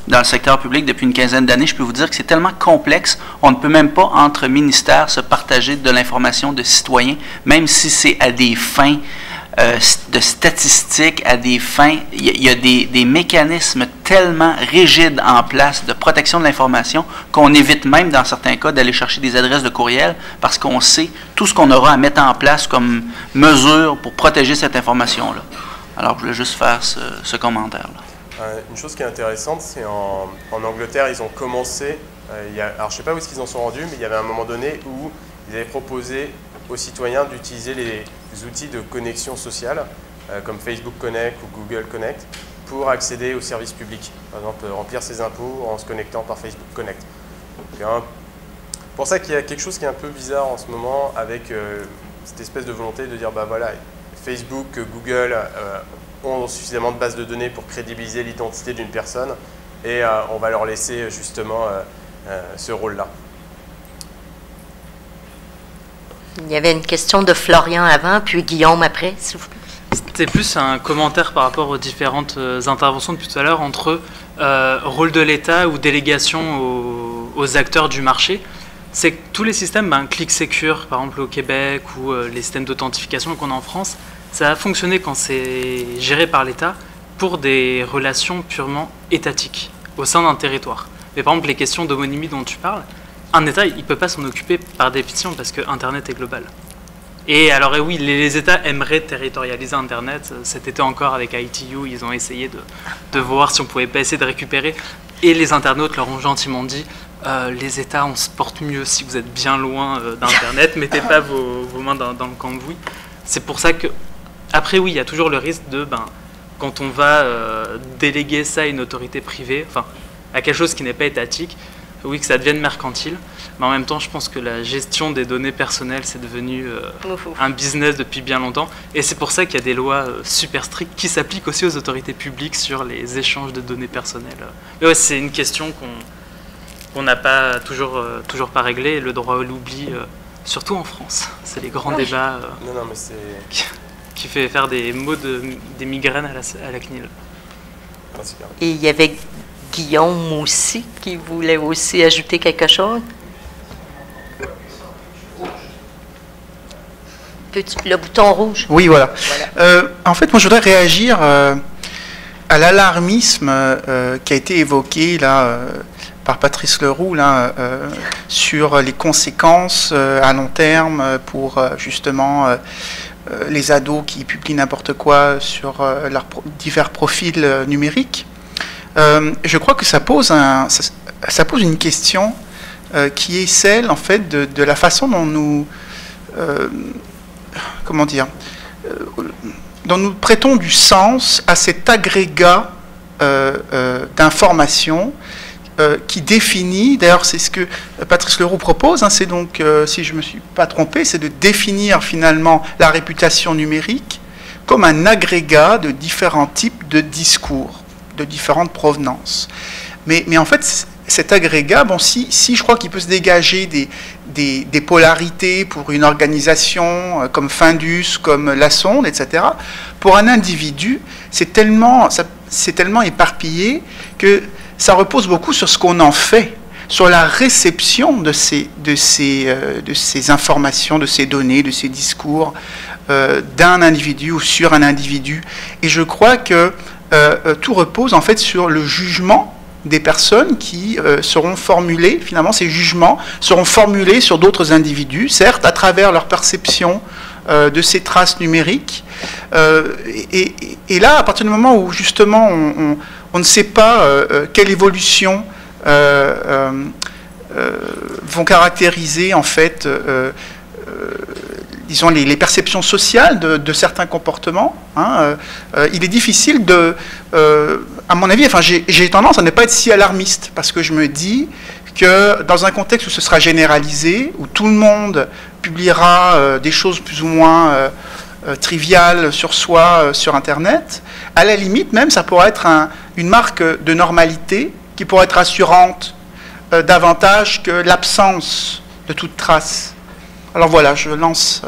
le secteur public depuis une quinzaine d'années, je peux vous dire que c'est tellement complexe, on ne peut même pas, entre ministères, se partager de l'information de citoyens, même si c'est à des fins de statistiques, à des fins... Il y a des mécanismes tellement rigides en place de protection de l'information qu'on évite même, dans certains cas, d'aller chercher des adresses de courriel parce qu'on sait tout ce qu'on aura à mettre en place comme mesure pour protéger cette information-là. Alors, je voulais juste faire ce commentaire-là. Une chose qui est intéressante, c'est en Angleterre, ils ont commencé, alors je ne sais pas où est-ce qu'ils en sont rendus, mais il y avait un moment donné où ils avaient proposé aux citoyens d'utiliser les outils de connexion sociale, comme Facebook Connect ou Google Connect, pour accéder aux services publics. Par exemple, remplir ses impôts en se connectant par Facebook Connect. C'est pour ça qu'il y a quelque chose qui est un peu bizarre en ce moment avec cette espèce de volonté de dire, bah voilà, Facebook, Google ont suffisamment de bases de données pour crédibiliser l'identité d'une personne et on va leur laisser justement ce rôle-là. Il y avait une question de Florian avant, puis Guillaume après, s'il vous plaît. C'était plus un commentaire par rapport aux différentes interventions depuis tout à l'heure entre rôle de l'État ou délégation aux acteurs du marché. C'est que tous les systèmes, ClickSecure par exemple au Québec ou les systèmes d'authentification qu'on a en France, ça a fonctionné quand c'est géré par l'État pour des relations purement étatiques au sein d'un territoire. Mais par exemple les questions d'homonymie dont tu parles, un État il ne peut pas s'en occuper par définition parce que Internet est global. Et alors oui, les États aimeraient territorialiser Internet. Cet été encore avec ITU, ils ont essayé de voir si on pouvait pas essayer de récupérer. Et les internautes leur ont gentiment dit les États, on se porte mieux si vous êtes bien loin d'Internet, mettez pas vos mains dans le cambouis. C'est pour ça que, après oui, il y a toujours le risque de, quand on va déléguer ça à une autorité privée, enfin, à quelque chose qui n'est pas étatique, oui, que ça devienne mercantile. Mais en même temps, je pense que la gestion des données personnelles, c'est devenu un business depuis bien longtemps. Et c'est pour ça qu'il y a des lois super strictes qui s'appliquent aussi aux autorités publiques sur les échanges de données personnelles. Mais ouais, c'est une question qu'on n'a pas toujours pas réglée. Le droit à l'oubli, surtout en France, c'est les grands débats qui fait faire des maux des migraines à la CNIL. Et il y avait Guillaume aussi qui voulait aussi ajouter quelque chose. Le bouton rouge. Oui, voilà. En fait, moi, je voudrais réagir à l'alarmisme qui a été évoqué là, par Patrice Leroux là, sur les conséquences à long terme pour justement les ados qui publient n'importe quoi sur leurs divers profils numériques. Je crois que ça pose une question qui est celle, en fait, de la façon dont nous... comment dire, dont nous prêtons du sens à cet agrégat d'informations qui définit, d'ailleurs c'est ce que Patrice Leroux propose, hein, c'est donc, si je ne me suis pas trompé, c'est de définir finalement la réputation numérique comme un agrégat de différents types de discours, de différentes provenances. Mais en fait, cet agrégat, bon, si je crois qu'il peut se dégager des polarités pour une organisation comme Findus, comme La Sonde, etc., pour un individu, c'est tellement éparpillé que ça repose beaucoup sur ce qu'on en fait, sur la réception de ces informations, de ces données, de ces discours d'un individu ou sur un individu. Et je crois que tout repose en fait sur le jugement des personnes qui seront formulées, finalement ces jugements seront formulés sur d'autres individus, certes à travers leur perception de ces traces numériques. Et là, à partir du moment où justement on ne sait pas quelle évolution vont caractériser en fait disons les perceptions sociales de certains comportements, hein, il est difficile de... à mon avis, enfin, j'ai tendance à ne pas être si alarmiste, parce que je me dis que dans un contexte où ce sera généralisé, où tout le monde publiera des choses plus ou moins triviales sur soi sur Internet, à la limite même, ça pourrait être une marque de normalité qui pourrait être rassurante davantage que l'absence de toute trace. Alors voilà, je lance...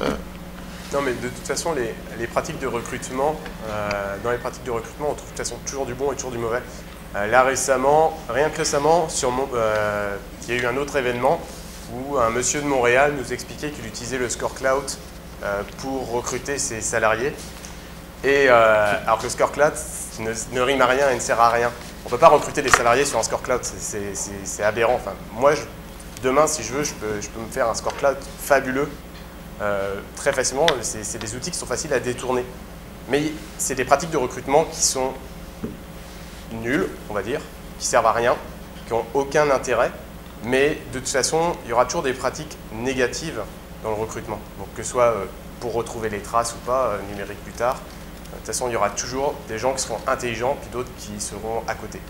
Non, mais de toute façon, les pratiques de recrutement, dans les pratiques de recrutement, on trouve de toute façon toujours du bon et toujours du mauvais. Là, récemment, rien que récemment, il y a eu un autre événement où un monsieur de Montréal nous expliquait qu'il utilisait le Score Cloud pour recruter ses salariés. Et alors que le Score Cloud ne rime à rien et ne sert à rien. On ne peut pas recruter des salariés sur un Score Cloud, c'est aberrant. Enfin, moi, demain, si je veux, je peux me faire un Score Cloud fabuleux très facilement. C'est des outils qui sont faciles à détourner. Mais c'est des pratiques de recrutement qui sont nulles, on va dire, qui servent à rien, qui n'ont aucun intérêt. Mais de toute façon, il y aura toujours des pratiques négatives dans le recrutement. Donc que ce soit pour retrouver les traces ou pas, numérique plus tard. De toute façon, il y aura toujours des gens qui seront intelligents, puis d'autres qui seront à côté.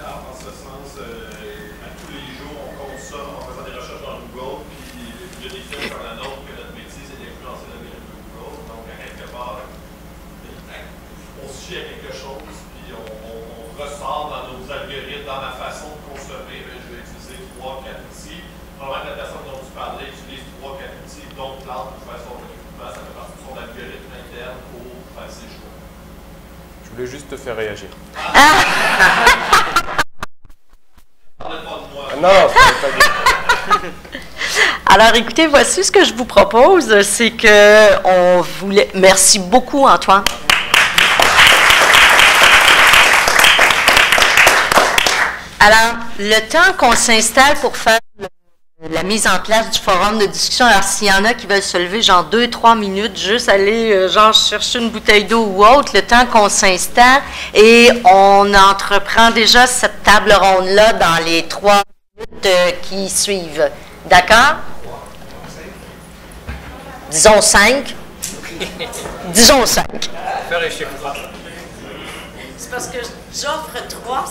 En ce sens, à tous les jours, on consomme, on fait des recherches dans Google, puis il y a des films comme la nôtre que notre métier, c'est d'influencer l'algorithme de Google. Donc, à quelque part, on se fie à quelque chose, puis on ressort dans nos algorithmes, dans ma façon de consommer. Je vais utiliser 3-4 outils. Probablement que la personne dont tu parlais utilise 3-4 outils, dont Cloud pour faire son recrutement. Ça fait partie de son algorithme interne pour faire ses choix. Je voulais juste te faire réagir. Non, c'est pas bien. Alors, écoutez, voici ce que je vous propose, c'est que on voulait... Merci beaucoup, Antoine. Alors, le temps qu'on s'installe pour faire la mise en place du forum de discussion, alors s'il y en a qui veulent se lever, genre 2-3 minutes, juste aller genre chercher une bouteille d'eau ou autre, le temps qu'on s'installe, et on entreprend déjà cette table ronde-là dans les 3 minutes qui suivent. D'accord? Disons 5. Disons 5. Faire un chiffre. parce que j'offre 3